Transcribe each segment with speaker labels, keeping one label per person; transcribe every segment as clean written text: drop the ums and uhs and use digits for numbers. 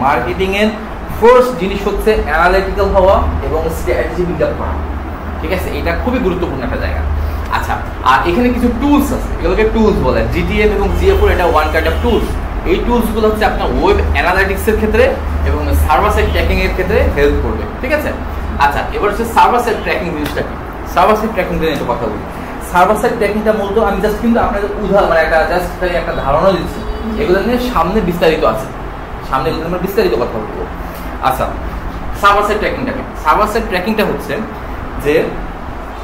Speaker 1: Marketing এর first জিনিস হচ্ছে অ্যানালিটিক্যাল হওয়া এবং স্ট্র্যাটেজি বিল্ড আপ করা, ঠিক আছে? এটা খুবই গুরুত্বপূর্ণ একটা জায়গা। আচ্ছা, আর এখানে কিছু টুলস আছে, এগুলোকে টুলস বলে। জিটিএম এবং জিএফ4 এটা ওয়ান কাইন্ড অফ টুলস। এই টুলসগুলো হচ্ছে আপনার ওয়েব অ্যানালিটিক্সের ক্ষেত্রে এবং সার্ভার সাইড ট্র্যাকিং এর ক্ষেত্রে হেল্প করবে, ঠিক আছে? আচ্ছা, এবার হচ্ছে সার্ভার সাইড ট্র্যাকিং জিনিসটা কি? সার্ভার সাইড ট্র্যাকিং নিয়ে একটু কথা বলি। সার্ভার সাইড ট্র্যাকিংটা মূলত আমি জাস্ট কিন্তু আপনাদের মানে একটা জাস্ট একটা ধারণা দিচ্ছি, এগুলো নিয়ে সামনে বিস্তারিত আছে, সামনে আমরা বিস্তারিত কথা বলবো। আচ্ছা, সার্ভার সাইড ট্র্যাকিংটা কি? সার্ভার সাইড ট্র্যাকিংটা হচ্ছে যে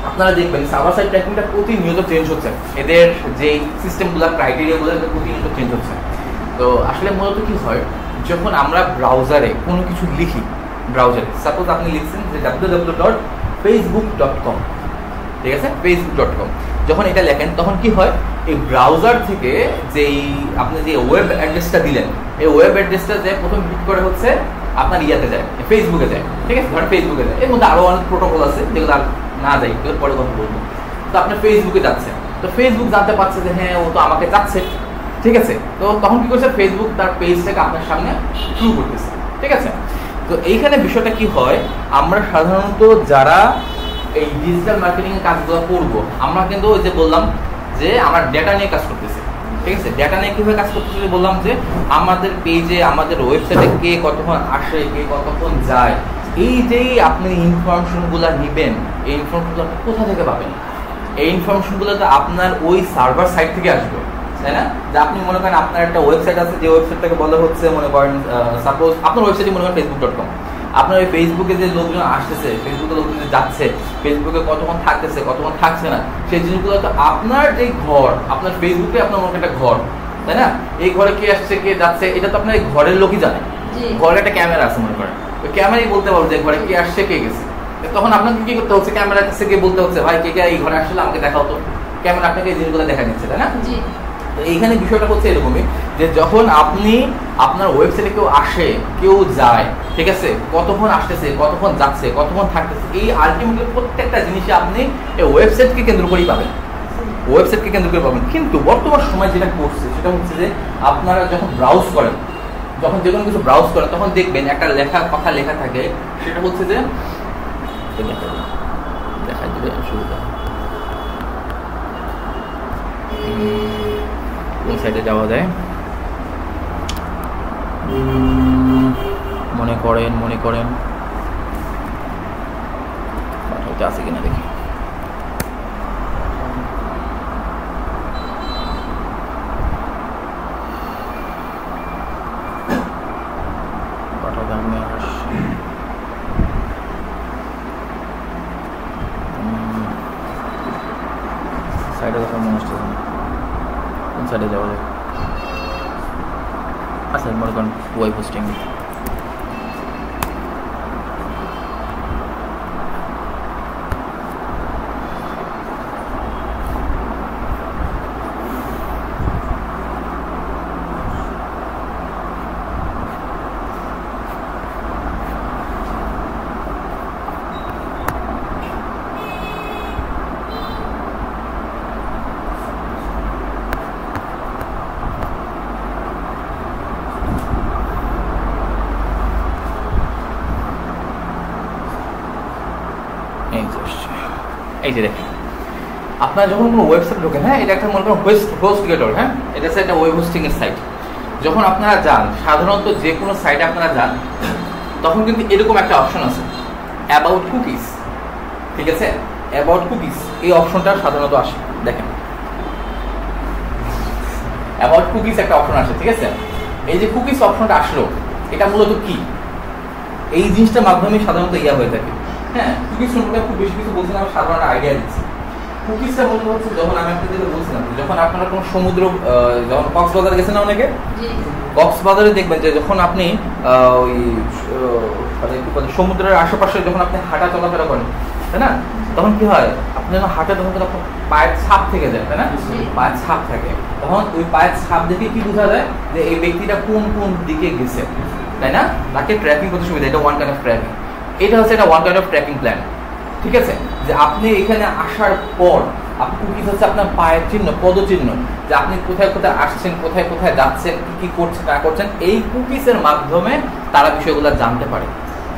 Speaker 1: আপনারা দেখবেন সার্ভার সাইড ট্র্যাকিংটা প্রতিনিয়ত চেঞ্জ হচ্ছে, এদের যে সিস্টেমগুলো ক্রাইটেরিয়াগুলো প্রতিনিয়ত চেঞ্জ হচ্ছে। তো আসলে মূলত কি হয়, যখন আমরা ব্রাউজারে কোনো কিছু লিখি, ব্রাউজারে সাপোজ আপনি লিখছেন যে www.facebook.com, ঠিক আছে? facebook.com যখন এটা লেখেন তখন কি হয়, এই ব্রাউজার থেকে যেই আপনি যে ওয়েব অ্যাড্রেসটা দিলেন, এই ওয়েব অ্যাড্রেসটা যে প্রথম হিট করে হচ্ছে আপনার ইয়াতে যায়, ফেসবুকে যায়, ঠিক আছে? ধরেন ফেসবুকে যায়, এর মধ্যে আরও অনেক প্রোটোকল আছে যেগুলো আর না যায়, এগুলো পরে কথা বলবো। তো আপনার ফেসবুকে যাচ্ছে, তো ফেসবুক জানতে পারছে যে হ্যাঁ ও তো আমাকে যাচ্ছে, ঠিক আছে? তো তখন কি করছে, ফেসবুক তার পেজটাকে আপনার সামনে শুরু করতেছে, ঠিক আছে? তো এইখানে বিষয়টা কি হয়, আমরা সাধারণত যারা এই ডিজিটাল মার্কেটিং এর কাজগুলো করবো, আমরা কিন্তু ওই যে বললাম যে আমরা ডেটা নিয়ে কাজ করতেছি, ঠিক আছে? ডেটা নিয়ে কিভাবে কাজ করতেছি বললাম যে আমাদের পেজে, আমাদের ওয়েবসাইটে কে কতক্ষণ আসে, কে কতক্ষণ যায়, এই যে আপনি ইনফরমেশনগুলো নেবেন, এই ইনফরমেশনগুলো আপনি কোথা থেকে পাবেন? এই ইনফরমেশনগুলো তো আপনার ওই সার্ভার সাইট থেকে আসবে, তাই না? যে আপনি মনে করেন আপনার একটা ওয়েবসাইট আছে, যে ওয়েবসাইটটাকে বলা হচ্ছে মনে করেন সাপোজ আপনার ওয়েবসাইটে মনে করেন facebook.com, আপনার ওই ফেসবুকে যে লোকজন আসতেছে, ফেসবুকে লোকজন যাচ্ছে, ফেসবুকে কতক্ষণ থাকতেছে, কতক্ষণ থাকছে না, সেই জিনিসগুলো তো আপনার যে ঘর, আপনার ফেসবুকে আপনার মনে একটা ঘর, তাই না? এই ঘরে কে আসছে, কে যাচ্ছে, এটা তো আপনার এই ঘরের লোকই জানে। ঘরে একটা ক্যামেরা আছে মনে করেন, ওই ক্যামেরাই বলতে পারবো যে ঘরে কে আসছে, কে গেছে। তখন আপনাকে কি করতে হচ্ছে, ক্যামেরার কাছে গিয়ে বলতে হচ্ছে ভাই কে কে এই ঘরে আসলে আমাকে দেখাও তো। ক্যামেরা আপনাকে এই জিনিসগুলো দেখা দিচ্ছে, তাই না? তো এইখানে বিষয়টা হচ্ছে এরকমই যে যখন আপনি আপনার ওয়েবসাইটে কেউ আসে, কেউ যায়, ঠিক আছে, কতক্ষণ আসতেছে, কতক্ষণ যাচ্ছে, কতক্ষণ থাকতেছে, এই আলটিমেটলি প্রত্যেকটা জিনিসে আপনি এই ওয়েবসাইটকে কেন্দ্র করেই পাবেন, ওয়েবসাইটকে কেন্দ্র করে পাবেন। কিন্তু বর্তমান সময় যেটা করছে সেটা হচ্ছে যে আপনারা যখন ব্রাউজ করেন, যখন যে কোনো কিছু ব্রাউজ করেন, তখন দেখবেন একটা কথা লেখা থাকে, সেটা হচ্ছে যে দেখা যাবে সুবিধা কোন সাইডে যাওয়া যায়, মনে করেন পাঠাতে আছে কিনা দেখি। পাঠাতে আমি সাইডে কথা মনে আসছে, কোন সাইডে যাওয়া যায়? আচ্ছা, মনে করেন ওয়েব হোস্টিং। এই যে দেখেন, আপনারা যখন কোনো ওয়েবসাইট ঢোকেন, হ্যাঁ, এটা একটা মনে করেন হোস্টগেটর, হ্যাঁ, এটা হচ্ছে একটা ওয়েব হোস্টিং এর সাইট। যখন আপনারা যান, সাধারণত যে কোনো সাইটে আপনারা যান, তখন কিন্তু এরকম একটা অপশন আছে, অ্যাবাউট কুকিজ, ঠিক আছে? অ্যাবাউট কুকিজ এই অপশনটা সাধারণত আসে, দেখেন অ্যাবাউট কুকিজ একটা অপশন আসে, ঠিক আছে? এই যে কুকিজ অপশনটা আসলো, এটা মূলত কি? এই জিনিসটার মাধ্যমে সাধারণত ইয়া হয়ে থাকে, হ্যাঁ। কুকিজ সম্পর্কে খুব বেশি কিছু বলছি না, আমি সাধারণ আইডিয়া দিচ্ছি। কুকিজটা মূলত হচ্ছে, যখন আমি আপনাদের বলছিলাম, যখন আপনারা কোনো সমুদ্র, যখন কক্সবাজারে গেছেন না অনেকে, কক্সবাজারে দেখবেন যে যখন আপনি ওই সমুদ্রের আশেপাশে যখন আপনি হাঁটা চলাফেরা করেন, তাই না, তখন কি হয়, আপনি যখন হাঁটা তখন কিন্তু পায়ের ছাপ থেকে যায়, তাই না? পায়ের ছাপ থাকে, তখন ওই পায়ের ছাপ দেখে কি বোঝা যায় যে এই ব্যক্তিটা কোন কোন দিকে গেছে, তাই না? তাকে ট্র্যাকিং করতে সুবিধা, এটা ওয়ান কাইন্ড অফ ট্র্যাকিং। এটা হচ্ছে একটা one kind of tracking plan, ঠিক আছে? যে আপনি এখানে আসার পর আপনি কুকিজ হচ্ছে আপনার পায়ের চিহ্ন, পদচিহ্ন, যে আপনি কোথায় কোথায় আসছেন, কোথায় কোথায় যাচ্ছেন, কি কি করছেন না করছেন, এই কুকিজের মাধ্যমে তারা বিষয়গুলো জানতে পারে।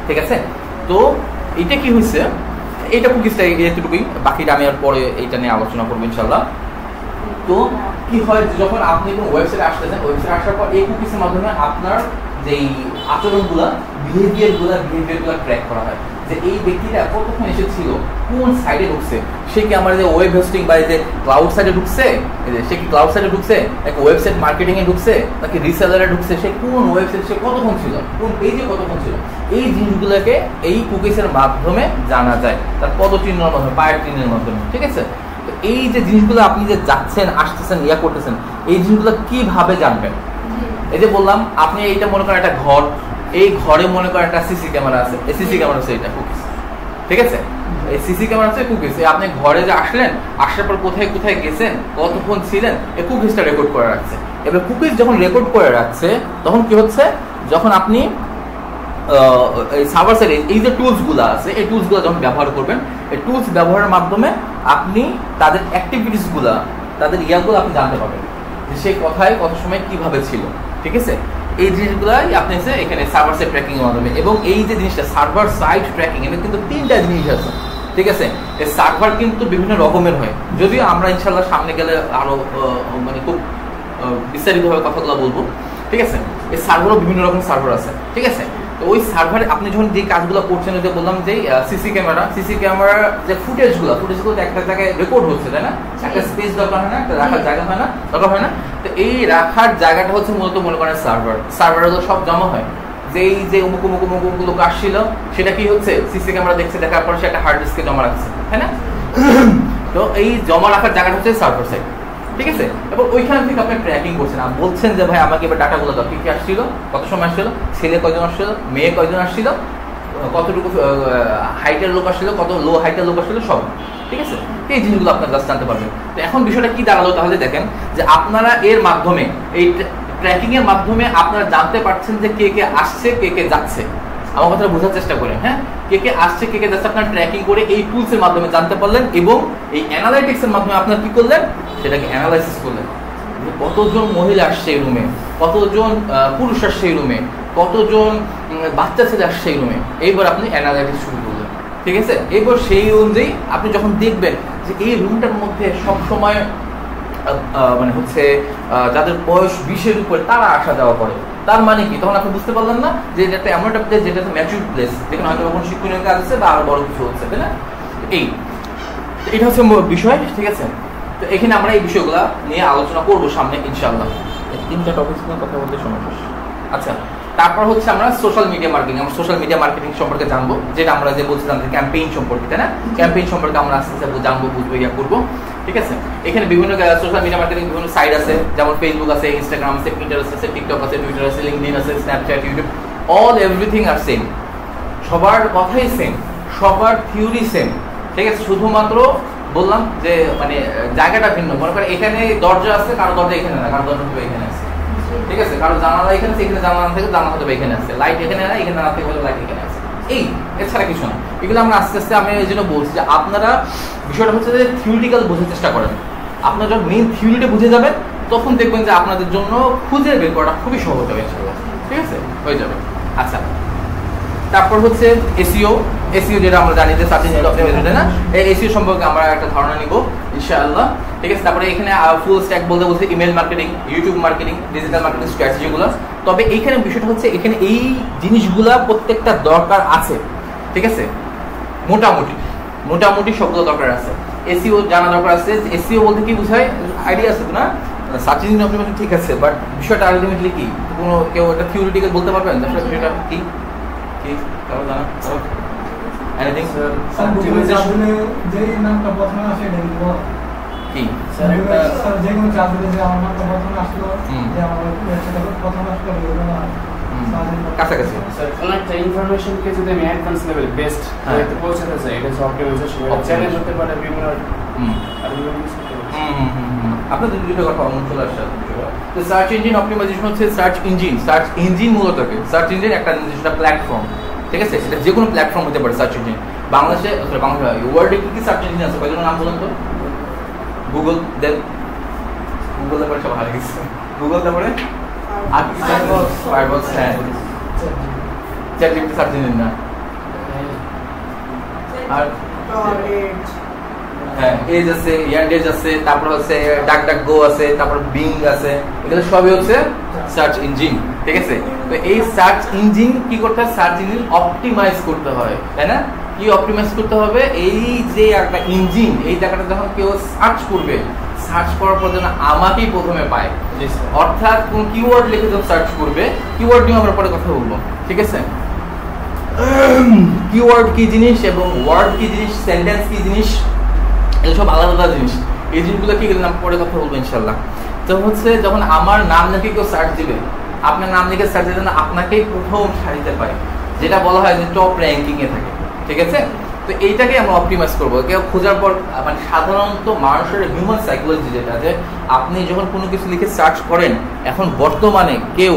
Speaker 1: ঠিক আছে, তো এটা কি হয়েছে, এইটা কুকিজটা এতটুকুই, বাকিটা আমি আর পরে এইটা নিয়ে আলোচনা করবো ইনশাল্লাহ। তো কি হয়, যখন আপনি কোনো ওয়েবসাইটে আসতেছেন, ওয়েবসাইটে আসার পর এই কুকিজের মাধ্যমে আপনার যেই আচরণগুলা, বিহেভিয়ারগুলা ট্র্যাক করা হয়, যে এই ব্যক্তিটা কতক্ষণ এসেছিল, কোন সাইডে ঢুকছে, সে কি আমার যে ওয়েব হোস্টিং বা যে ক্লাউড সাইডে ঢুকছে, সে কি ক্লাউড সাইডে ঢুকছে, নাকি ওয়েবসাইট মার্কেটিং এ ঢুকছে, নাকি রিসেলারে ঢুকছে, সে কোন ওয়েবসাইট, সে কতক্ষণ ছিল, কোন পেজে কতক্ষণ ছিল, এই জিনিসগুলোকে এই কুকিজের মাধ্যমে জানা যায়, তার পদচিহ্নের মাধ্যমে, পায়ের চিহ্নের মাধ্যমে। ঠিক আছে, তো এই যে জিনিসগুলো আপনি যে যাচ্ছেন আসতেছেন ইয়া করতেছেন, এই জিনিসগুলো কিভাবে জানবেন? এই যে বললাম, আপনি এইটা মনে করেন একটা ঘর, এই ঘরে মনে করেন একটা সিসি ক্যামেরা আছে, এই সিসি ক্যামেরা আছে, এটা কুকিজ। ঠিক আছে, এই সিসি ক্যামেরা আছে কুকিজ। আপনি ঘরে যে আসলেন, আসার পর কোথায় কোথায় গেছেন, কতক্ষণ ছিলেন, এই কুকিজটা রেকর্ড করে রাখছে। এবার কুকিজ যখন রেকর্ড করে রাখছে, তখন কি হচ্ছে, যখন আপনি এই সার্ভার সাইডে এই যে টুলসগুলো আছে, এই টুলসগুলো যখন ব্যবহার করবেন, এই টুলস ব্যবহারের মাধ্যমে আপনি তাদের অ্যাক্টিভিটিসগুলো, তাদের ইয়াগুলো আপনি জানতে পারবেন, যে সে কোথায় কত সময় কিভাবে ছিল। ঠিক আছে, এই জিনিসগুলাই আপনি এখানে সার্ভার সাইড ট্র্যাকিং এর মাধ্যমে, এবং এই যে জিনিসটা সার্ভার সাইড ট্র্যাকিং, এর কিন্তু তিনটা জিনিস আছে। ঠিক আছে, এই সার্ভার কিন্তু বিভিন্ন রকমের হয়, যদিও আমরা ইনশাল্লাহ সামনে গেলে আরো মানে খুব বিস্তারিতভাবে কথাগুলো বলবো। ঠিক আছে, এই সার্ভারও বিভিন্ন রকম সার্ভার আছে। ঠিক আছে, তো ওই সার্ভারে আপনি যখন যে কাজগুলো করছেন, ওই যে বললাম যে সিসি ক্যামেরার যে ফুটেজগুলো একটা জায়গায় রেকর্ড হচ্ছে, তাই না, একটা স্পেস দরকার হয় না, একটা রাখার জায়গা হয় না, দরকার হয় না। তো এই রাখার জায়গাটা হচ্ছে মূলত মনে করেন সার্ভারে তো সব জমা হয়, যেই যে অমুক লোক আসছিল, সেটা কি হচ্ছে, সিসি ক্যামেরা দেখছে, দেখার পর সে একটা হার্ড ডিস্কে জমা রাখছে, তাই না। তো এই জমা রাখার জায়গাটা হচ্ছে সার্ভার সাইড। ঠিক আছে, এবং ওইখান থেকে আপনি ট্র্যাকিং করছেন, আর বলছেন যে ভাই আমাকে এবার ডাটাগুলো দাও, কি কি আসছিল, কত সময় আসছিল, ছেলে কয়জন আসছিল, মেয়ে কয়জন আসছিল, কতটুকু হাইটের লোক আসছিল, কত লো হাইটের লোক আসছিল, সব। ঠিক আছে, এই জিনিসগুলো আপনার জাস্ট জানতে পারবেন। তো এখন বিষয়টা কি দাঁড়ালো, তাহলে দেখেন যে আপনারা এর মাধ্যমে, এই ট্র্যাকিং এর মাধ্যমে আপনারা জানতে পারছেন যে কে কে আসছে, কে কে যাচ্ছে। আমার কথাটা বোঝার চেষ্টা করেন, হ্যাঁ, কে কে আসছে, কে কে যাচ্ছে, আপনার ট্র্যাকিং করে এই টুলস এর মাধ্যমে জানতে পারলেন, এবং এই অ্যানালাইটিক্স এর মাধ্যমে আপনার কি করলেন, সেটাকে অ্যানালাইসিস করলেন, কতজন মহিলা আসছে এই রুমে, কতজন পুরুষ আসছে এই রুমে, কতজন বাচ্চা ছেলে আসছে এই রুমে, এইবার আপনি অ্যানালাইটিক্স শুরু করলেন। ঠিক আছে, এবার সেই অনুযায়ী আপনি যখন দেখবেন যে এই রুমটার মধ্যে সব সময় মানে হচ্ছে যাদের বয়স 20-এর উপরে তারা আসা যাওয়া করে, তার মানে কি, তখন আপনি বুঝতে পারলেন না যে এটা এমন একটা প্লেস যেটা ম্যাচিউর প্লেস, যেখানে হয়তো কোনো শিক্ষণীয় কাজ আছে বা আরো বড় কিছু হচ্ছে, তাই না। এটা হচ্ছে বিষয়। ঠিক আছে, তো এখানে আমরা এই বিষয়গুলো নিয়ে আলোচনা করবো সামনে ইনশাআল্লাহ। তিনটা টপিক নিয়ে কথা বলতে সমস্যা। আচ্ছা, তারপর হচ্ছে আমরা সোশ্যাল মিডিয়া মার্কেটিং, আমরা সোশ্যাল মিডিয়া মার্কেটিং সম্পর্কে জানবো, যেটা আমরা যে বলছিলাম যে ক্যাম্পেইন সম্পর্কে, তাই না, ক্যাম্পেইন সম্পর্কে আমরা আস্তে আস্তে জানবো, বুঝবো, ইয়া করবো। ঠিক আছে, এখানে বিভিন্ন সোশ্যাল মিডিয়া মার্কেটিং বিভিন্ন সাইট আছে, যেমন ফেসবুক আছে, ইনস্টাগ্রাম আছে, পিন্টারেস্ট আছে, টিকটক আছে, টুইটার আছে, লিঙ্কডইন আছে, স্ন্যাপচ্যাট, ইউটিউব, অল এভরিথিং আর সেম, সবার কথাই সেম, সবার থিওরি সেম। ঠিক আছে, শুধুমাত্র বললাম যে মানে জায়গাটা ভিন্ন, মনে করেন এখানে দরজা আছে, কারো দরজা এখানে না, কারো দরজা এখানে আছে। ঠিক আছে, কারো জানালা এখানে আছে, এখানে জানালা থেকে জানালা হতে এখানে আছে, লাইট এখানে না, এখানে না থেকে লাইট এখানে আছে, এই এছাড়া কিছু না। এগুলো আমরা আস্তে আস্তে, আমি এই জন্য বলছি যে আপনারা বিষয়টা হচ্ছে যে থিওরিটিক্যাল বোঝার চেষ্টা করেন। আপনারা যখন মেইন থিওরিটা বুঝে যাবেন, তখন দেখবেন যে আপনাদের জন্য খুঁজে বের করাটা খুবই সহজ হবে ইনশাআল্লাহ। ঠিক আছে, হয়ে যাবে। আচ্ছা, তারপর হচ্ছে এসইও, যেটা আমরা জানি যে সার্চ ইঞ্জিন অপটিমাইজেশন, না, এই এসইও সম্পর্কে আমরা একটা ধারণা নিব ইনশাআল্লাহ। ঠিক আছে, তারপরে এখানে ফুল স্ট্যাক বলতে email marketing, YouTube marketing, digital marketing স্ট্র্যাটেজিগুলো। তবে এখানে বিষয়টা হচ্ছে এখানে এই জিনিসগুলা প্রত্যেকটা দরকার আছে। ঠিক আছে, মোটামুটি সবগুলো দরকার আছে। এসইও জানা দরকার আছে। এসইও বলতে কি বোঝায়, আইডিয়া আছে তো না, সার্চ ইঞ্জিন অপটিমাইজেশন, ঠিক আছে, বাট বিষয়টা আলটিমেটলি কি, কোনো কেউ এটা থিওরিটিক্যাল বলতে পারবেন যে বিষয়টা কি কি কারো জানা? এনিথিং স্যার, যেই নামটা প্রথমে আসে এটা কি স্যার, স্যার যে কোনো চাপ দিলে যে আমার নামটা প্রথমে আসলো, যে আমার ওয়েবসাইটে প্রথমে আসলো, কাছাকাছি স্যার, কোন একটা ইনফরমেশনকে যদি আমি অ্যাডভান্স লেভেল বেস্ট হতে পৌঁছাতে চাই, এটা অপটিমাইজেশন চ্যালেঞ্জ হতে পারে বিভিন্ন আর আপনাদের দুটো কথা অন্য চলে আসছে। তো সার্চ ইঞ্জিন অপটিমাইজেশন হচ্ছে সার্চ ইঞ্জিন মূলত কি, সার্চ ইঞ্জিন একটা নির্দিষ্ট প্ল্যাটফর্ম। ঠিক আছে, সেটা যে কোনো প্ল্যাটফর্ম হতে পারে সার্চ ইঞ্জিন। বাংলাদেশে ওয়ার্ল্ডে কি কি সার্চ ইঞ্জিন আছে, কয়জনের নাম বলুন তো? গুগল দেন, গুগল তারপরে সব হারিয়ে গেছে, গুগল তারপরে আর কি ফায়ারবক্স, হ্যাঁ চ্যাটজিপিটি সার্চ ইঞ্জিন না, আর হ্যাঁ এজ আছে, ইয়ান্ডেজ আছে, তারপর হচ্ছে ডাকডাকগো আছে, তারপর বিং আছে, এগুলো সবই হচ্ছে সার্চ ইঞ্জিন। ঠিক আছে, তো এই সার্চ ইঞ্জিন কি করতে হয়, সার্চ ইঞ্জিন অপটিমাইজ করতে হয়, তাই না? কি অপটিমাইজ করতে হবে, এই যে একটা ইঞ্জিন, এই জায়গাটা যখন কেউ সার্চ করবে, সার্চ করার পর যেন আমাকেই প্রথমে পায়, অর্থাৎ কোন কিওয়ার্ড লিখে যখন সার্চ করবে, কিওয়ার্ড নিয়ে আমরা পরে কথা বলবো। ঠিক আছে, কিওয়ার্ড কি জিনিস এবং ওয়ার্ড কি জিনিস, সেন্টেন্স কি জিনিস, এগুলো সব আলাদা আলাদা জিনিস। এই জিনিসগুলো কি গেলে পরে কথা বলবো ইনশাল্লাহ। তো হচ্ছে যখন আমার নাম লিখে কেউ সার্চ দিবে, আপনার নাম লিখে সার্চ দিলে আপনাকেই প্রথম সারিতে পায়, যেটা বলা হয় যে টপ র্যাঙ্কিং এ থাকে। ঠিক আছে, তো এইটাকে আমরা অপটিমাইজ করবো। কেউ খোঁজার পর মানে সাধারণত মানুষের হিউম্যান সাইকোলজি যেটা, যে আপনি যখন কোনো কিছু লিখে সার্চ করেন, এখন বর্তমানে কেউ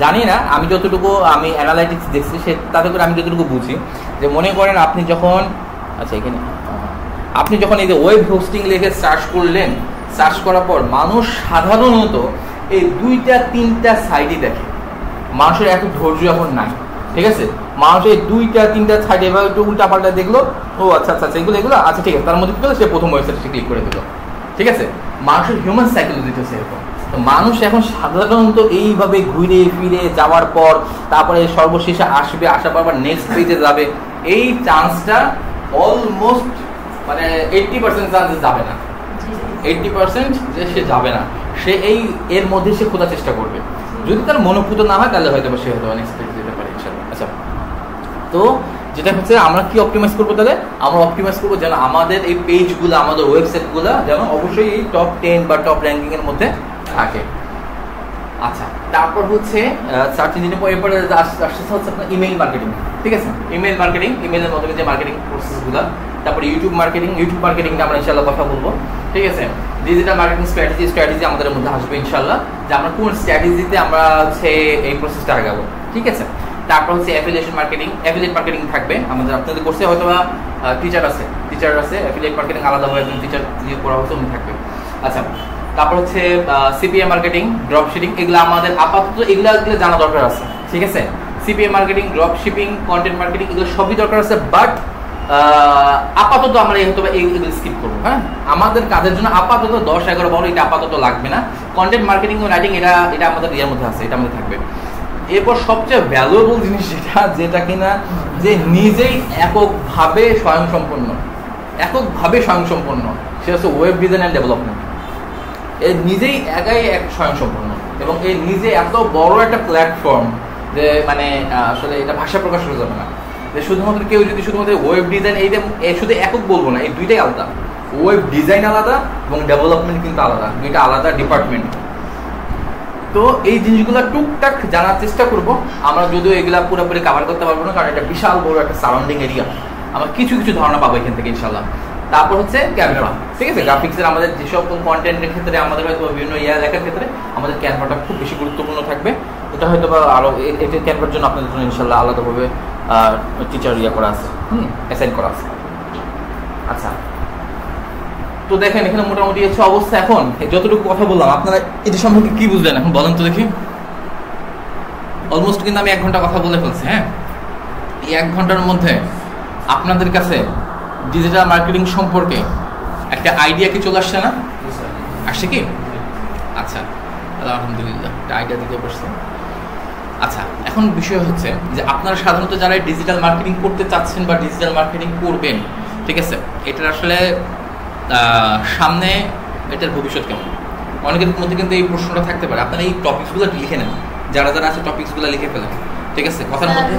Speaker 1: জানি না, আমি যতটুকু আমি অ্যানালাইটিক্স দেখছি সে তাতে করে আমি যতটুকু বুঝি, যে মনে করেন আপনি যখন, আচ্ছা এখানে আপনি যখন এই যে ওয়েব হোস্টিং লিখে সার্চ করলেন, সার্চ করার পর মানুষ সাধারণত এই 2-3টা সাইটই দেখে। মানুষের এত ধৈর্য এখন নাই। ঠিক আছে, মানুষ এই 2-3টা সাইট এবার একটু উল্টা পাল্টা দেখলো, ও আচ্ছা আচ্ছা এগুলো এগুলো আচ্ছা ঠিক আছে, তার মধ্যে কি হলো, সে প্রথম ওয়েবসাইটে ক্লিক করে দিল। ঠিক আছে, মানুষের হিউম্যান সাইকোলজি হচ্ছে এরকম। তো মানুষ এখন সাধারণত এইভাবে ঘুরে ফিরে যাওয়ার পর তারপরে সর্বশেষে আসবে, আসার পর আবার নেক্সট পেজে যাবে, এই চান্সটা অলমোস্ট মানে 80% চান্সেস যাবে না, 80% যে সে যাবে না, সে এই এর মধ্যে সে খোঁজার চেষ্টা করবে। যদি তার মনোভূত না হয় তাহলে হয়তো সে হয়তো নেক্সট পেজে যেতে পারে ইনশাআল্লাহ। আচ্ছা, তো যেটা হচ্ছে আমরা কি অপটিমাইজ করবো, তাহলে আমরা অপটিমাইজ করবো যেন আমাদের এই পেজগুলো, আমাদের ওয়েবসাইটগুলো যেন অবশ্যই এই টপ 10 বা টপ র্যাঙ্কিং এর মধ্যে থাকে। আচ্ছা, তারপর হচ্ছে সার্চ ইঞ্জিনের পর এরপরে আসতে হচ্ছে আপনার ইমেইল মার্কেটিং। ঠিক আছে, ইমেইল মার্কেটিং, ইমেইলের মধ্যে যে মার্কেটিং প্রসেসগুলো, তারপরে ইউটিউব মার্কেটিংটা আমরা ইনশাআল্লাহ কথা বলবো। ঠিক আছে, ডিজিটাল মার্কেটিং স্ট্র্যাটেজি আমাদের মধ্যে আসবে ইনশাআল্লাহ, যে আমরা কোন স্ট্র্যাটেজিতে আমরা হচ্ছে এই প্রসেসটা আগাবো। ঠিক আছে, তারপর হচ্ছে অ্যাফিলিয়েট মার্কেটিং থাকবে আমাদের। আপনাদের কোর্সে হয়তো বা টিচার আছে অ্যাফিলিয়েট মার্কেটিং আলাদাভাবে একজন টিচার যে করা হচ্ছে উনি থাকবে। আচ্ছা, তারপর হচ্ছে সিপিএ মার্কেটিং, ড্রপ শিপিং, এগুলো আমাদের আপাতত এগুলো জানা দরকার আছে। ঠিক আছে, CPA marketing, drop shipping, content marketing, এগুলো সবই দরকার আছে, বাট আপাতত আমরা হয়তো এইগুলো স্কিপ করবো। হ্যাঁ, আমাদের কাজের জন্য আপাতত 10, 11, 12 এটা আপাতত লাগবে না। কন্টেন্ট মার্কেটিং ও রাইটিং এটা আমাদের ইয়ের মধ্যে আছে, এটা আমাদের থাকবে। এরপর সবচেয়ে ভ্যালুয়েবল জিনিস যেটা কিনা যে নিজেই এককভাবে স্বয়ংসম্পন্ন, সেটা হচ্ছে ওয়েব ডিজাইন অ্যান্ড ডেভেলপমেন্ট। এর নিজেই একাই এক স্বয়ংসম্পন্ন, এবং এর নিজে এত বড় একটা প্ল্যাটফর্ম যে মানে আসলে এটা ভাষা প্রকাশ করা যাবে না। যে শুধুমাত্র কেউ যদি শুধুমাত্র ওয়েব ডিজাইন এই শুধু একক বলবো না, এই দুইটাই আলাদা। ওয়েব ডিজাইন আলাদা এবং ডেভেলপমেন্ট কিন্তু আলাদা, দুইটা আলাদা ডিপার্টমেন্ট। তো এই জিনিসগুলো টুকটাক জানার চেষ্টা করব আমরা, যদিও এগুলা পুরোপুরি কভার করতে পারবো না, কারণ এটা বিশাল বড় একটা সারাউন্ডিং এরিয়া। আমরা কিছু ধারণা পাবো এখান থেকে ইনশাল্লাহ। তারপর হচ্ছে ক্যানভা। ঠিক আছে, গ্রাফিক্সের আমাদের যেসব কন্টেন্টের ক্ষেত্রে আমাদের হয়তো বিভিন্ন লেখার ক্ষেত্রে আমাদের ক্যানভাটা খুব বেশি গুরুত্বপূর্ণ থাকবে। এটা হয়তো বা আরো এটা ক্যানভার জন্য আপনাদের জন্য ইনশাল্লাহ আলাদাভাবে টিচার করা আছে, অ্যাসাইন করা আছে। আচ্ছা, তো দেখেন এখানে মোটামুটি হচ্ছে অবস্থা। এখন যতটুকু কথা বললাম আপনারা এটা সম্পর্কে কি বুঝলেন এখন বলেন তো দেখি। অলমোস্ট কিন্তু আমি 1 ঘন্টা কথা বলে ফেলছি। হ্যাঁ, এই 1 ঘন্টার মধ্যে আপনাদের কাছে ডিজিটাল মার্কেটিং সম্পর্কে একটা আইডিয়া কি চলে আসছে না? আসছে কি? আচ্ছা, আলহামদুলিল্লাহ, একটা আইডিয়া দিতে পারছি। আচ্ছা, এখন বিষয় হচ্ছে যে আপনারা সাধারণত যারা ডিজিটাল মার্কেটিং করতে চাচ্ছেন বা ডিজিটাল মার্কেটিং করবেন, ঠিক আছে, এটার আসলে সামনে এটার ভবিষ্যৎ কেমন? অনেকের মধ্যে কিন্তু এই প্রশ্নটা থাকতে পারে। আপনারা এই টপিকসগুলো লিখে নেন, যারা আছে টপিকসগুলো লিখে ফেলেন। ঠিক আছে, কথার মধ্যে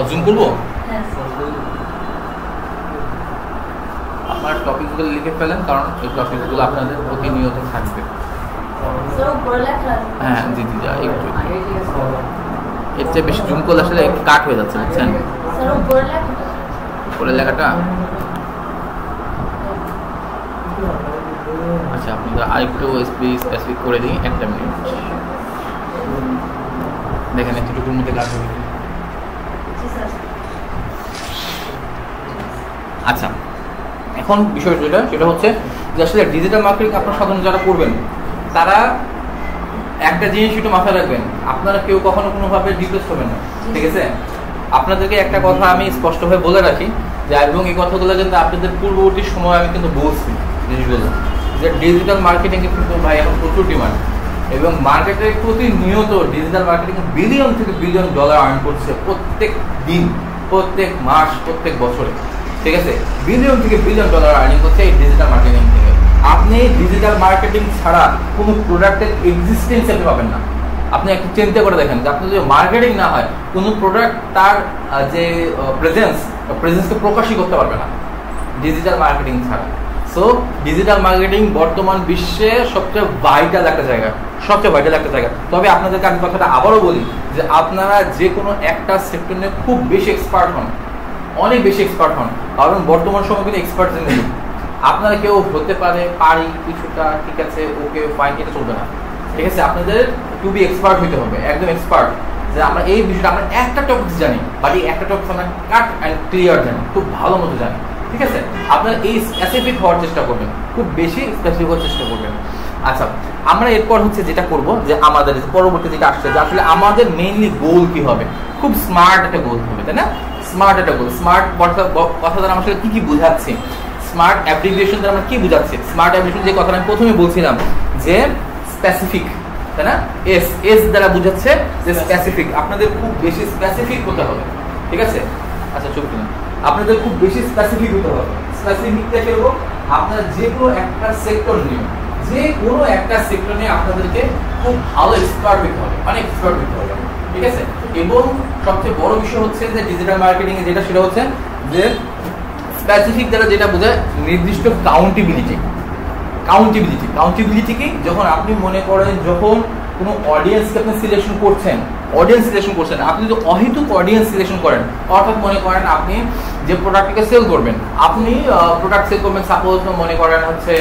Speaker 1: জুম করবো, আপনারা টপিকসগুলো লিখে ফেলেন, কারণ এই টপিকসগুলো আপনাদের প্রতিনিয়ত থাকবে। হ্যাঁ জি, একটু এর চেয়ে বেশি জুম করলে আসলে কাট হয়ে যাচ্ছে, বুঝছেন? উপরের লেখাটা আচ্ছা, আপনাদের আরেকটু স্পেসিফিক করে দিই, 1 মিনিট দেখেন, এতটুকুর মধ্যে কাজ হবে। আচ্ছা, এখন বিষয় যেটা সেটা হচ্ছে যে আসলে ডিজিটাল মার্কেটিং আপনারা সাধারণ যারা করবেন তারা একটা জিনিস একটু মাথায় রাখবেন, আপনারা কেউ কখনো কোনোভাবে ডিপ্রেস হবেন না, ঠিক আছে? আপনাদেরকে একটা কথা আমি স্পষ্টভাবে বলে রাখি যে, এবং এই কথাগুলো কিন্তু আপনাদের পূর্ববর্তী সময় আমি কিন্তু বলছি জিনিসগুলো, যে ডিজিটাল মার্কেটিং কিন্তু ভাই এখন প্রচুর ডিমান্ড, এবং মার্কেটে প্রতিনিয়ত ডিজিটাল মার্কেটিং বিলিয়ন থেকে বিলিয়ন ডলার আর্ন করছে প্রত্যেক দিন, প্রত্যেক মাস, প্রত্যেক বছরে, ঠিক আছে? বিলিয়ন থেকে বিলিয়ন ডলার আর্নিং করছে এই ডিজিটাল মার্কেটিং থেকে। আপনি ডিজিটাল মার্কেটিং ছাড়া কোনো প্রোডাক্টের এক্সিস্টেন্স আপনি পাবেন না। আপনি একটু চিন্তা করে দেখেন যে আপনি যদি মার্কেটিং না হয়, কোনো প্রোডাক্ট তার যে প্রেজেন্সকে প্রকাশই করতে পারবে না ডিজিটাল মার্কেটিং ছাড়া। সো ডিজিটাল মার্কেটিং বর্তমান বিশ্বে সবচেয়ে ভাইটাল একটা জায়গা, সবচেয়ে ভাইটাল একটা জায়গা। তবে আপনাদেরকে আমি কথাটা আবারও বলি যে আপনারা যে কোনো একটা সেক্টর নিয়ে খুব বেশি এক্সপার্ট হন, অনেক বেশি এক্সপার্ট হন, কারণ বর্তমান সময় কিন্তু এক্সপার্ট নেই। আপনারা কেউ হতে পারি কিছুটা, ঠিক আছে, ওকে ফাইন, এটা চলবে না, ঠিক আছে? আপনাদের টু বি এক্সপার্ট হইতে হবে, একদম এক্সপার্ট, যে আমরা এই বিষয়টা আমরা একটা টপিক জানি, বাট এই একটা টপিক আমরা কাট অ্যান্ড ক্লিয়ার জানি, খুব ভালো মতো জানি, ঠিক আছে? আপনারা এই স্পেসিফিক হওয়ার চেষ্টা করবেন, খুব বেশি স্পেসিফিক হওয়ার চেষ্টা করবেন। আচ্ছা, আমরা এরপর হচ্ছে যেটা করব, যে আমাদের পরবর্তী যেটা আসছে, যে আসলে আমাদের মেইনলি গোল কি হবে, খুব স্মার্ট একটা গোল হবে, তাই না? স্মার্ট একটা গোল। স্মার্ট কথা দ্বারা আমরা কি কি বোঝাচ্ছি, স্মার্ট অ্যাপ্লিকেশন দ্বারা আমরা কি বোঝাচ্ছি? স্মার্ট অ্যাপ্লিকেশন যে কথাটা আমি প্রথমে বলছিলাম যে স্পেসিফিক, তাই না? এস দ্বারা বোঝাচ্ছে যে স্পেসিফিক। আপনাদের খুব বেশি স্পেসিফিক হতে হবে, ঠিক আছে? আচ্ছা, চুপ করুন। আপনাদের খুব বেশি স্পেসিফিক হতে হবে। স্পেসিফিকটা কি হলো? আপনারা যে কোনো একটা সেক্টর নিয়ে, যে কোনো একটা সেক্টর নিয়ে আপনাদেরকে খুব ভালো এক্সপার্ট হতে হবে, অনেক এক্সপার্ট হতে হবে, ঠিক আছে? এবং সবচেয়ে বড় বিষয় হচ্ছে যে ডিজিটাল মার্কেটিং এ যেটা, সেটা হচ্ছে যে স্পেসিফিক দ্বারা যেটা বোঝায় নির্দিষ্ট কাউন্টেবিলিটি। কাউন্টেবিলিটি কি? যখন আপনি মনে করেন, যখন কোনো অডিয়েন্সকে আপনি সিলেকশন করছেন, আপনি যদি অহেতুক অডিয়েন্স সিলেকশন করেন, অর্থাৎ মনে করেন আপনি যে প্রোডাক্টকে সেল করবেন, আপনি প্রোডাক্ট সেল করবেন, সাপোজ মনে করেন হচ্ছে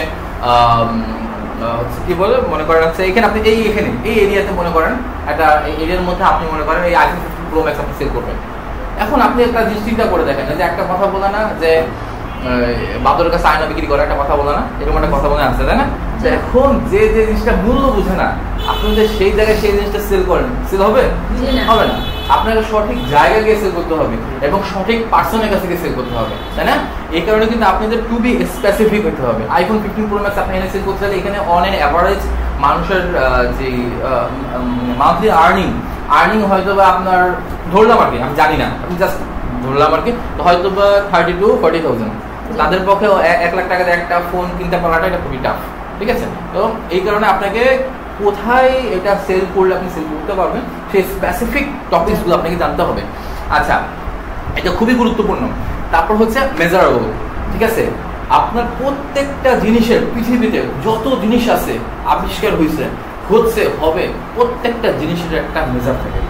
Speaker 1: কি বলে, মনে করেন হচ্ছে এখানে আপনি এখানে এই এরিয়াতে মনে করেন একটা এরিয়ার মধ্যে আপনি মনে করেন এই iPhone 15 Pro Max আপনি সেল করবেন। এখন আপনি একটা জিনিস চিন্তা করে দেখেন, যে একটা কথা বলে না যে বাদরের কাছে আয়না বিক্রি করে, একটা কথা বলে না, এরকম একটা কথা বলে আসছে, তাই না? এখন যে জিনিসটা মূল্য বুঝে না, আপনি যে সেই জায়গায় সেই জিনিসটা সেল করেন, সেল হবে না। আপনাকে সঠিক জায়গায় গিয়ে সেল করতে হবে এবং সঠিক পার্সনের কাছে গিয়ে সেল করতে হবে, তাই না? এই কারণে কিন্তু আপনাদের টু বি স্পেসিফিক হতে হবে। iPhone 15 Pro Max আপনি এনে সেল করতে হলে এখানে অন এন অ্যাভারেজ মানুষের যে মান্থলি আর্নিং হয়তো বা আপনার, ধরলাম আর কি, আমি জানি না, আমি জাস্ট ধরলাম আর কি, হয়তো বা 30 to 40,000। তাদের পক্ষে 1 লাখ টাকা দিয়ে একটা ফোন কিনতে পারাটা এটা খুবই টাফ, ঠিক আছে? তো এই কারণে আপনাকে কোথায় এটা সেল করলে আপনি সেল করতে পারবেন, সেই স্পেসিফিক টপিকসগুলো আপনাকে জানতে হবে। আচ্ছা, এটা খুবই গুরুত্বপূর্ণ। তারপর হচ্ছে মেজারেবল, ঠিক আছে? আপনার প্রত্যেকটা জিনিসের, পৃথিবীতে যত জিনিস আছে, আবিষ্কার হচ্ছে হবে, প্রত্যেকটা জিনিসের একটা মেজার থাকে।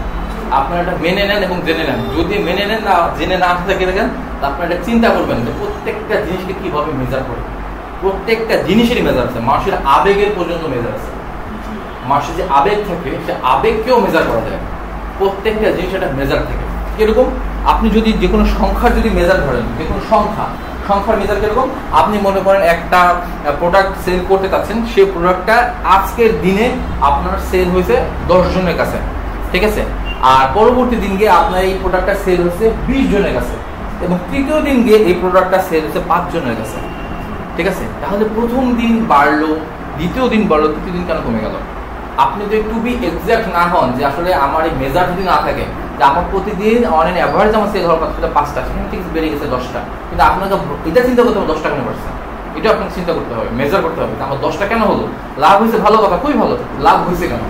Speaker 1: আপনারা এটা মেনে নেন এবং জেনে নেন। যদি মেনে নেন না, জেনে না থেকে দেখেন, আপনারা এটা চিন্তা করবেন যে প্রত্যেকটা জিনিসকে কিভাবে মেজার করে। প্রত্যেকটা জিনিসেরই মেজার আছে, মানুষের আবেগের পর্যন্ত মেজার আছে। মানুষের যে আবেগ থাকে, সে আবেগকেও মেজার করা যায়। প্রত্যেকটা জিনিস একটা মেজার থাকে। কিরকম? আপনি যদি যে কোনো সংখ্যার যদি মেজার ধরেন, যে কোনো সংখ্যার মেজার কিরকম? আপনি মনে করেন একটা প্রোডাক্ট সেল করতে চাচ্ছেন, সেই প্রোডাক্টটা আজকের দিনে আপনার সেল হয়েছে 10 জনের কাছে, ঠিক আছে? আর পরবর্তী দিন গিয়ে আপনার এই প্রোডাক্টটা সেল হচ্ছে 20 জনের কাছে, এবং তৃতীয় দিন গিয়ে এই প্রোডাক্টটা সেল হচ্ছে 5 জনের কাছে, ঠিক আছে? তাহলে প্রথম দিন বাড়লো, দ্বিতীয় দিন বাড়লো, তৃতীয় দিন কেন কমে গেল? আপনি যদি টু বি এক্সাক্ট না হন, যে আসলে আমার এই মেজার যদি না থাকে, যে আমার প্রতিদিন অন এন অ্যাভারেজ আমার সেল হওয়ার কথা 5টা, সেখানে ঠিক বেড়ে গেছে 10টা, কিন্তু আপনাকে এটা চিন্তা করতে হবে 10টা কেন বাড়ছে, এটা আপনাকে চিন্তা করতে হবে, মেজার করতে হবে। আমার 10টা কেন হলো? লাভ হয়েছে, ভালো কথা, খুবই ভালো, লাভ হয়েছে কেন,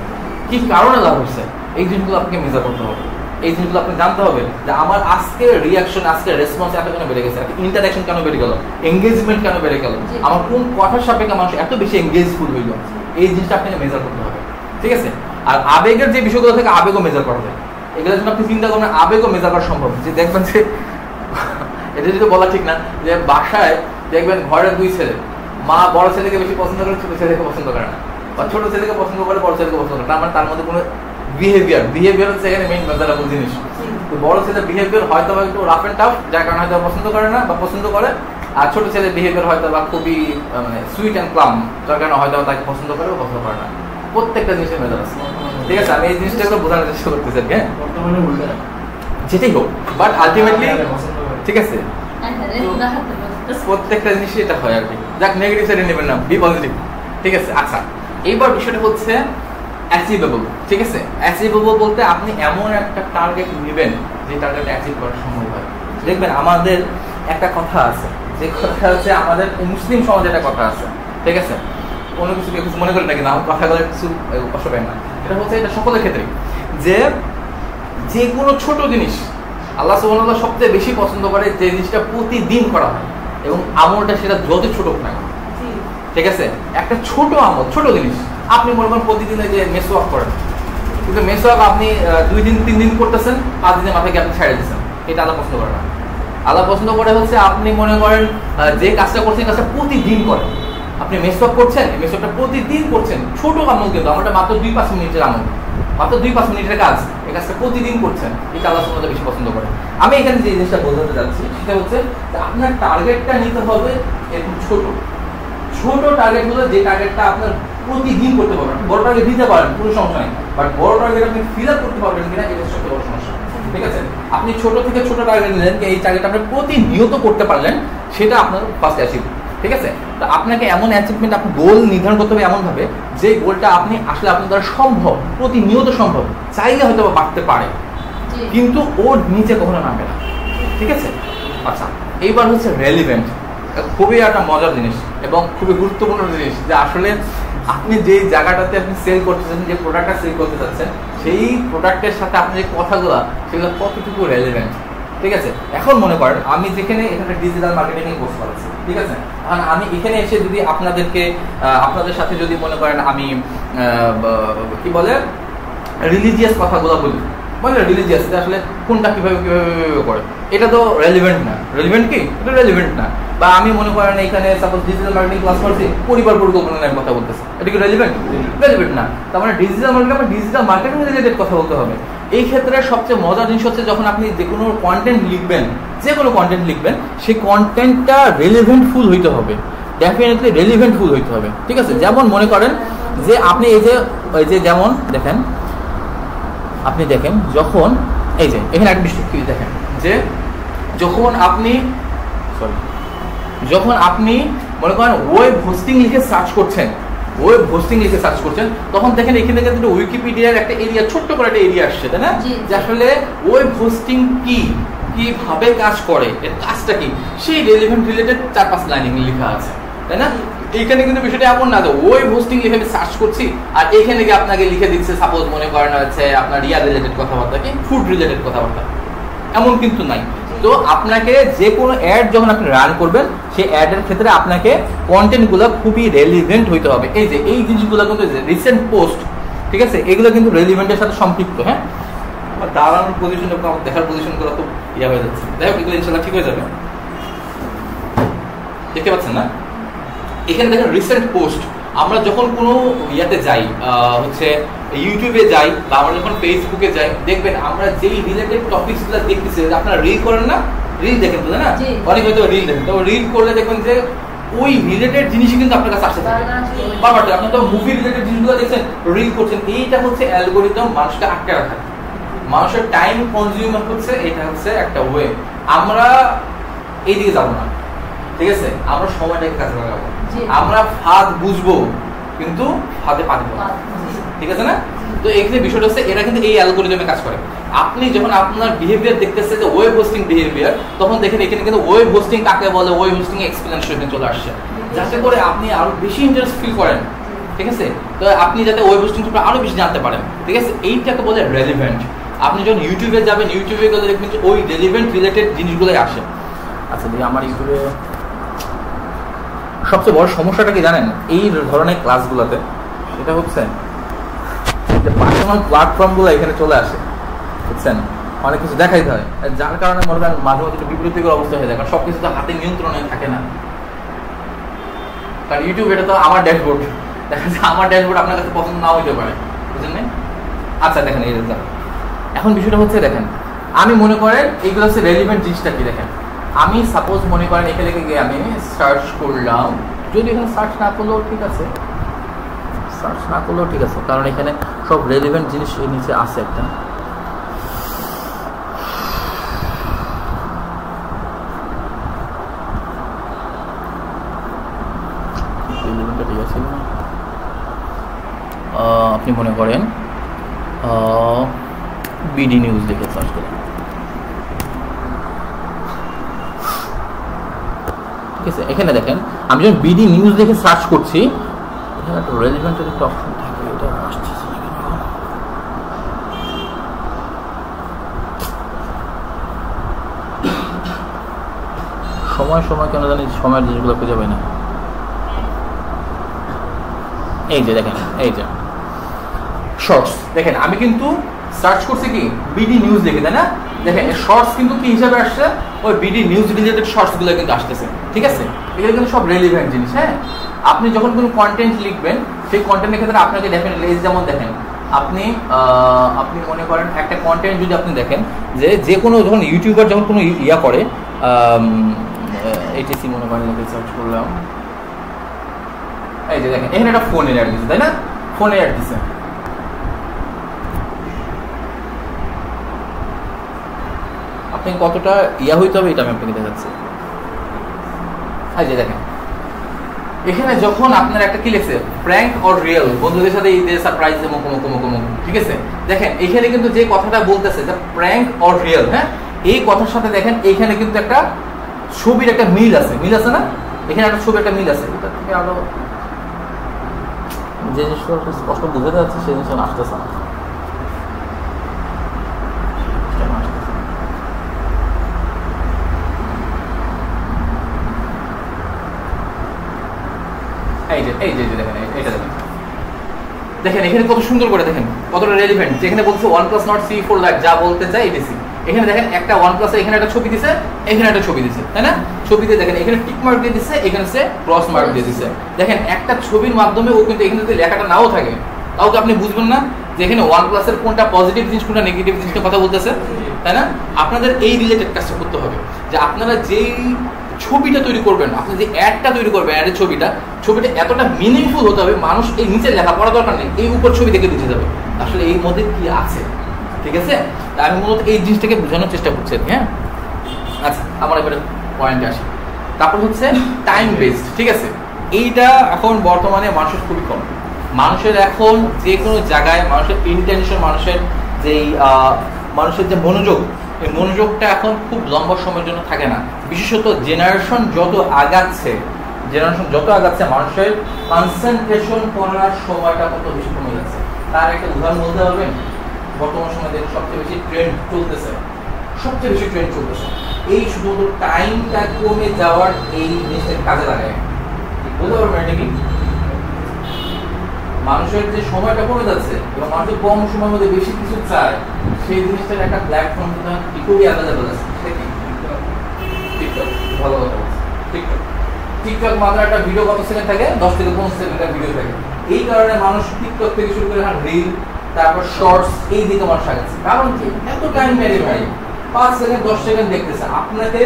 Speaker 1: কি কারণে লাভ হয়েছে, এই জিনিসগুলো আপনাকে মেজার করতে হবে। এই জিনিসগুলো আপনি জানতে হবে যে আমার আজকের রিয়াকশন, আজকের রেসপন্স এত কেন বেড়ে গেছে, ইন্টারাকশন কেন বেড়ে গেল, এঙ্গেজমেন্ট কেন বেড়ে গেল, আমার কোন কথার সাপেক্ষে মানুষ এত বেশি এঙ্গেজফুল হইল, এই জিনিসটা আপনাকে মেজার করতে হবে, ঠিক আছে? আর আবেগের যে বিষয়গুলো থেকে আবেগও মেজার করা যায়, এগুলো যখন আপনি চিন্তা করবেন আবেগও মেজার করা সম্ভব। যে দেখবেন যে এটা যদি বলা ঠিক না, যে বাসায় দেখবেন ঘরের 2 ছেলে, মা বড় ছেলেকে বেশি পছন্দ করে, ছোট ছেলেকে পছন্দ করে না, বা ছোট ছেলেকে পছন্দ করে, বড় ছেলেকে পছন্দ করে না, মানে তার মধ্যে কোনো বিহেভিয়ার হচ্ছে এখানে মেইন মেজারেবল জিনিস। তো বড় ছেলের বিহেভিয়ার হয়তো একটু রাফ এন্ড টাফ, যার কারণে হয়তো পছন্দ করে না, বা পছন্দ করে আর ছোট ছেলের বিহেভিয়ার হয়তো বা খুবই মানে সুইট অ্যান্ড প্লাম, যার কারণে হয়তো তাকে পছন্দ করে বা পছন্দ করে না। প্রত্যেকটা জিনিসের মেজাজ আছে, ঠিক আছে? আমি এই জিনিসটা বোঝানোর চেষ্টা করতেছি, হ্যাঁ যেটাই হোক, বাট আলটিমেটলি ঠিক আছে প্রত্যেকটা জিনিসই এটা হয় আর কি। যাক, নেগেটিভ সাইডে নেবেন না, বি পজিটিভ, ঠিক আছে? আচ্ছা, এইবার বিষয়টা হচ্ছে অ্যাচিভেবল, ঠিক আছে? অ্যাচিভেবল বলতে আপনি এমন একটা টার্গেট নেবেন যে টার্গেট অ্যাচিভ করা সম্ভব হয়। দেখবেন আমাদের একটা কথা আছে, যে কথা হচ্ছে আমাদের মুসলিম সমাজে একটা কথা আছে, ঠিক আছে? কোনো কিছু কেউ কিছু মনে করেন নাকি না, কথাগুলো কিছু কষ্ট পায় না। এটা হচ্ছে এটা সকলের ক্ষেত্রে, যে কোনো ছোট জিনিস আল্লাহ সুবহানাহু ওয়া তাআলা সবচেয়ে বেশি পছন্দ করে যে জিনিসটা প্রতিদিন করা হয়, এবং আমলটা সেটা যত ছোট হোক না, ঠিক আছে? একটা ছোট আমল, ছোট জিনিস, আপনি মনে করেন প্রতিদিন যে মেসওয়াক করেন, কিন্তু মেসওয়াক আপনি 2 দিন 3 দিন করতেছেন, 5 দিনের মাথায় আপনি ছেড়ে দিচ্ছেন, এটা আল্লাহ পছন্দ করে না। আল্লাহ পছন্দ করে হচ্ছে আপনি মনে করেন যে কাজটা করছেন কাজটা প্রতিদিন করেন। আপনি মেসওয়াক করছেন, এই মেসওয়াকটা প্রতিদিন করছেন, ছোট আমল কিন্তু আমরা মাত্র 2-5 মিনিটের আমল, মাত্র 2-5 মিনিটের কাজ, এই কাজটা প্রতিদিন করছেন, এটা আল্লাহ সুবহানাহু ওয়া তাআলা বেশি পছন্দ করে। আমি এখানে যে জিনিসটা বোঝাতে যাচ্ছি সেটা হচ্ছে আপনার টার্গেটটা নিতে হবে এরকম ছোট ছোট টার্গেট হলো, যে টার্গেটটা আপনার প্রতিদিন করতে পারবেন। বড় টার্গেট দিতে পারেন, কোনো সমস্যা নেই, বাট বড় টার্গেট আপনি ফিল আপ করতে পারবেন কিনা, এটা সবচেয়ে বড় সমস্যা, ঠিক আছে? আপনি ছোট থেকে ছোট টার্গেট নিলেন, এই টার্গেট আপনি প্রতিনিয়ত করতে পারলেন, সেটা আপনার ফার্স্ট অ্যাচিভ, ঠিক আছে? তো আপনাকে এমন অ্যাচিভমেন্ট, আপনি গোল নির্ধারণ করতে হবে এমনভাবে যে গোলটা আপনি আসলে আপনার দ্বারা সম্ভব, প্রতিনিয়ত সম্ভব, চাইলে হয়তো বাড়তে পারে, কিন্তু ওর নিচে কখনো নামবে না, ঠিক আছে? আচ্ছা, এইবার হচ্ছে রেলিভেন্ট, খুবই একটা মজার জিনিস এবং খুবই গুরুত্বপূর্ণ জিনিস, যে আসলে আপনি যে জায়গাটাতে আপনি সেল করতেছেন, যে প্রোডাক্টটা সেল করতে চাচ্ছেন, সেই প্রোডাক্টের সাথে আপনি যে কথাগুলো, সেগুলো কতটুকু রেলিভেন্ট, ঠিক আছে? এখন মনে করেন আমি যেখানে এখানে ডিজিটাল মার্কেটিং এর কোর্স করাচ্ছি, ঠিক আছে? এখন আমি এখানে এসে যদি আপনাদের সাথে যদি মনে করেন আমি কি বলে রিলিজিয়াস কথাগুলো বলি, মানে রিলিজিয়াস আসলে কোনটা কিভাবে করে, এটা তো রেলিভেন্ট না। রেলিভেন্ট কি? এটা রেলিভেন্ট না। বা আমি মনে করেন এখানে সাপোজ ডিজিটাল মার্কেটিং ক্লাস করছি, পরিবার পরিকল্পনা নিয়ে কথা বলতেছি, এটা কি রেলিভেন্ট? রেলিভেন্ট না। তার মানে ডিজিটাল মার্কেটিং রিলেটেড কথা বলতে হবে। এই ক্ষেত্রে সবচেয়ে মজার জিনিস হচ্ছে যখন আপনি যে কোনো কন্টেন্ট লিখবেন, সেই কন্টেন্টটা রেলিভেন্টফুল হইতে হবে, ডেফিনেটলি রেলিভেন্টফুল হইতে হবে, ঠিক আছে? যেমন মনে করেন যে আপনি এই যে যেমন দেখেন, আপনি দেখেন যখন এই যে এখানে একটা বিষয় দেখেন, যে যখন আপনি মনে করেন ওয়েব হোস্টিং লিখে সার্চ করছেন, তখন দেখেন এখানে কিন্তু উইকিপিডিয়ার একটা এরিয়া, ছোট্ট করে একটা এরিয়া আসছে, তাই না? যে আসলে ওয়েব হোস্টিং কিভাবে কাজ করে, এর কাজটা কি, সেই রিলেটেড 4-5 লাইন লেখা আছে, তাই না? এইখানে কিন্তু বিষয়টা এমন না যে ওয়েব হোস্টিং লিখে আমি সার্চ করছি আর এখানে গিয়ে আপনাকে লিখে দিচ্ছে সাপোজ মনে করেন হচ্ছে আপনার রিলেটেড কথাবার্তা, কি ফুড রিলেটেড কথাবার্তা, এমন কিন্তু নাই। তো আপনাকে যে কোনো অ্যাড যখন আপনি রান করবেন, সেই অ্যাডের ক্ষেত্রে আপনাকে কন্টেন্টগুলো খুবই রেলিভেন্ট হইতে হবে। এই জিনিসগুলো কিন্তু রিসেন্ট পোস্ট, ঠিক আছে, এগুলো কিন্তু রেলিভেন্টের সাথে সম্পৃক্ত। হ্যাঁ, দাঁড়ানোর পজিশন, দেখার পজিশনগুলো খুব হয়ে যাচ্ছে, যাই হোক এগুলো ইনশাল্লাহ ঠিক হয়ে যাবে। দেখতে পাচ্ছেন না, এখানে দেখেন রিসেন্ট পোস্ট। আমরা যখন কোনো ইয়াতে যাই, হচ্ছে ইউটিউবে যাই বা আমরা যখন ফেসবুকে যাই, দেখবেন আমরা যেই রিলেটেড টপিকসগুলো দেখতেছি, আপনারা রিল করেন না, রিল দেখেন তো না, অনেক হয়তো রিল দেখেন, তো রিল করলে দেখবেন যে ওই রিলেটেড জিনিসই কিন্তু আপনার কাছে আসতে থাকে বারবার। আপনি তো মুভি রিলেটেড জিনিসগুলো দেখছেন, রিল করছেন, এইটা হচ্ছে অ্যালগোরিদম মানুষকে আটকে রাখা, মানুষের টাইম কনজিউমার হচ্ছে, এটা হচ্ছে একটা ওয়ে। আমরা এইদিকে যাবো না, ঠিক আছে, আমরা সময়টাকে কাজে লাগাবো, আমরা ফাঁদ বুঝবো কিন্তু ফাঁদে পা দেবো, ঠিক আছে না? তো এখানে বিষয়টা হচ্ছে এরা কিন্তু এই অ্যালগোরিদমে কাজ করে। আপনি যখন আপনার বিহেভিয়ার দেখতেছে যে ওয়েব হোস্টিং বিহেভিয়ার, তখন দেখেন এখানে কিন্তু ওয়েব হোস্টিং কাকে বলে, ওয়েব হোস্টিং এক্সপ্লেনেশন চলে আসছে, যাতে করে আপনি আরো বেশি ইন্টারেস্ট ফিল করেন, ঠিক আছে? তো আপনি যাতে ওয়েব হোস্টিং সম্পর্কে আরো বেশি জানতে পারেন, ঠিক আছে? এইটাকে বলে রেলিভেন্ট। আপনি যখন ইউটিউবে যাবেন, ইউটিউবে গেলে দেখবেন যে ওই রেলিভেন্ট রিলেটেড জিনিসগুলোই আসে। আচ্ছা, আমার ইউটিউবে সবচেয়ে বড় সমস্যাটা কি জানেন এই ধরনের ক্লাসগুলোতে? সেটা হচ্ছে যে পার্সোনাল প্ল্যাটফর্মগুলো এখানে চলে আসে, বুঝছেন? অনেক কিছু দেখাইতে হয়, যার কারণে মনে করেন মাঝে মাঝে একটু বিপরীতকর অবস্থা হয়ে যায়, কারণ সবকিছু তো হাতে নিয়ন্ত্রণে থাকে না। কারণ ইউটিউব এটা তো আমার ড্যাশবোর্ড, দেখা যায় আমার ড্যাশবোর্ড আপনার কাছে পছন্দ নাও হইতে পারে, বুঝলেন? আচ্ছা দেখেন, এই এখন বিষয়টা হচ্ছে দেখেন, আমি মনে করেন এইগুলো হচ্ছে রেলিভেন্ট জিনিসটা কি দেখেন, আমি সাপোজ মনে করেন এখানে গিয়ে আমি সার্চ করলাম, যদি এখানে সার্চ না করলেও ঠিক আছে, সার্চ না করলেও ঠিক আছে, কারণ এখানে সব রেলিভেন্ট জিনিস এর নিচে আছে একটা। আপনি মনে করেন বিডি নিউজ দেখে সার্চ করেন, ঠিক আছে। এখানে দেখেন আমি যখন বিডি নিউজ দেখে সার্চ করছি, এখানে একটা রেলিভেন্টের একটা অপশন থাকে, এটা আসছে না কেন? সময় সময় কেন জানি সময়ের জিনিসগুলো খুঁজে পাই না। এই যে দেখেন, এই যে শর্টস দেখেন, আমি কিন্তু সার্চ করছি কি বিডি নিউজ দেখে, তাই না? দেখেন শর্টস কিন্তু কি হিসাবে আসছে, ওই বিডি নিউজ রিলেটেড শর্টস গুলো কিন্তু আসতেছে, ঠিক আছে। এগুলো কিন্তু সব রেলিভেন্ট জিনিস। হ্যাঁ, আপনি যখন কোনো কন্টেন্ট লিখবেন, সেই কন্টেন্টের ক্ষেত্রে আপনাকে ডেফিনেটলি, যেমন দেখেন আপনি মনে করেন একটা কন্টেন্ট যদি আপনি দেখেন, যে কোনো যখন ইউটিউবার যখন কোনো ইয়া করে, এইটিসি মনে করেন সার্চ করলাম, এই যে দেখেন এখানে একটা ফোনের অ্যাড দিচ্ছে, তাই না? ফোনের অ্যাড দিচ্ছে, আপনি কতটা ইয়া হইতে হবে এটা আমি আপনাকে দেখাচ্ছি। এই যে দেখেন এখানে যখন আপনার একটা কি লিখছে, প্র্যাঙ্ক অর রিয়েল, বন্ধুদের সাথে ঈদে সারপ্রাইজ দেবো কোমো, ঠিক আছে। দেখেন এখানে কিন্তু যে কথাটা বলতেছে যে প্র্যাঙ্ক অর রিয়েল, হ্যাঁ, এই কথার সাথে দেখেন এইখানে কিন্তু একটা ছবির একটা মিল আছে না? এখানে একটা ছবির একটা মিল আছে, এটা থেকে আরো যে জিনিসটা স্পষ্ট বুঝতে যাচ্ছে সেই জিনিসটা আসতেছে না। দেখেন এখানে কত সুন্দর করে, দেখেন কতটা রেলিভেন্ট, যেখানে বলছে OnePlus Nord CE4 Lite, যা বলতে চাই এডিসি। এখানে দেখেন একটা OnePlus এখানে একটা ছবি দিছে, এখানে একটা ছবি দিছে, তাই না? ছবিতে দেখেন এখানে টিক মার্ক দিয়ে দিছে, এখানে সে ক্রস মার্ক দিয়ে দিছে। দেখেন একটা ছবির মাধ্যমে ও কিন্তু এখানে যদি লেখাটা নাও থাকে, তাও কি আপনি বুঝবেন না যে এখানে OnePlus এর কোনটা পজিটিভ জিনিস, কোনটা নেগেটিভ জিনিসটা কথা বলতেছে, তাই না? আপনাদের এই রিলেটেড কাজটা করতে হবে, যে আপনারা যেই ছবিটা তৈরি করবেন, আপনি যে অ্যাডটা তৈরি করবেন, অ্যাডের ছবিটা এতটা মিনিংফুল হতে হবে, মানুষ এই নিচে লেখা পড়া দরকার নেই, এই উপর ছবি দেখে বুঝে যাবে আসলে এই মধ্যে কি আছে, ঠিক আছে। আমি মূলত এই জিনিসটাকে বোঝানোর চেষ্টা করছি। হ্যাঁ, আচ্ছা আমার এবারে পয়েন্টে আসি। তারপর হচ্ছে টাইম বেসড, ঠিক আছে। এইটা এখন বর্তমানে মানুষের খুবই কম, মানুষের এখন যে কোনো জায়গায় মানুষের ইন্টেনশন, মানুষের যে মনোযোগ, এই মনোযোগটা এখন খুব লম্বা সময়ের জন্য থাকে না। বিশেষত জেনারেশন যত আগাচ্ছে মানুষের কনসেন্ট্রেশন করার সময়টা কত বেশি কমে যাচ্ছে। তার একটা উদাহরণ বলতে পারবেন, বর্তমান সময়ে সবচেয়ে বেশি ট্রেন্ড চলতেছে, এই শুধুমাত্র টাইমটা কমে যাওয়ার এই জিনিসটা কাজে লাগায়। বলতে পারবেন এটা কি? মানুষের যে সময়টা কমে যাচ্ছে এবং মানুষের কম সময়ের মধ্যে বেশি কিছু চায়, সেই জিনিসটার একটা প্ল্যাটফর্ম খুবই অ্যাভেলেবল আছে। টিকটক, ভালো কথা বলছে। টিকটক মাত্র একটা ভিডিও কত সেকেন্ড থাকে? 10 থেকে 15 সেকেন্ডের ভিডিও থাকে। এই কারণে মানুষ টিকটক থেকে শুরু করে রিল, তারপর শর্টস, এই দিকে মানুষ আগাচ্ছে। কারণ কি? এত টাইম মেরে ভাই 5 সেকেন্ড 10 সেকেন্ড দেখতেছে। আপনাকে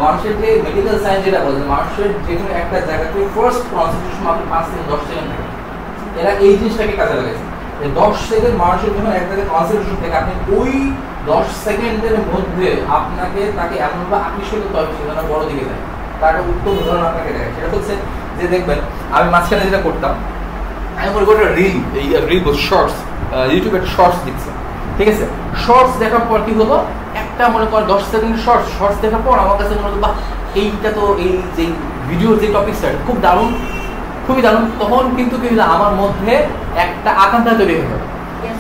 Speaker 1: মানুষের যে মেডিকেল সায়েন্স যেটা বলে, মানুষের যে কোনো একটা জায়গাতে ফার্স্ট কনসেন্ট্রেশন মাত্র 5 থেকে 10 সেকেন্ড থাকে। এরা এই জিনিসটাকে কাজে লাগাইছে, যে 10 সেকেন্ড মানুষের যখন এক জায়গায় কনসেন্ট্রেশন থাকে, আপনি ওই 10 সেকেন্ডের মধ্যে তাকে এমনভাবে আকৃষ্ট করতে হবে সেটা বড় দিকে যায়। তার একটা উত্তম উদাহরণ আপনাকে দেখায়, সেটা হচ্ছে যে দেখবেন আমি মাঝখানে যেটা করতাম, আমি মনে করি রিল শর্টস, ইউটিউবে একটা শর্টস দিচ্ছে, ঠিক আছে। শর্টস দেখার পর কি হলো, একটা মনে কর 10 সেকেন্ড শর্টস দেখার পর আমার কাছে মনে হলো বাহ, এইটা তো এই যে ভিডিওর যে টপিকটা খুব দারুণ, খুবই দারুণ। তখন কিন্তু কি হলো, আমার মধ্যে একটা আকাঙ্ক্ষা তৈরি হয়ে গেল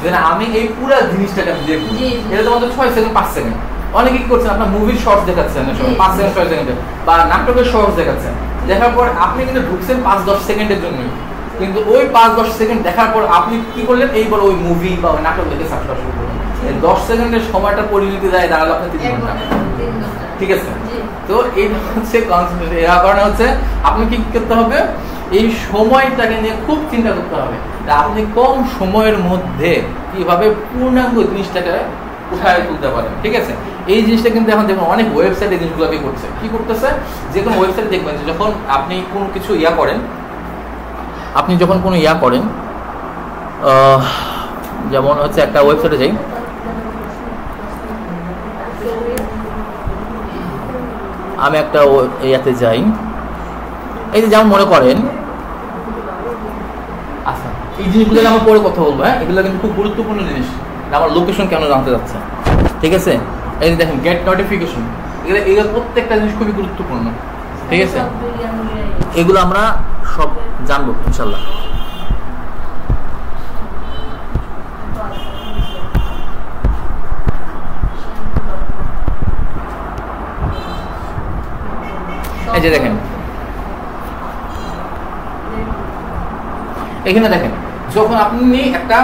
Speaker 1: যে না, আমি এই পুরো জিনিসটাকে দেখব। এটা তো আমাদের 6 সেকেন্ড 5 সেকেন্ড। অনেকে কি করছেন, আপনার মুভির শর্টস দেখাচ্ছেন 5 সেকেন্ড 6 সেকেন্ডে, বা নাটকের শর্টস দেখাচ্ছেন। দেখার পর আপনি কিন্তু ঢুকছেন 5-10 সেকেন্ডের জন্য, কিন্তু ওই 5-10 সেকেন্ড দেখার পর আপনি কি করলেন, এইবার ওই মুভি বা ওই নাটক দেখে সাবস্ক্রাইব শুরু করলেন। 10 সেকেন্ডের সময়টা পরিণতি যায় দাঁড়ালো আপনার 3 ঘন্টা, ঠিক আছে। তো এই হচ্ছে কনসেন্ট্রেশন। এর কারণে হচ্ছে আপনি কি করতে হবে, এই সময়টাকে নিয়ে খুব চিন্তা করতে হবে যে আপনি কম সময়ের মধ্যে কিভাবে পূর্ণাঙ্গ জিনিসটাকে উঠায় তুলতে পারেন, ঠিক আছে। এই জিনিসটা কিন্তু এখন দেখুন অনেক ওয়েবসাইট এই জিনিসগুলোকে করছে। কি করতেছে, যে কোনো ওয়েবসাইট দেখবেন যে যখন আপনি কোনো কিছু করেন, যেমন হচ্ছে একটা ওয়েবসাইটে যাই, আমি একটা ইয়াতে যাই, এই যে যেমন মনে করেন, আচ্ছা এই জিনিসগুলো আমরা পরে কথা বলবো, হ্যাঁ এগুলো কিন্তু খুব গুরুত্বপূর্ণ জিনিস, আমার লোকেশন কেন জানতে যাচ্ছে, ঠিক আছে। এই যে দেখেন গেট নোটিফিকেশন, এগুলো প্রত্যেকটা জিনিস খুবই গুরুত্বপূর্ণ, ঠিক আছে, এগুলো আমরা সব জানবো ইনশাল্লাহ। এই যে দেখেন এখানে দেখেন, যখন আপনি একটা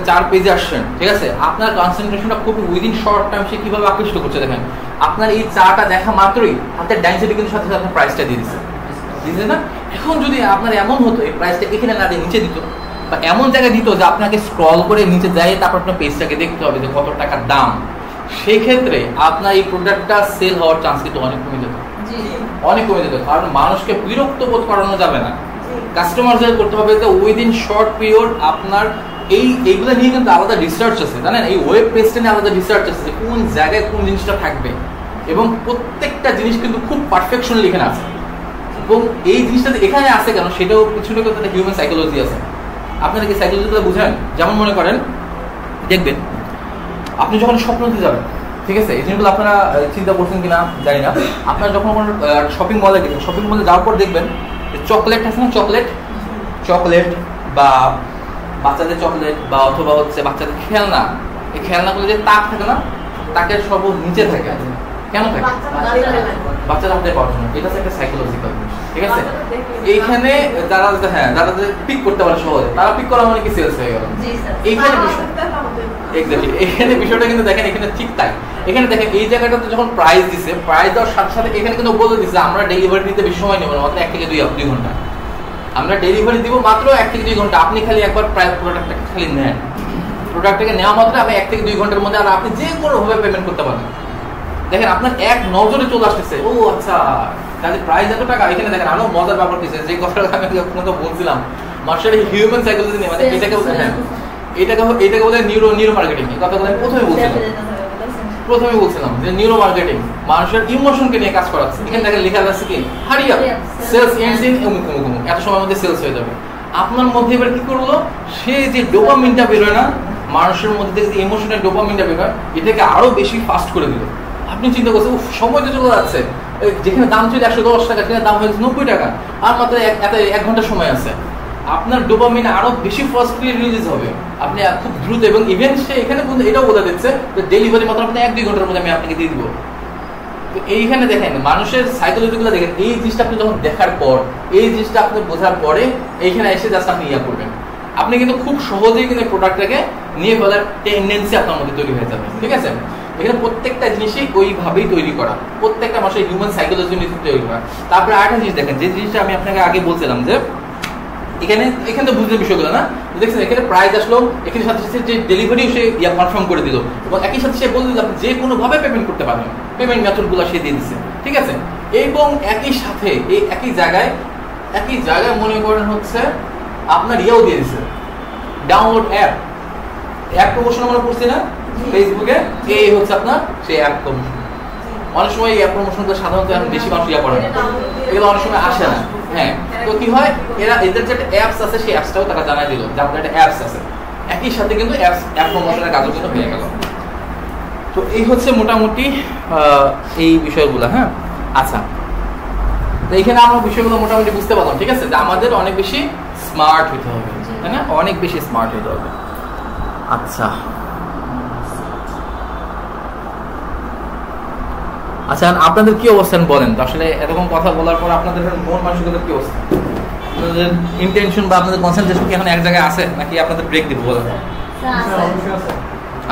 Speaker 1: চার পেজে আসছেন, ঠিক আছে, আপনার কনসেন্ট্রেশনটা খুব উইদিন শর্ট টাইম সে কিভাবে আকৃষ্ট করছে দেখেন। আপনার এই চারটা দেখা মাত্রই হাতের ডাইন সাইডে কিন্তু সাথে সাথে প্রাইসটা দিয়ে দিচ্ছে না। এখন যদি আপনার এমন হতো এই প্রাইসটা এখানে না দিয়ে নিচে দিত, বা এমন জায়গায় দিত যে আপনাকে স্ক্রল করে নিচে যায়, তারপর আপনার পেজটাকে দেখতে হবে যে কত টাকার দাম, সেই ক্ষেত্রে আপনার এই প্রোডাক্টটা সেল হওয়ার চান্স কিন্তু অনেক কমে যেত। কারণ মানুষকে বিরক্ত বোধ করানো যাবে না, কাস্টমারদের করতে হবে যে উইদিন শর্ট পিরিয়ড আপনার এইগুলো নিয়ে কিন্তু আলাদা রিসার্চ আছে, জানেন, এই ওয়েব পেজটা নিয়ে আলাদা রিসার্চ আছে যে কোন জায়গায় কোন জিনিসটা থাকবে, এবং প্রত্যেকটা জিনিস কিন্তু খুব পারফেকশন এখানে আছে। এবং এই জিনিসটা এখানে আছে কেন, সেটাও পিছনে কিন্তু একটা হিউম্যান সাইকোলজি আছে। আপনারা কি সাইকোলজিটা বুঝেন? যেমন মনে করেন, দেখবেন আপনি যখন স্বপ্ন দিতে যাবেন, ঠিক আছে, এই জিনিসগুলো আপনারা চিন্তা করছেন কিনা জানি না, আপনারা যখন কোনো শপিং মলে গেছেন, শপিং মলে যাওয়ার পর দেখবেন চকলেট আছে না, চকলেট বা বাচ্চাদের চকলেট বা অথবা হচ্ছে বাচ্চাদের খেলনা, এই খেলনাগুলো যে তাক থাকে না, তাকের সব নিচে থাকে, কেন থাকে? বাচ্চারা হাতে পাওয়ার জন্য। এটা হচ্ছে একটা সাইকোলজিক্যাল, ঠিক আছে। এইখানে যারা পিক করতে পারে সহজে, তারা পিক করা মানে কি সেলস হয়ে গেল। এখানে বিষয়টা কিন্তু দেখেন, এখানে ঠিক তাই। এখানে দেখেন এই জায়গাটাতে যখন প্রাইস দিছে, প্রাইস দেওয়ার সাথে সাথে এখানে কিন্তু বলে দিচ্ছে আমরা ডেলিভারি দিতে বেশি সময় নেব না, মাত্র 1 থেকে 2 ঘন্টা আমরা ডেলিভারি দিব, মাত্র 1 থেকে 2 ঘন্টা। আপনি খালি একবার প্রোডাক্টটাকে খালি নেন, প্রোডাক্টটাকে নেওয়া মাত্র আপনি 1 থেকে 2 ঘন্টার মধ্যে আর আপনি যে কোনো ভাবে পেমেন্ট করতে পারবেন। দেখেন আপনার এক নজরে চলে আসতেছে, ও আচ্ছা তাহলে প্রাইস এত টাকা। এখানে দেখেন আরো মজার ব্যাপার কিছু, যে কথাটা আমি আপনাকে বলছিলাম, মানুষের হিউম্যান সাইকোলজি নিয়ে, মানে এটাকে বলে নিউরো মার্কেটিং। এই কথাগুলো আমি প্রথমে বলছিলাম যে নিউরো মার্কেটিং মানুষের ইমোশনকে নিয়ে কাজ করাচ্ছে। এখানে দেখেন লেখা আছে কি, hurry up sales ends in অমুক, এত সময়ের মধ্যে সেলস হয়ে যাবে। আপনার মধ্যে এবার কি করলো, সে যে ডোপামিনটা বেরোয় না মানুষের মধ্যে, যে ইমোশনের ডোপামিনটা বেরোয়, এটাকে আরো বেশি ফাস্ট করে দিল। আপনি চিন্তা করছেন সময় তো চলে যাচ্ছে, যেখানে দাম ছিল 110 টাকা সেখানে দাম হয়েছে 90 টাকা, আর মাত্র 1 ঘন্টা সময় আছে। আপনার ডোপামিন আরো বেশি ফাস্টলি রিলিজ হবে, আপনি খুব দ্রুত। এবং ইভেন সে এখানে এটাও বলে দিচ্ছে যে ডেলিভারি মাত্র আপনি 1-2 ঘন্টার মধ্যে আমি আপনাকে দিয়ে দিব। তো এইখানে দেখেন মানুষের সাইকোলজিগুলো দেখেন, এই জিনিসটা আপনি যখন দেখার পর, এই জিনিসটা আপনি বোঝার পরে এইখানে এসে জাস্ট আপনি করবেন, আপনি কিন্তু খুব সহজেই কিন্তু প্রোডাক্টটাকে নিয়ে ফেলার টেন্ডেন্সি আপনার মধ্যে তৈরি হয়ে যাবে, ঠিক আছে। এখানে প্রত্যেকটা জিনিসই ওইভাবেই তৈরি করা, প্রত্যেকটা মানুষের হিউম্যান সাইকোলজি নিয়ে তৈরি করা। তারপরে আরেকটা জিনিস দেখেন, যে জিনিসটা আমি আপনাকে আগে বলছিলাম যে এখানে তো বুঝতে বিষয়গুলো না, দেখছেন এখানে প্রাইস আসলো, এখানে সাথে সাথে যে ডেলিভারিও সে কনফার্ম করে দিল, এবং একই সাথে সে বলে দিল আপনি যে কোনো ভাবে পেমেন্ট করতে পারবেন, পেমেন্ট মেথডগুলো সে দিয়ে দিচ্ছে, ঠিক আছে। এবং একই সাথে এই একই জায়গায় মনে করেন হচ্ছে আপনার ইয়েও দিয়ে দিচ্ছে, ডাউনলোড অ্যাপ প্রমোশন আমরা করছি না ফেসবুকে, এই হচ্ছে আপনার সেই অ্যাপ প্রমোশন। অনেক সময় এই অ্যাপ প্রমোশনগুলো সাধারণত এখন বেশি মানুষ করে না, এগুলো অনেক সময় আসে না। হ্যাঁ, তো কি হয়, এদের যে একটা অ্যাপস আছে সেই অ্যাপসটাও তারা জানাই দিল যে আপনার একটা অ্যাপস আছে, একই সাথে কিন্তু অ্যাপ প্রমোশনের কাজও কিন্তু হয়ে গেল। তো এই হচ্ছে মোটামুটি এই বিষয়গুলো। হ্যাঁ, আচ্ছা, তো এইখানে আমরা বিষয়গুলো মোটামুটি বুঝতে পারলাম, ঠিক আছে, যে আমাদের অনেক বেশি স্মার্ট হতে হবে, তাই না, অনেক বেশি স্মার্ট হতে হবে। আচ্ছা আচ্ছা, আপনাদের কি অবস্থান বলেন তো, আসলে এরকম কথা বলার পর আপনাদের মন মানসিকতার কি অবস্থা, আপনাদের ইন্টেনশন বা আপনাদের কনসেন্ট্রেশন কি এখন এক জায়গায় আছে, নাকি আপনাদের ব্রেক দিব বলেন?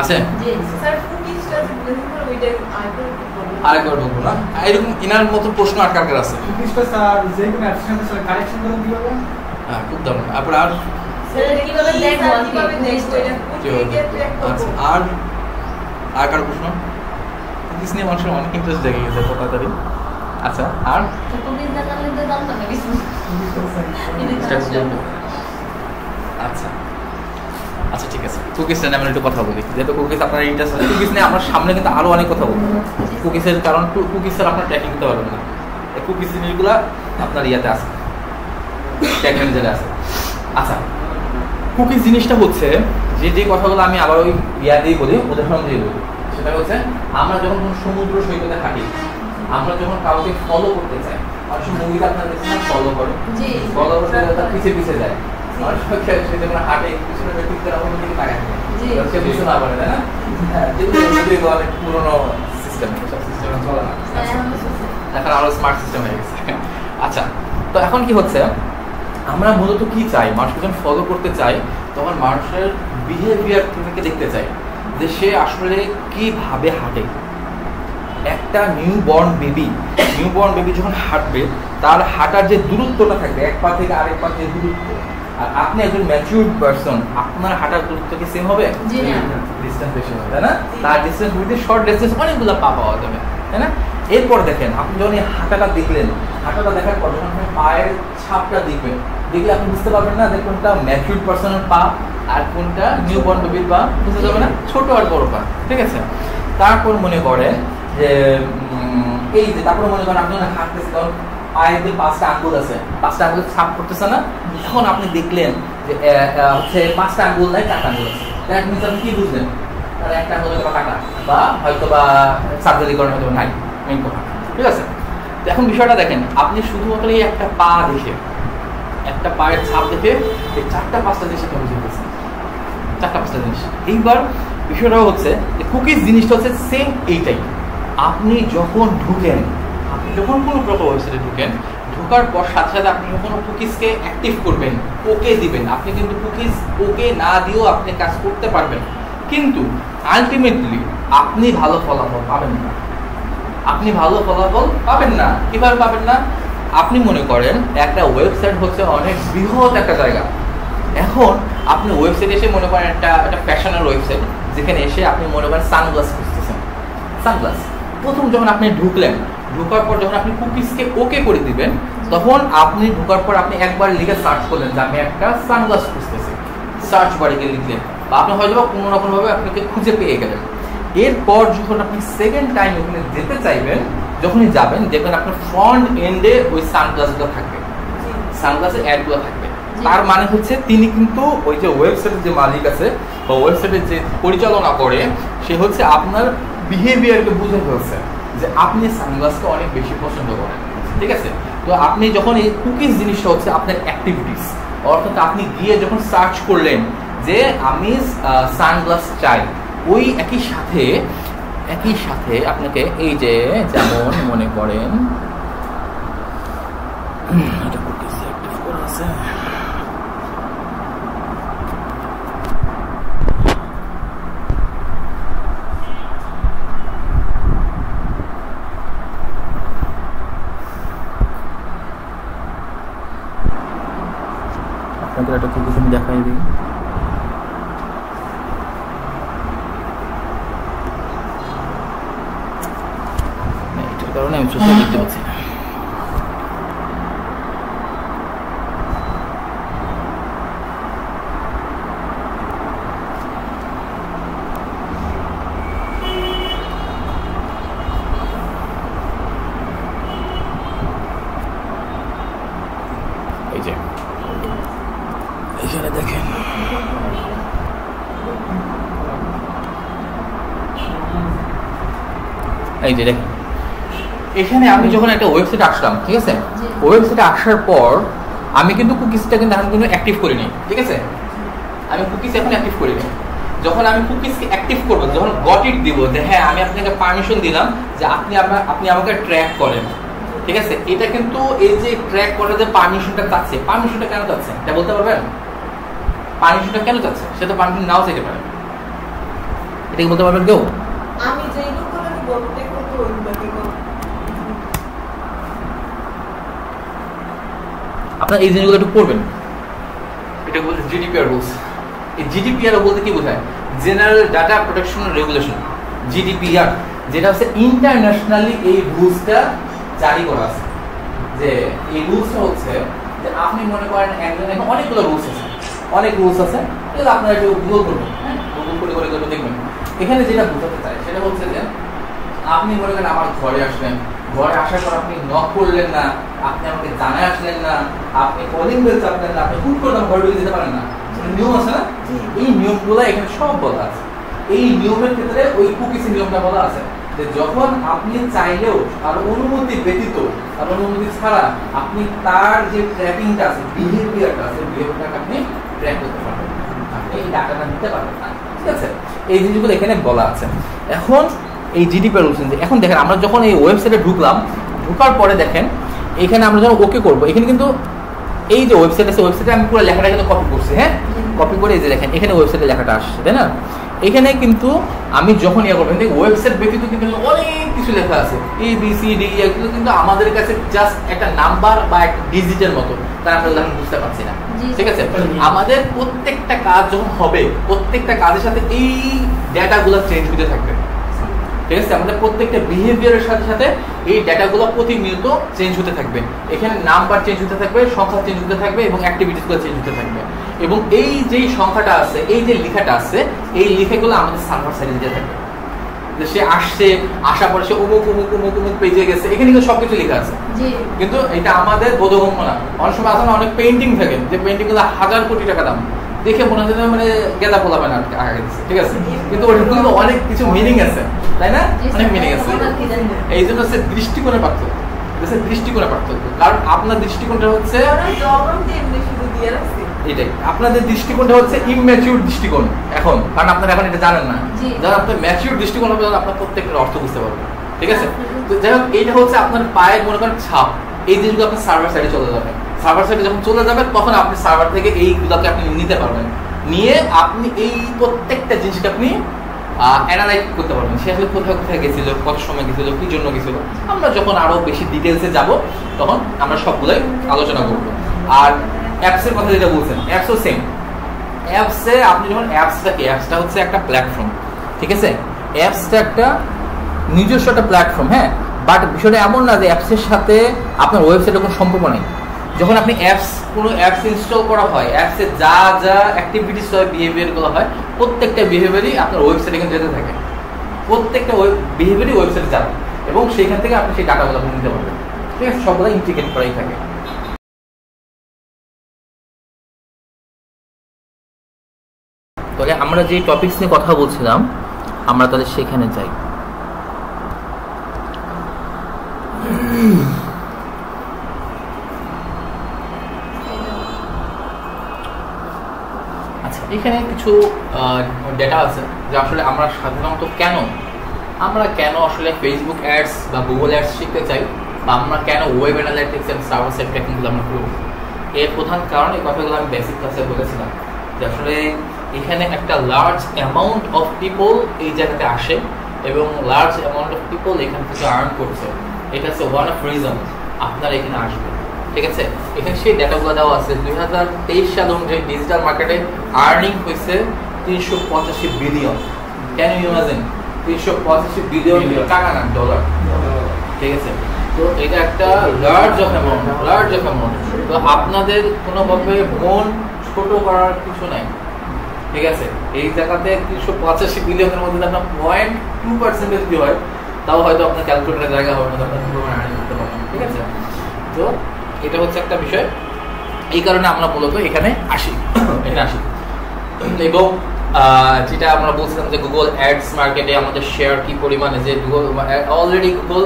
Speaker 1: আছে, আরেকবার বলবো না, এরকম ইনার মতো প্রশ্ন আর কার কার আছে? হ্যাঁ, খুব দারুণ। তারপর আর কার প্রশ্ন? কুকিজ নিয়ে মানুষের অনেক ইন্টারেস্ট জেগে গেছে তাড়াতাড়ি। আচ্ছা, আর আচ্ছা আচ্ছা ঠিক আছে, কুকিজ নিয়ে আমি একটু কথা বলি। যেহেতু কুকিজ আপনার ইন্টারেস্ট আছে, কুকিজ নিয়ে আমার সামনে কিন্তু আরও অনেক কথা বলবো। কুকিজের কারণ কুকিজের আপনার ট্র্যাকিং করতে পারবেন না, এই কুকিজ জিনিসগুলো আপনার ইয়াতে আছে, ট্যাগ ম্যানেজারে আছে। আচ্ছা, কুকিজ জিনিসটা হচ্ছে যে কথাগুলো আমি আবার ওই ইয়া দিয়ে বলি, উদাহরণ দিয়ে বলি, সেটা হচ্ছে আমরা যখন কোনো সমুদ্র সৈকতে হাঁটি, আমরা যখন কাউকে ফলো করতে চাই, মানুষ মুভিতে আপনার দেখছেন ফলো করে, ফলো করতে তার পিছে পিছে যায়, মানুষ সে যখন হাঁটে পিছনে ঠিক করে আমার দিকে তাকায়, সে পিছনে না বলে, তাই না? যেগুলো অনেক পুরোনো সিস্টেম, সব সিস্টেম চলে না, এখন আরো স্মার্ট সিস্টেম হয়ে গেছে। আচ্ছা, তো এখন কি হচ্ছে, আমরা মূলত কি চাই, মানুষ যখন ফলো করতে চাই তখন মানুষের বিহেভিয়ার থেকে দেখতে চাই যে সে আসলে কিভাবে হাঁটে। একটা নিউ বর্ন বেবি যখন হাঁটবে, তার হাঁটার যে দূরত্বটা থাকবে এক পা থেকে আরেক পা থেকে দূরত্ব, আর আপনি একজন ম্যাচিউরড পারসন, আপনার হাঁটার দূরত্ব কি সেম হবে? ডিসটেন্স বেশি হবে, তাই না? তার ডিসটেন্স উইথ শর্ট ডিসটেন্স অনেকগুলো পা পাওয়া যাবে, তাই না? এরপর দেখেন, আপনি যখন এই হাঁটাটা দেখলেন, হাঁটাটা দেখার পর যখন আপনি পায়ের ছাপটা দেখবেন, দেখলে আপনি বুঝতে পারবেন না যে কোনটা ম্যাচিউরড পারসনের পা আর কোনটা নিউ বর্ন বেবির পা, বুঝতে যাবে না, ছোট আর বড় পা, ঠিক আছে? তারপর মনে করেন যে এই যে তারপর মনে করেন আপনি যখন হাঁটতেছেন, তখন পায়ের যে 5টা আঙ্গুল আছে, 5টা আঙ্গুল ছাপ করতেছে না, এখন আপনি দেখলেন যে হচ্ছে 5টা আঙ্গুল নাই, 4টা আঙ্গুল আছে, দ্যাট মিনস আপনি কি বুঝলেন? তাহলে একটা আঙ্গুল হয়তো কাটা বা হয়তো বা সার্জারি করার হয়তো নাই, মেইন কথা, ঠিক আছে? তো এখন বিষয়টা দেখেন, আপনি শুধুমাত্র এই একটা পা দেখে, একটা পায়ের ছাপ দেখে এই 4টা-5টা জিনিস আপনি বুঝে গেছেন, 4টা-5টা জিনিস। এইবার বিষয়টা হচ্ছে যে কুকিজ জিনিসটা হচ্ছে সেম এইটাই। আপনি যখন ঢুকেন, আপনি যখন কোনো প্রকার ওয়েবসাইটে ঢোকার পর সাথে সাথে আপনি যখন কুকিজকে অ্যাক্টিভ করবেন, ওকে দিবেন, আপনি কিন্তু কুকিজ ওকে না দিয়েও আপনি কাজ করতে পারবেন, কিন্তু আলটিমেটলি আপনি ভালো ফলাফল পাবেন না। কিভাবে পাবেন না? আপনি মনে করেন একটা ওয়েবসাইট হচ্ছে অনেক বৃহৎ একটা জায়গা। এখন আপনি ওয়েবসাইটে এসে মনে করেন একটা ফ্যাশনের ওয়েবসাইট, যেখানে এসে আপনি মনে করেন সানগ্লাস খুঁজতেছেন। সানগ্লাস প্রথম যখন আপনি ঢোকার পর যখন আপনি কুকিজকে ওকে করে দিবেন, তখন আপনি ঢোকার পর আপনি একবার লিখে সার্চ করলেন যে আমি একটা সানগ্লাস খুঁজতেছি, সার্চ বারে গিয়ে লিখলেন, বা আপনি হয়তো কোনো রকম ভাবে আপনাকে খুঁজে পেয়ে গেলেন। এরপর যখন আপনি সেকেন্ড টাইম ওখানে যেতে চাইবেন, যখনই যাবেন দেখবেন আপনার ফ্রন্ট এন্ডে ওই সানগ্লাসগুলো থাকবে, সানগ্লাসের অ্যাডগুলো থাকবে। তার মানে হচ্ছে তিনি কিন্তু ওই যে ওয়েবসাইটের যে মালিক আছে বা ওয়েবসাইটের যে পরিচালনা করে, সে হচ্ছে আপনার বিহেভিয়ারকে বুঝে ফেলছে যে আপনি সানগ্লাসকে অনেক বেশি পছন্দ করেন, ঠিক আছে? তো আপনি যখন এই কুকিজ জিনিসটা হচ্ছে আপনার অ্যাক্টিভিটিস, অর্থাৎ আপনি গিয়ে যখন সার্চ করলেন যে আমি সানগ্লাস চাই, ওই একই সাথে আপনাকে এই যে যেমন মনে করেন এটা কুকিজ অ্যাক্টিভ করা আছে, আপনাদের একটা কুকিজ আমি দেখাই দিই। এটার কারণে আমি সোশ্যাল দেখতে পাচ্ছি না। এই যে এখানে দেখেন, এই যে দেখেন, এখানে আমি যখন একটা ওয়েবসাইটে আসলাম, ঠিক আছে, ওয়েবসাইটে আসার পর আমি কিন্তু কুকিজটা কিন্তু এখন কিন্তু অ্যাক্টিভ করিনি, ঠিক আছে? আমি কুকিজ এখন অ্যাক্টিভ করিনি। যখন আমি কুকিজকে অ্যাক্টিভ করবো, যখন গট ইট দিব যে হ্যাঁ আমি আপনাকে পারমিশন দিলাম যে আপনি আমাকে ট্র্যাক করেন, ঠিক আছে? এটা কিন্তু এই যে ট্র্যাক করার যে পারমিশনটা চাচ্ছে, পারমিশনটা কেন চাচ্ছে এটা বলতে পারবেন? পারমিশনটা কেন চাচ্ছে? সে তো পারমিশন নাও চাইতে পারে, এটা কি বলতে পারবেন কেউ?
Speaker 2: আমি যেই লোকগুলো বলতে কত
Speaker 1: আপনার এই জিনিসগুলো একটু পড়বেন। এটা বলতে জিডিপিআর রুলস। এই জিডিপিআর বলতে কি বোঝায়? General data protection regulation, GDPR. যেটা হচ্ছে ইন্টারন্যাশনালি এই রুলসটা জারি করা আছে। যে এই রুলসটা হচ্ছে যে আপনি মনে করেন একজন, এখন অনেকগুলো রুলস আছে, অনেক রুলস আছে, এগুলো আপনারা একটু গুগল করবেন, হ্যাঁ গুগল করে দেখবেন। এখানে যেটা বোঝাতে চাই সেটা হচ্ছে যে আপনি মনে করেন আমার ঘরে আসলেন, ঘরে আসার পর আপনি নক করলেন না, আপনি আমাকে জানায় আসলেন না, আপনি কলিং বেল চাপলেন না, আপনি হুট করে ঘরে ঢুকে যেতে পারেন না, নিয়ম আছে না? এই নিয়মগুলো এখানে সব বলা আছে। এই নিয়মের ক্ষেত্রে ওই কুকিসের নিয়মটা বলা আছে যে যখন আপনি চাইলেও তার অনুমতি ব্যতীত, তার অনুমতি ছাড়া আপনি তার যে ট্র্যাকিংটা আছে, বিহেভিয়ারটা আছে, বিহেভিয়ারটাকে আপনি ট্র্যাক করতে পারবেন, আপনি এই ডাটাটা নিতে পারবেন না। ঠিক আছে, এই জিনিসগুলো এখানে বলা আছে। এখন এই জিডিপিআর রুলস, এখন দেখেন আমরা যখন এই ওয়েবসাইটে ঢুকলাম, ঢোকার পরে দেখেন এখানে আমরা যখন ওকে করবো, এখানে কিন্তু এই যে ওয়েবসাইট আছে, ওয়েবসাইটে আমি পুরো লেখাটা কিন্তু কপি করছি, হ্যাঁ কপি করে এই যে দেখেন এখানে ওয়েবসাইটে লেখাটা আসছে, তাই না? এখানে কিন্তু আমি যখন ইয়ে করবেন ওয়েবসাইট ব্যতীত কিন্তু অনেক কিছু লেখা আছে, ABCD, এগুলো কিন্তু আমাদের কাছে জাস্ট একটা নাম্বার বা একটা ডিজিটের মতো, তাই আমরা এখন বুঝতে পারছি না। ঠিক আছে, আমাদের প্রত্যেকটা কাজ যখন হবে, প্রত্যেকটা কাজের সাথে এই ডেটাগুলো চেঞ্জ হতে থাকবে। ঠিক আছে, আমাদের প্রত্যেকটা বিহেভিয়ারের সাথে সাথে এই ডেটাগুলো প্রতিনিয়ত চেঞ্জ হতে থাকবে। এখানে নাম্বার চেঞ্জ হতে থাকবে, সংখ্যা চেঞ্জ হতে থাকবে এবং অ্যাক্টিভিটিসগুলো চেঞ্জ হতে থাকবে। এবং এই যে সংখ্যাটা আছে, এই যে লেখাটা আছে, এই লেখাগুলো আমাদের সার্ভার সাইডে দিতে থাকবে। যে সে আসছে, আসার পরে সে অমুক অমুক অমুক অমুক পেজে গেছে, এখানে কিন্তু সবকিছু লেখা আছে, কিন্তু এটা আমাদের বোধগম্য না। অনেক সময় আসলে অনেক পেইন্টিং থাকে, যে পেইন্টিং গুলো 1000 কোটি টাকা দাম, দেখে মনে হচ্ছে মানে গেঁদা পোলাবে না আগে গেছে। ঠিক আছে, কিন্তু ওটা কিন্তু অনেক কিছু মিনিং আছে, তাই না? অনেক মিনিং আছে। এই জন্য হচ্ছে দৃষ্টিকোণের পার্থক্য, দৃষ্টিকোণের পার্থক্য। কারণ আপনার দৃষ্টিকোণটা হচ্ছে এটাই, আপনাদের দৃষ্টিকোণটা হচ্ছে ইম্যাচিউর দৃষ্টিকোণ এখন, কারণ আপনারা এখন এটা জানেন না। যখন আপনার ম্যাচিউর দৃষ্টিকোণ হবে তখন আপনার প্রত্যেকটা অর্থ বুঝতে পারবেন। ঠিক আছে, তো যাই হোক, এইটা হচ্ছে আপনার পায়ের মনে করেন ছাপ, এই জিনিসগুলো আপনার সার্ভার সাইডে চলে যাবে। সার্ভার সাইডে যখন চলে যাবে তখন আপনি সার্ভার থেকে এইগুলোকে আপনি নিতে পারবেন, নিয়ে আপনি এই প্রত্যেকটা জিনিসটা আপনি অ্যানালাইজ করতে পারবেন। সে আসলে কোথায় কোথায় গেছিল, কত সময় গেছিল, কি জন্য গেছিল। আমরা যখন আরো বেশি ডিটেলসে যাব তখন আমরা সবগুলোই আলোচনা করব। আর অ্যাপসের কথা যেটা বলছেন, অ্যাপসও সেম। অ্যাপসে আপনি যখন অ্যাপসটা হচ্ছে একটা প্ল্যাটফর্ম। ঠিক আছে, অ্যাপসটা একটা নিজস্ব একটা প্ল্যাটফর্ম, হ্যাঁ। বাট বিষয়টা এমন না যে অ্যাপসের সাথে আপনার ওয়েবসাইটের কোনো সম্পর্ক নেই। যখন আপনি কোনো অ্যাপস ইনস্টল করা হয়, অ্যাপসে যা যা অ্যাক্টিভিটিস হয়, বিহেভিয়ারগুলো হয়, প্রত্যেকটা বিহেভিয়ারই আপনার ওয়েবসাইটে কিন্তু যেতে থাকে। প্রত্যেকটা বিহেভিয়ারই ওয়েবসাইটে যাবে এবং সেইখান থেকে আপনি সেই ডাটাগুলো নিতে পারবেন। ঠিক আছে, সবগুলো ইন্টিগ্রেট করাই থাকে। তাহলে আমরা যে টপিকস নিয়ে কথা বলছিলাম, আমরা তাহলে সেখানে যাই। আচ্ছা, এখানে কিছু ডেটা আছে যে আসলে আমরা সাধারণত কেন আসলে ফেসবুক অ্যাডস বা গুগল অ্যাডস শিখতে চাই, বা আমরা কেন web analytics and server side ট্র্যাকিংগুলো আমরা করব। এর প্রধান কারণ, এই কথাগুলো আমি বেসিক ক্লাসে বলেছিলাম, যে আসলে এখানে একটা লার্জ অ্যামাউন্ট অফ পিপল এই জায়গাতে আসে এবং লার্জ অ্যামাউন্ট অফ পিপল এখান থেকে আর্ন করছে। এটা হচ্ছে ওয়ান অফ রিজন আপনারা এখানে আসবেন। ঠিক আছে, এখানে সেই ডেটাগুলো দেওয়া আছে। 2023 সাল অনুযায়ী ডিজিটাল মার্কেটে আর্নিং হয়েছে 385 billion. Can you imagine? 385 billion টাকা না, ডলার। ঠিক আছে, তো এটা একটা লার্জ অফ অ্যামাউন্ট। তো আপনাদের কোনোভাবে মন ছোট করার কিছু নাই। ঠিক আছে, এই জায়গাতে 385 বিলিয়নের মধ্যে আপনার 0.2% যদি হয়, তাও হয়তো আপনার ক্যালকুলেটারের জায়গা হবে না, আপনার আর্নিং করতে পারবেন। ঠিক আছে, তো এটা হচ্ছে একটা বিষয়। এই কারণে আমরা মূলত এখানে আসি। এবং যেটা আমরা বলছিলাম যে গুগল অ্যাডস মার্কেটে আমাদের শেয়ার কি পরিমাণে, যে গুগল অলরেডি গুগল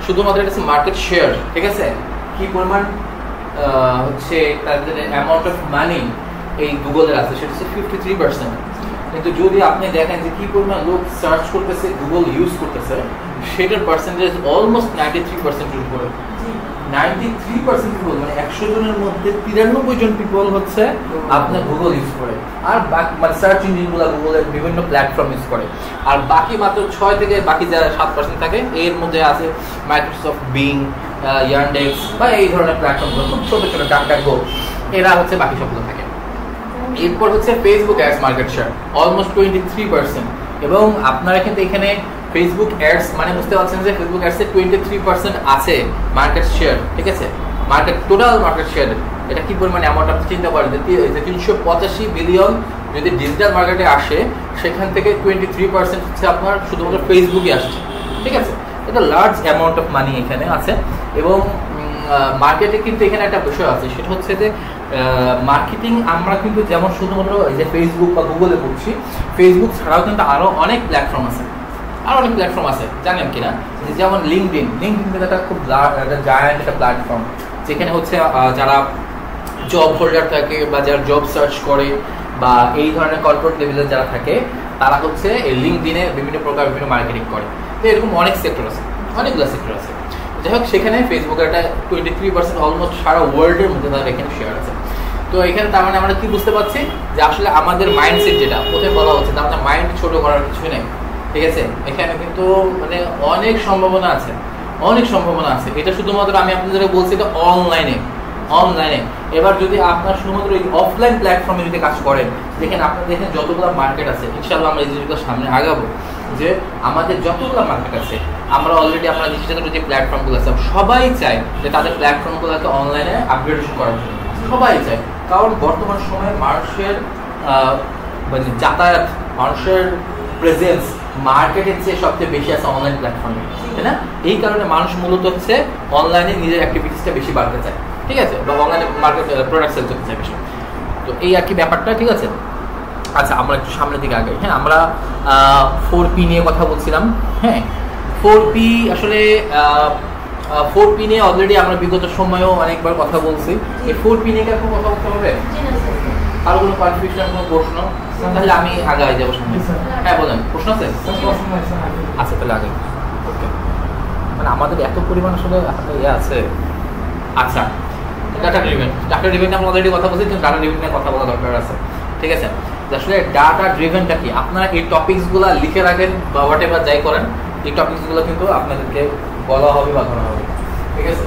Speaker 1: শুধুমাত্র এটা মার্কেট শেয়ার। ঠিক আছে, কি পরিমাণ হচ্ছে তাদের অ্যামাউন্ট অফ মানি এই গুগলের আছে, সেটা হচ্ছে 53%। কিন্তু যদি আপনি দেখেন যে কি পরিমাণ লোক সার্চ করতেছে, গুগল ইউজ করতেছে, সেটার পার্সেন্টেজ অলমোস্ট 93% উপরে। 93% পিপল, মানে 100 জনের মধ্যে 93 জন পিপল হচ্ছে আপনার গুগল ইউজ করে। আর মানে সার্চ ইঞ্জিনগুলো গুগলের বিভিন্ন প্ল্যাটফর্ম ইউজ করে। আর বাকি মাত্র 6 থেকে বাকি যারা 7% থাকে, এর মধ্যে আছে মাইক্রোসফট বিং, ইয়ান্ডেক্স বা এই ধরনের প্ল্যাটফর্মগুলো, খুব ছোট ছোট ডাকগো, এরা হচ্ছে বাকি সবগুলো থাকে। এরপর হচ্ছে Facebook ads market share almost 23%। এবং আপনারা কিন্তু এখানে ফেসবুক অ্যাডস মানে বুঝতে পারছেন যে ফেসবুক অ্যাডসে 23% আছে মার্কেট শেয়ার, ঠিক আছে, মার্কেট টোটাল মার্কেট শেয়ার। এটা কি পরিমাণ অ্যামাউন্ট আপনি চিন্তা করেন যে 385 বিলিয়ন যদি ডিজিটাল মার্কেটে আসে, সেখান থেকে 23% হচ্ছে আপনার শুধুমাত্র ফেসবুকে আসছে, ঠিক আছে। এটা লার্জ অ্যামাউন্ট অফ মানি এখানে আছে। এবং মার্কেটে কিন্তু এখানে একটা বিষয় আছে, সেটা হচ্ছে যে মার্কেটিং আমরা কিন্তু যেমন শুধুমাত্র এই যে ফেসবুক বা গুগলে করছি, ফেসবুক ছাড়াও কিন্তু আরও অনেক প্ল্যাটফর্ম আছে, আরও অনেক প্ল্যাটফর্ম আছে, জানেন কিনা, যেমন লিঙ্কডইন একটা খুব জায়ান্ট একটা প্ল্যাটফর্ম, যেখানে হচ্ছে যারা জব হোল্ডার থাকে বা যারা জব সার্চ করে বা এই ধরনের কর্পোরেট লেভেলে যারা থাকে, তারা হচ্ছে এই লিঙ্কডইনে বিভিন্ন প্রকার বিভিন্ন মার্কেটিং করে। তো এরকম অনেক সেক্টর আছে, অনেকগুলো সেক্টর আছে। যাই হোক, সেখানে ফেসবুকের একটা 23% অলমোস্ট সারা ওয়ার্ল্ডের মধ্যে তাদের এখানে শেয়ার আছে। তো এখানে তার মানে আমরা কি বুঝতে পারছি যে আসলে আমাদের মাইন্ডসেট যেটা প্রথমে বলা হচ্ছে, তার মানে মাইন্ড ছোট করার কিছু নেই, ঠিক আছে। এখানে কিন্তু মানে অনেক সম্ভাবনা আছে, অনেক সম্ভাবনা আছে। এটা শুধুমাত্র আমি আপনাদের বলছি এটা অনলাইনে। এবার যদি আপনার শুধুমাত্র এই অফলাইন প্ল্যাটফর্মে যদি কাজ করেন, দেখেন আপনাদের এখানে যতগুলো মার্কেট আছে, ইনশাআল্লাহ আমরা এই জিনিসগুলো সামনে আগাবো, যে আমাদের যতগুলো মার্কেট আছে, আমরা অলরেডি আপনার ডিজিটাল যে প্ল্যাটফর্মগুলো আছে, সবাই চায় যে তাদের প্ল্যাটফর্মগুলোকে অনলাইনে আপগ্রেডেশন করার জন্য, সবাই চায়। কারণ বর্তমান সময়ে মানুষের মানে যাতায়াত, মানুষের প্রেজেন্স মার্কেটের চেয়ে সবচেয়ে বেশি আছে অনলাইন প্ল্যাটফর্মে, তাই না? এই কারণে মানুষ মূলত হচ্ছে অনলাইনে নিজের অ্যাক্টিভিটিসটা বেশি বাড়তে চায়, ঠিক আছে, বা অনলাইনে মার্কেট প্রোডাক্ট সেল করতে চায় বেশি। তো এই আর কি ব্যাপারটা, ঠিক আছে। আচ্ছা, আমরা একটু সামনের দিকে আগাই। হ্যাঁ, আমরা 4P নিয়ে কথা বলছিলাম। হ্যাঁ, 4P আসলে 4P নিয়ে অলরেডি আমরা বিগত সময়েও অনেকবার কথা বলছি। এই 4P নিয়ে কি কথা বলতে হবে? আর কোনো কনফিউশন, কোনো প্রশ্ন? তাহলে আমি আগাই যাবো সামনে। হ্যাঁ বলেন, প্রশ্ন আছে? আচ্ছা, তাহলে আগে ওকে। মানে আমাদের এত পরিমাণ আসলে আছে। আচ্ছা, ডাটা ড্রিভেন আমরা অলরেডি কথা বলছি, কিন্তু ডাটা ড্রিভেন নিয়ে কথা বলা দরকার আছে, ঠিক আছে। আসলে ডাটা ড্রিভেনটা কি, আপনারা এই টপিকসগুলো লিখে রাখেন বা হোয়াট এভার যাই করেন, এই টপিকসগুলো কিন্তু আপনাদেরকে বলা হবে বা ধরা হবে, ঠিক আছে।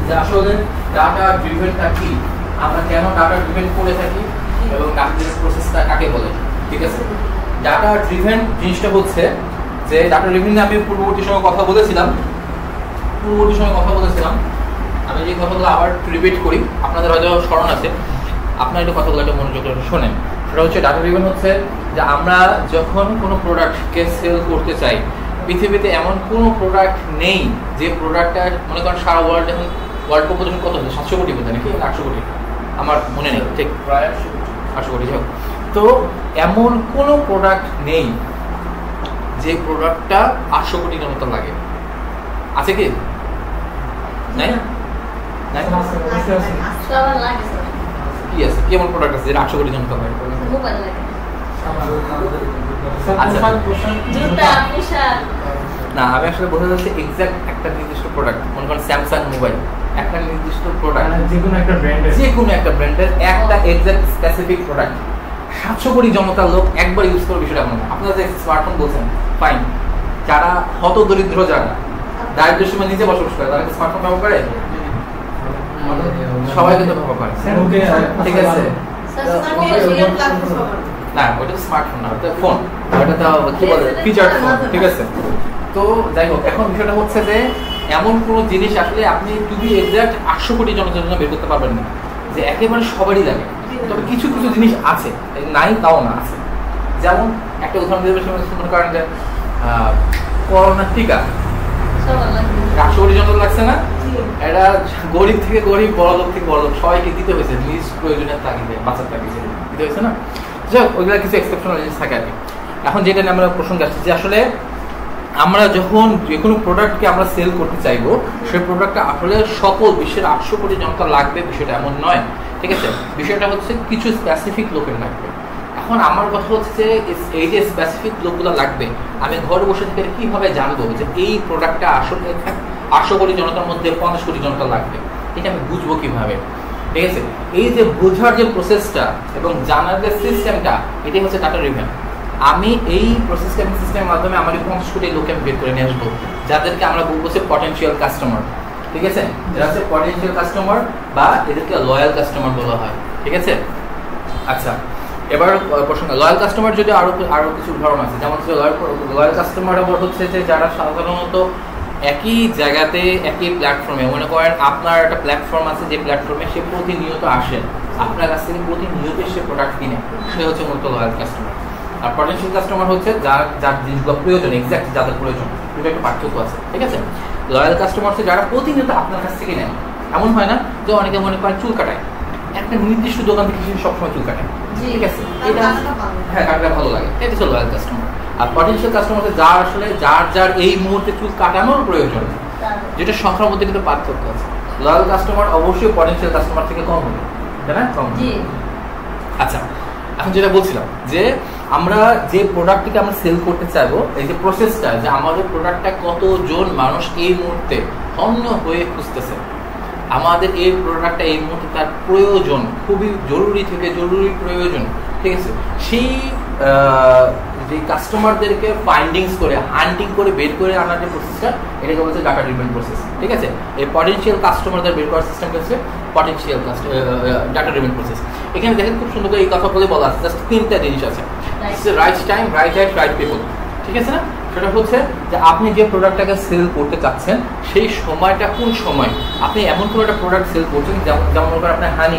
Speaker 1: যে আসলে ডাটা ড্রিভেনটা কি, আমরা কেন ডাটা ড্রিভেন করে থাকি এবং ডাটা ড্রিভেন প্রসেসটা কাকে বলে, ঠিক আছে। ডাটা ড্রিভেন জিনিসটা হচ্ছে যে ডাটা ড্রিভেন নিয়ে আমি পূর্ববর্তী সময় কথা বলেছিলাম, আমি যে কথাগুলো আবার রিপিট করি, আপনাদের হয়তো স্মরণ আছে, আপনার একটু কথাগুলো একটা মনোযোগ করে শোনেন। সেটা হচ্ছে ডাটা ড্রিভেন হচ্ছে যে আমরা যখন কোনো প্রোডাক্টকে সেল করতে চাই, পৃথিবীতে এমন কোনো প্রোডাক্ট নেই যে প্রোডাক্টটা মনে করেন সারা ওয়ার্ল্ড, এখন ওয়ার্ল্ড পপুলেশন কত হচ্ছে, 700 কোটি বোধ হয় নাকি 800 কোটি, আমার মনে নেই ঠিক, প্রায় 800 কোটি। হোক, তো এমন কোনো প্রোডাক্ট নেই যে প্রোডাক্টটা 800 কোটির মতো লাগে, আছে কি? নাই? কি আছে, কেমন প্রোডাক্ট আছে যেটা 800 কোটি জনতা হয়? না, আমি আসলে বলতে চাচ্ছি এক্সাক্ট একটা নির্দিষ্ট প্রোডাক্ট, মনে করেন স্যামসাং মোবাইল, একটা নির্দিষ্ট প্রোডাক্ট, যে কোনো একটা ব্র্যান্ডের একটা এক্সাক্ট স্পেসিফিক প্রোডাক্ট 700 কোটি জনতার লোক একবার ইউজ করে, বিষয়টা এমন না। আপনারা যে স্মার্টফোন বলছেন, ফাইন, যারা হত দরিদ্র, যারা দারিদ্র্যের সীমার নিচে বসবাস করে, তারা স্মার্টফোন ব্যবহার করে, সবাই কিন্তু ব্যবহার করে, ঠিক আছে। না, ওটা তো স্মার্টফোন না, ওটা ফোন, ওটা তো কি বলে ফিচার ফোন, ঠিক আছে। তো যাই হোক, এখন বিষয়টা হচ্ছে যে এমন কোনো জিনিস আসলে আপনি টুবি এক্সাক্ট 800 কোটি জনতার জন্য বের করতে পারবেন না যে একেবারে সবারই লাগে। তবে কিছু কিছু জিনিস আছে, নাই তাও না, আছে। যেমন একটা উদাহরণ দিতে মনে করেন যে করোনার টিকা 800 কোটি জনতা লাগছে না, এটা গরিব থেকে গরিব, বড় লোক থেকে বড় লোক সবাইকে দিতে হয়েছে, নিজ প্রয়োজনের তাগিদে, বাঁচার তাগিদে দিতে হয়েছে না। যাই হোক, ওইগুলো কিছু এক্সেপশনাল জিনিস থাকে আর কি। এখন যেটা নিয়ে আমরা প্রসঙ্গ আসছি যে আসলে আমরা যখন যে কোনো প্রোডাক্টকে আমরা সেল করতে চাইবো, সেই প্রোডাক্টটা আসলে সকল বিশ্বের 800 কোটি জনতা লাগবে বিষয়টা এমন নয়, ঠিক আছে। বিষয়টা হচ্ছে কিছু স্পেসিফিক লোকের লাগবে। এখন আমার কথা হচ্ছে যে এই যে স্পেসিফিক লোকগুলো লাগবে, আমি ঘরে বসে থেকে কিভাবে জানবো যে এই প্রোডাক্টটা আসলে 800 কোটি জনতার মধ্যে 50 কোটি জনতা লাগবে, এটা আমি বুঝবো কিভাবে, ঠিক আছে। এই যে বোঝার যে প্রসেসটা এবং জানার যে সিস্টেমটা, এটাই হচ্ছে ডাটা ড্রিভেন। আমি এই সিস্টেমের মাধ্যমে আমার 50 কোটি লোককে আমি বের করে নিয়ে আসবো, যাদেরকে আমরা বলবো যে পটেনশিয়াল কাস্টমার, ঠিক আছে। যারা হচ্ছে পটেনশিয়াল কাস্টমার বা এদেরকে লয়াল কাস্টমার বলা হয়, ঠিক আছে। আচ্ছা, এবার প্রশ্ন, লয়াল কাস্টমার যদি আরো কিছু উদাহরণ আছে, যেমন হচ্ছে লয়াল কাস্টমার আবার হচ্ছে যে যারা সাধারণত একই জায়গাতে একই প্ল্যাটফর্মে, মনে করেন আপনার একটা প্ল্যাটফর্ম আছে, যে প্ল্যাটফর্মে সে প্রতিনিয়ত আসে, আপনার কাছ থেকে প্রতিনিয়ত সে প্রোডাক্ট কিনে, সে হচ্ছে মূলত লয়াল কাস্টমার। আর পটেনশিয়াল কাস্টমার হচ্ছে যার জিনিসগুলো প্রয়োজন, এক্স্যাক্ট যাদের প্রয়োজন, এটা একটা পার্থক্য আছে, ঠিক আছে। লয়াল কাস্টমার হচ্ছে যারা প্রতিনিয়ত আপনার কাছ থেকে নেন। এমন হয় না যে অনেকে মনে করেন চুল কাটায়, একটা নির্দিষ্ট দোকান থেকে সে সবসময় চুল কাটায়, ঠিক আছে, এটা হ্যাঁ কাটলে ভালো লাগে, এটা হচ্ছে লয়াল কাস্টমার। আর পটেনশিয়াল কাস্টমার হচ্ছে যার আসলে যার এই মুহূর্তে চুল কাটানোর প্রয়োজন, যেটা সংখ্যার মধ্যে কিন্তু পার্থক্য আছে। লয়াল কাস্টমার অবশ্যই পটেনশিয়াল কাস্টমার থেকে কম হবে, তাই না? কম। আচ্ছা, এখন যেটা বলছিলাম যে আমরা যে প্রোডাক্টটিকে আমরা সেল করতে চাইবো, এই যে প্রসেসটা, যে আমাদের প্রোডাক্টটা কতজন মানুষ এই মুহূর্তে অন্য হয়ে খুঁজতেছে, আমাদের এই প্রোডাক্টটা এই মুহূর্তে তার প্রয়োজন, খুবই জরুরি থেকে জরুরি প্রয়োজন, ঠিক আছে, সেই যে কাস্টমারদেরকে ফাইন্ডিংস করে হান্টিং করে বের করে আনার যে প্রসেসটা, এটাকে বলছে ডাটা ড্রিভেন প্রসেস, ঠিক আছে। এই পটেনশিয়াল কাস্টমারদের বের করার সিস্টেমটা হচ্ছে পটেনশিয়াল ডাটা ড্রিভেন প্রসেস। এখানে দেখেন খুব সুন্দর করে এই কথা বলে বলা আছে, জাস্ট 3টা জিনিস আছে, right time, right ad, right people, ঠিক আছে না? সেটা হচ্ছে যে আপনি যে প্রোডাক্টটাকে সেল করতে চাচ্ছেন সেই সময়টা কোন সময়, আপনি এমন কোনো একটা প্রোডাক্ট সেল করছেন, যেমন মনে করেন আপনার হানি,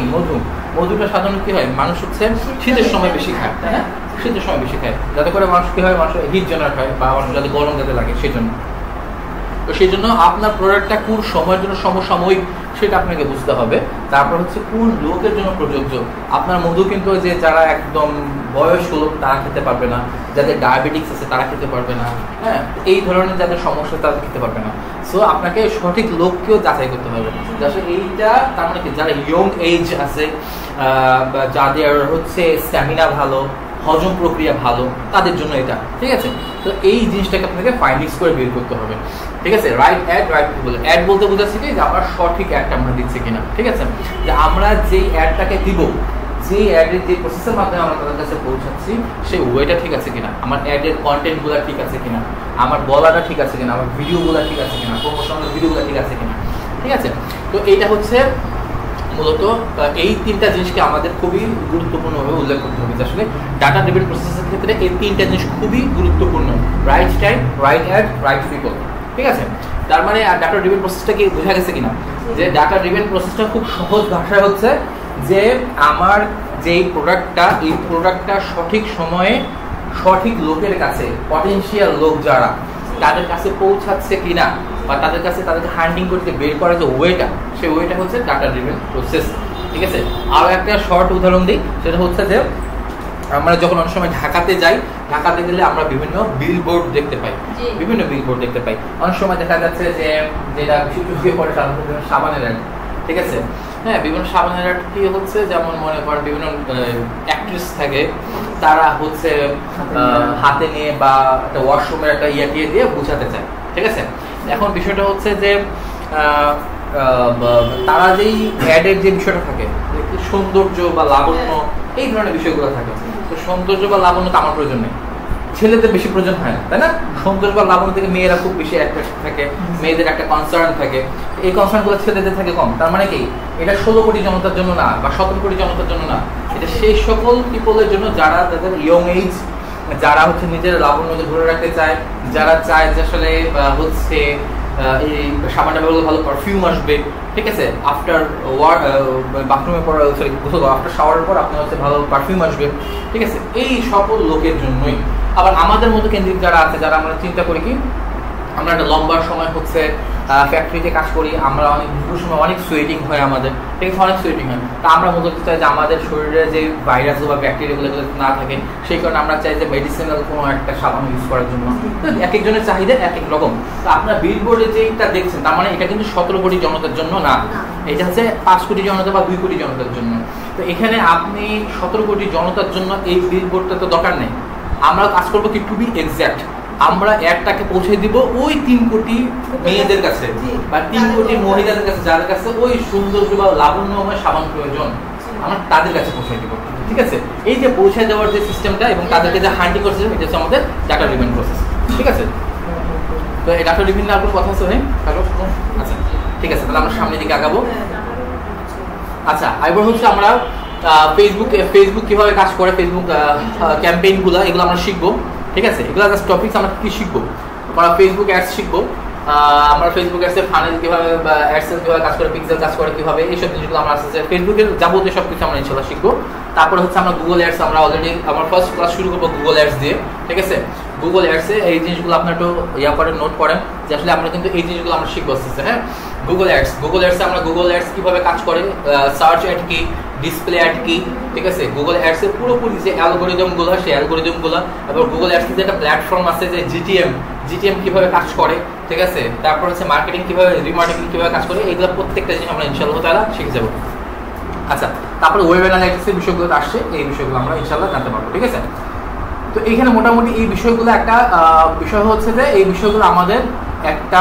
Speaker 1: মধুটা সাধারণত কি হয়, মানুষ হচ্ছে শীতের সময় বেশি খায়, তাই না? শীতের সময় বেশি খায়, যাতে করে মানুষ কি হয়, মানুষের হিট জেনারেট হয়, বা মানুষ যাতে গরম যাতে লাগে, সেই জন্য। তো সেই জন্য আপনার প্রোডাক্টটা কোন সময়ের জন্য সমসাময়িক সেটা আপনাকে বুঝতে হবে। তারপর হচ্ছে কোন লোকের জন্য প্রযোজ্য। আপনার মধু কিন্তু যে যারা একদম বয়স্ক লোক তারা খেতে পারবে না, যাদের ডায়াবেটিক্স আছে তারা খেতে পারবে না, হ্যাঁ, এই ধরনের যাদের সমস্যা তারা খেতে পারবে না। সো আপনাকে সঠিক লোককেও যাচাই করতে হবে। আসলে এইটা তার মানে কি, যারা ইয়ং এজ আছে, যাদের হচ্ছে স্ট্যামিনা ভালো, হজম প্রক্রিয়া ভালো, তাদের জন্য এটা, ঠিক আছে। তো এই জিনিসটাকে আপনাকে ফাইন্ডিংস করে বের করতে হবে, ঠিক আছে। Right ad, right people. Ad বলতে বোঝাচ্ছে কি, যে আমরা সঠিক অ্যাডটা আমরা দিচ্ছি কিনা, ঠিক আছে, যে আমরা যেই অ্যাডটাকে দিব, যে অ্যাডের যে প্রসেসের মাধ্যমে আমরা তাদের কাছে পৌঁছাচ্ছি, সেই ওয়েটা ঠিক আছে কিনা, আমার অ্যাডের কন্টেন্টগুলো ঠিক আছে কিনা, আমার বলাটা ঠিক আছে কিনা, আমার ভিডিওগুলো ঠিক আছে কিনা, প্রমোশনাল ভিডিওগুলো ঠিক আছে কিনা, ঠিক আছে। তো এইটা হচ্ছে মূলত এই 3টা জিনিসকে আমাদের খুবই গুরুত্বপূর্ণভাবে উল্লেখ করতে হবে, যে আসলে ডাটা ড্রিভেন প্রসেসের ক্ষেত্রে এই 3টা জিনিস খুবই গুরুত্বপূর্ণ, right time, right ad, right people, ঠিক আছে। তার মানে ডাটা ড্রিভেন প্রসেসটা কি বোঝা গেছে কিনা, যে ডাটা ড্রিভেন প্রসেসটা খুব সহজ ভাষায় হচ্ছে যে আমার যেই প্রোডাক্টটা, এই প্রোডাক্টটা সঠিক সময়ে সঠিক লোকের কাছে, পটেনশিয়াল লোক যারা, তাদের কাছে পৌঁছাচ্ছে কিনা, বা তাদের কাছে তাদেরকে হ্যান্ডিং করতে বের করার যে ওয়েটা, সেই ওয়েটা হচ্ছে ডাটা ড্রিভেন প্রসেস, ঠিক আছে। আরও একটা শর্ট উদাহরণ দিই, সেটা হচ্ছে যে আমরা যখন অনেক সময় ঢাকাতে যাই, ঢাকাতে গেলে আমরা বিভিন্ন বিলবোর্ড দেখতে পাই, বিভিন্ন বিলবোর্ড দেখতে পাই। অনেক সময় দেখা যাচ্ছে যে যেটা চোখে পড়ে সাধারণত সাবানের অ্যাড, ঠিক আছে, হ্যাঁ, বিভিন্ন সাবানের অ্যাড কি হচ্ছে, যেমন মনে করেন বিভিন্ন অ্যাক্ট্রেস থাকে, তারা হচ্ছে হাতে নিয়ে বা একটা ওয়াশরুমের একটা দিয়ে বোঝাতে চায়, ঠিক আছে। এখন বিষয়টা হচ্ছে যে তারা যেই অ্যাডের যে বিষয়টা থাকে, সৌন্দর্য বা লাবণ্য, এই ধরনের বিষয়গুলো থাকে। তো সৌন্দর্য বা লাবণ্য তো আমার প্রয়োজন নেই, ছেলেদের বেশি প্রয়োজন হয়, তাই না? সৌন্দর্য বা লাবণ্য থেকে মেয়েরা খুব বেশি অ্যাট্রাক্ট থাকে, মেয়েদের একটা কনসার্ন থাকে, এই কনসার্নগুলো ছেলেদের থাকে কম। তার মানে কি, এটা 16 কোটি জনতার জন্য না, বা 17 কোটি জনতার জন্য না, এটা সেই সকল পিপলের জন্য যারা তাদের ইয়ং এজ, যারা হচ্ছে নিজের লাবণ্যকে ধরে রাখতে চায়, যারা চায় যে আসলে হচ্ছে এই সাবানটা ব্যবহার ভালো পারফিউম আসবে, ঠিক আছে, আফটার বাথরুমে পর সরি আফটার শাওয়ারের পর আপনার হচ্ছে ভালো পারফিউম আসবে, ঠিক আছে, এই সকল লোকের জন্যই। আবার আমাদের মতো কেন্দ্রিক যারা আছে, যারা আমরা চিন্তা করি কি, আমরা একটা লম্বা সময় হচ্ছে ফ্যাক্টরিতে কাজ করি, আমরা অনেক দীর্ঘ সময় অনেক সোয়েটিং হয় আমাদের, ঠিক আছে, অনেক সোয়েটিং হয়। তা আমরা মনে করতে চাই যে আমাদের শরীরে যে ভাইরাস বা ব্যাকটেরিয়াগুলো না থাকে, সেই কারণে আমরা চাই যে মেডিসিনাল কোনো একটা সাবান ইউজ করার জন্য। তো এক একজনের চাহিদা এক এক রকম। তো আপনার বিলবোর্ডে যেটা দেখছেন, তার মানে এটা কিন্তু 17 কোটি জনতার জন্য না, এটা হচ্ছে 5 কোটি জনতা বা 2 কোটি জনতার জন্য। তো এখানে আপনি 17 কোটি জনতার জন্য এই বিলবোর্ডটা তো দরকার নেই। আমরা কাজ করবো কি, টু বি এক্স্যাক্ট, আমরা অ্যাডটাকে পৌঁছে দিব ওই 3 কোটি মেয়েদের কাছে বা 3 কোটি মহিলাদের কাছে, যাদের কাছে ওই সৌন্দর্য বা লাবণ্যময় সাবান প্রয়োজন, আমরা তাদের কাছে পৌঁছে দিব, ঠিক আছে। এই যে পৌঁছে দেওয়ার যে সিস্টেমটা এবং তাদেরকে যে হ্যান্ডিং করছে, এটা হচ্ছে আমাদের ডাটা ড্রিভেন প্রসেস, ঠিক আছে। তো এই ডাটা ড্রিভেন আর কোনো কথা আছে ভাই? আচ্ছা, ঠিক আছে, তাহলে আমরা সামনের দিকে আগাবো। আচ্ছা, এবার হচ্ছে আমরা ফেসবুক কিভাবে কাজ করে, ফেসবুক ক্যাম্পেইনগুলো এগুলো আমরা শিখবো, ঠিক আছে। এগুলো জাস্ট টপিকস আমরা কি শিখবো, আমরা ফেসবুক অ্যাডস শিখবো, আমরা ফেসবুক অ্যাডসের ফানেল কিভাবে বা অ্যাডসেন্স কিভাবে কাজ করে, পিক্সেল কাজ করে কিভাবে, এইসব জিনিসগুলো আমরা আস্তে আস্তে ফেসবুকের যাবতীয় সব কিছু আমরা ইনশাআল্লাহ শিখবো। তারপরে হচ্ছে আমরা গুগল অ্যাডস, আমরা অলরেডি আমার ফার্স্ট ক্লাস শুরু করবো গুগল অ্যাডস দিয়ে, ঠিক আছে। গুগল অ্যাডসে এই জিনিসগুলো আপনার একটু করেন, নোট করেন যে আসলে আমরা কিন্তু এই জিনিসগুলো আমরা শিখবো আস্তে আস্তে, হ্যাঁ। গুগল অ্যাডসে আমরা গুগল অ্যাডস কিভাবে কাজ করে, সার্চ অ্যাড কি, ডিসপ্লে অ্যাড কি, ঠিক আছে। গুগল অ্যাডসের পুরোপুরি যে অ্যালগোরিদমগুলো, সেই অ্যালগোরিদমগুলো, এবং গুগল অ্যাডসের যে একটা প্ল্যাটফর্ম আছে যে জিটিএম কিভাবে কাজ করে, ঠিক আছে। তারপর হচ্ছে মার্কেটিং কিভাবে, রিমার্কেটিং কিভাবে কাজ করে, এইগুলো প্রত্যেকটা জিনিস আমরা ইনশাআল্লাহ তাআলা শিখে যাব। আচ্ছা, তারপরে ওয়েব অ্যানালাইটিক্সের বিষয়গুলো আসছে, এই বিষয়গুলো আমরা ইনশাআল্লাহ জানতে পারবো, ঠিক আছে। তো এইখানে মোটামুটি এই বিষয়গুলো একটা বিষয় হচ্ছে যে এই বিষয়গুলো আমাদের একটা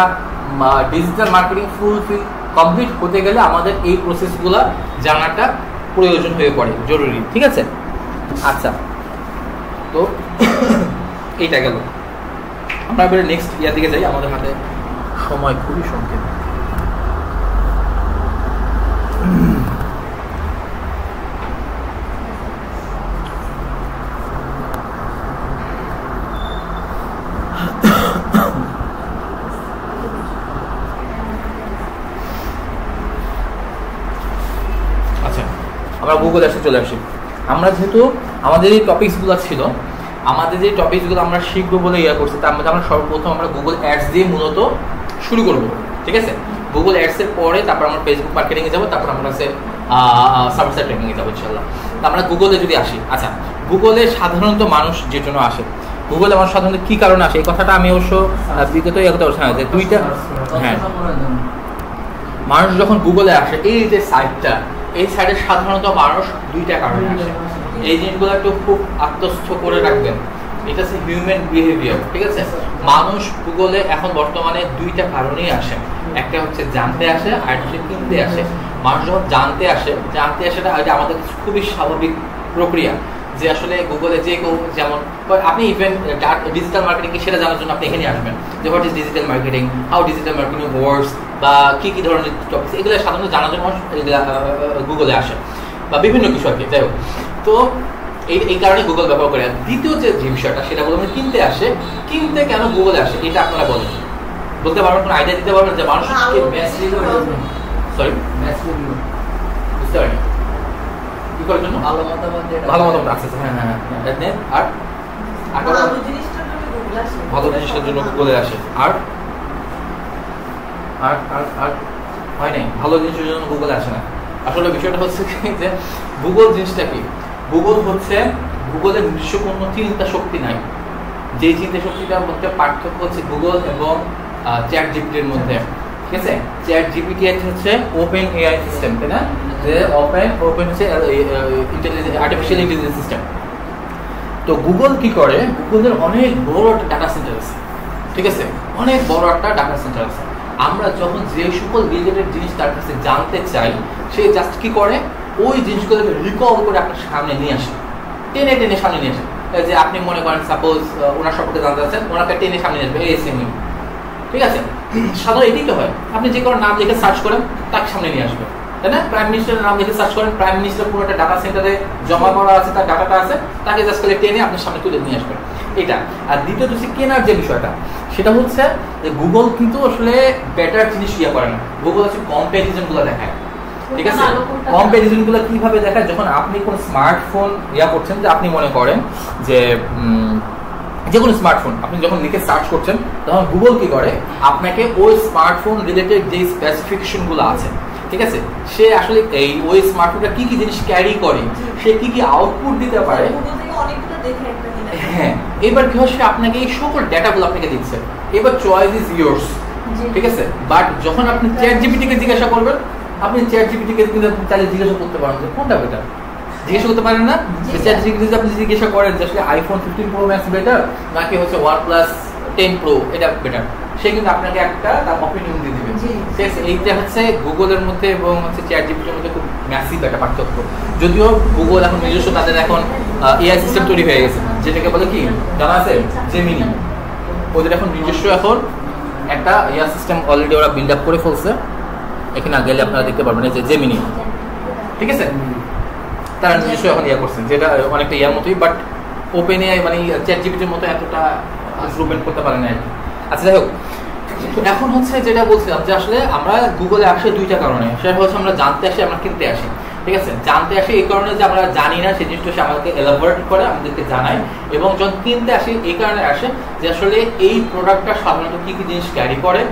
Speaker 1: ডিজিটাল মার্কেটিং ফুলফিল কমপ্লিট হতে গেলে আমাদের এই প্রসেসগুলো জানাটা প্রয়োজন হয়ে পড়ে, জরুরি, ঠিক আছে। আচ্ছা, তো এইটা গেল। আমরা এবারে নেক্সট ইয়ার দিকে যাই, আমাদের হাতে সময় খুবই সংক্ষেপ। আমরা গুগল অ্যাডসে চলে আসি। আমরা যেহেতু আমাদের এই টপিকসগুলো ছিল, আমাদের যে টপিকসগুলো আমরা শিখবো বলে করছি, তার মধ্যে আমরা সর্বপ্রথম আমরা গুগল অ্যাডস দিয়ে মূলত শুরু করবো, ঠিক আছে। গুগল অ্যাডসের পরে তারপর আমরা ফেসবুক মার্কেটিংয়ে যাবো, তারপর আমরা সার্ভার সাইড ট্রেনিংয়ে যাবো ইনশাআল্লাহ। তো আমরা গুগলে যদি আসি, আচ্ছা, গুগলে সাধারণত মানুষ যে জন্য আসে, গুগলে মানুষ সাধারণত কী কারণে আসে, এই কথাটা আমি অবশ্য বিগত যে দুইটা, হ্যাঁ, মানুষ যখন গুগলে আসে, এই যে সাইটটা, এই সাইডে সাধারণত মানুষ দুইটা কারণে আসে। এই জিনিসগুলো একটু খুব আত্মস্থ করে রাখবেন, এটা হচ্ছে হিউম্যান বিহেভিয়ার, ঠিক আছে। মানুষ গুগলে এখন বর্তমানে দুইটা কারণেই আসে, একটা হচ্ছে জানতে আসে, আর হচ্ছে কিনতে আসে। মানুষ যখন জানতে আসে এটা আমাদের খুবই স্বাভাবিক প্রক্রিয়া, যে আসলে গুগলে যে কেউ, যেমন আপনি ইভেন ডিজিটাল মার্কেটিং কি সেটা জানার জন্য আপনি এখানে আসবেন, যে what is digital marketing, how digital marketing works, বা কি কি ধরনের টপিক, এগুলো সাধারণত জানার জন্য গুগলে আসে, বা বিভিন্ন কিছু আর কি, যাই হোক। তো এই কারণে গুগল ব্যবহার করে। দ্বিতীয় যে বিষয়টা, সেটা বলবো কিনতে আসে। কিনতে কেন গুগলে আসে, এটা আপনারা বলতে পারবেন, কোনো আইডিয়া দিতে পারবেন যে মানুষ সরি বুঝতে পারেন কি করার জন্য, ভালো মতামত আছে, হ্যাঁ হ্যাঁ হ্যাঁ, আর ভালো জিনিসটার জন্য গুগলে আসে, আর আর আর আর হয় নাই, ভালো জিনিসের জন্য গুগলে আসে না। আসলে বিষয়টা হচ্ছে যে গুগল জিনিসটা কি, গুগল হচ্ছে, গুগলের নিজস্ব কোনো চিন্তা শক্তি নাই। যে চিন্তা শক্তিটার মধ্যে পার্থক্য হচ্ছে গুগল এবং চ্যাট জিপিটির মধ্যে, ঠিক আছে। চ্যাট জিপিটি হচ্ছে ওপেন এআই সিস্টেম, তাই না, যে ওপেন হচ্ছে আর্টিফিশিয়াল ইন্টেলিজেন্স সিস্টেম। তো গুগল কি করে, গুগলের অনেক বড় একটা ডাটা সেন্টার আছে, ঠিক আছে, অনেক বড় একটা ডাটা সেন্টার আছে। আমরা যখন যে সকল রিলেটেড জিনিস তার কাছে জানতে চাই, সে জাস্ট কি করে, ওই জিনিসগুলোকে রিকল করে আপনার সামনে নিয়ে আসে, টেনে সামনে নিয়ে আসে। যে আপনি মনে করেন সাপোজ ওনার সম্পর্কে জানতে চাচ্ছেন, ওনাকে টেনে সামনে নিয়ে আসবে, এসএমই, ঠিক আছে। সাধারণত এটাই তো হয়, আপনি যে কোনো নাম লিখে সার্চ করেন, তাকে সামনে নিয়ে আসবে, তাই না। প্রাইম মিনিস্টারের নাম লিখে সার্চ করেন, প্রাইম মিনিস্টার পুরো একটা ডাটা সেন্টারে জমা করা আছে, তার ডাটাটা আছে, তাকে জাস্ট করে টেনে আপনার সামনে তুলে নিয়ে আসবেন, এটা। আর দ্বিতীয়ত হচ্ছে কেনার যে বিষয়টা, সেটা হচ্ছে যে গুগল কিন্তু আসলে বেটার জিনিস করে না, গুগল হচ্ছে কম্প্যারিজন গুলো দেখায়, ঠিক আছে। কম্প্যারিজন গুলো কিভাবে দেখায়, যখন আপনি কোন স্মার্টফোন করছেন, যে আপনি মনে করেন যে যে কোনো স্মার্টফোন আপনি যখন লিখে সার্চ করছেন, তখন গুগল কি করে, আপনাকে ওই স্মার্টফোন রিলেটেড যে স্পেসিফিকেশন গুলো আছে, ঠিক আছে, সে আসলে ওই স্মার্টফোনটা কি কি জিনিস ক্যারি করে, সে কি কি আউটপুট দিতে পারে, হ্যাঁ, এবার কি হয়, সে আপনাকে এই সকল ডেটাগুলো আপনাকে দিচ্ছে। এবার চয়েস ইজ ইয়োর্স, ঠিক আছে। বাট যখন আপনি চ্যাট জিপিটিকে জিজ্ঞাসা করবেন, আপনি চ্যাট জিপিটিকে কিন্তু তাহলে জিজ্ঞাসা করতে পারেন যে কোনটা বেটার, জিজ্ঞাসা করতে পারেন না। চ্যাট জিপিটি আপনি জিজ্ঞাসা করেন যে আসলে আইফোন 15 প্রো ম্যাক্স বেটার নাকি হচ্ছে OnePlus 10 প্রো এটা বেটার, সে কিন্তু আপনাকে একটা তার অপিনিয়ন দিয়ে দিবে। এইটা হচ্ছে গুগলের মধ্যে এবং হচ্ছে চ্যাট জিপিটির মধ্যে খুব ম্যাসিভ একটা পার্থক্য। যদিও গুগল এখন নিজস্ব তাদের এখন এআই সিস্টেম তৈরি হয়ে গেছে, যেটাকে বলে কি জানা আছে, জেমিনি। ওদের এখন নিজস্ব এখন একটা এআই সিস্টেম অলরেডি ওরা বিল্ড আপ করে ফেলছে, এখানে গেলে আপনারা দেখতে পারবেন যে জেমিনি, ঠিক আছে। তারা নিজস্ব এখন ইয়া করছেন, যেটা অনেকটা ইয়ার মতোই, বাট ওপেন এআই মানে চ্যাটজিপিটির মতো এতটা ইমপ্রুভমেন্ট করতে পারে না আর কি। আচ্ছা যাই হোক, তো এখন হচ্ছে যেটা বলছিলাম যে আসলে আমরা গুগলে আসে দুইটা কারণে। সেটা হচ্ছে আমরা জানতে আসি, আমরা কিনতে আসি, ঠিক আছে। জানতে আসি এই কারণে যে আমরা জানি না সেই জিনিসটা সে আমাদেরকে এলাবোরেট করে আমাদেরকে জানায়, এবং যখন কিনতে আসি এই কারণে আসে যে আসলে এই প্রোডাক্টটা সাধারণত কী কী জিনিস ক্যারি করে,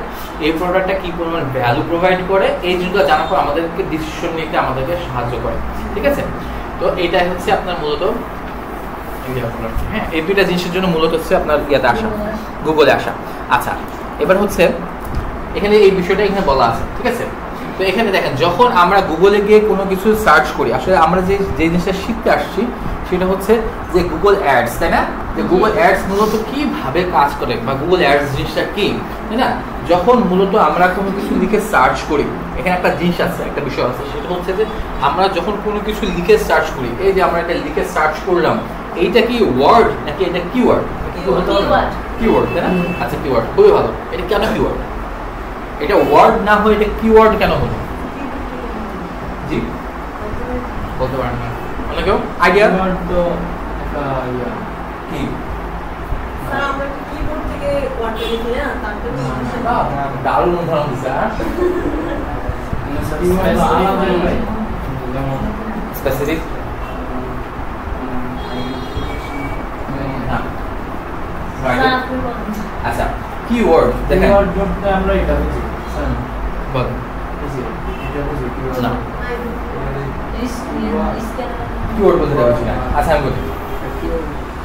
Speaker 1: এই প্রোডাক্টটা কী পরিমাণ ভ্যালু প্রোভাইড করে, এই জিনিসগুলো জানার পর আমাদেরকে ডিসিশন নিতে আমাদেরকে সাহায্য করে, ঠিক আছে। তো এইটাই হচ্ছে আপনার মূলত হ্যাঁ, এই দুইটা জিনিসের জন্য মূলত হচ্ছে আপনার ইয়াতে আসা, গুগলে আসা। আচ্ছা, এবার হচ্ছে এখানে এই বিষয়টা এখানে বলা আছে, ঠিক আছে। তো এখানে দেখেন, যখন আমরা গুগলে গিয়ে কোনো কিছু সার্চ করি, আসলে আমরা যে জিনিসটা শিখতে আসছি সেটা হচ্ছে যে গুগল অ্যাডস, তাই না? যে গুগল অ্যাডস মূলত কিভাবে কাজ করে বা গুগল অ্যাডস জিনিসটা কি, তাই না? যখন মূলত আমরা কোনো কিছু লিখে সার্চ করি, এখানে একটা জিনিস আছে, একটা বিষয় আছে, সেটা হচ্ছে যে আমরা যখন কোনো কিছু লিখে সার্চ করি, এই যে আমরা এটা লিখে সার্চ করলাম, এইটা কি ওয়ার্ড নাকি এটা কিওয়ার্ড? কিওয়ার্ড, তাই না? আচ্ছা, কিওয়ার্ড, খুবই ভালো। এটা কেন কিওয়ার্ড? এটা ওয়ার্ড না হয়ে এটা কিওয়ার্ড কেন হলো? জি বলতে পারেন না অনেক কেউ আইডিয়া? তো কি
Speaker 2: আমরা কিবোর্ড থেকে ওয়ার্ডটা লিখি না, তারপরে
Speaker 1: দারুণ উদাহরণ দিছে। স্পেসিফিক আচ্ছা, কিওয়ার্ড দেখেন,
Speaker 3: আমরা এটা বুঝি
Speaker 1: বল না কিওয়ার্ড বলতে পারছি না। আচ্ছা আমি বলি,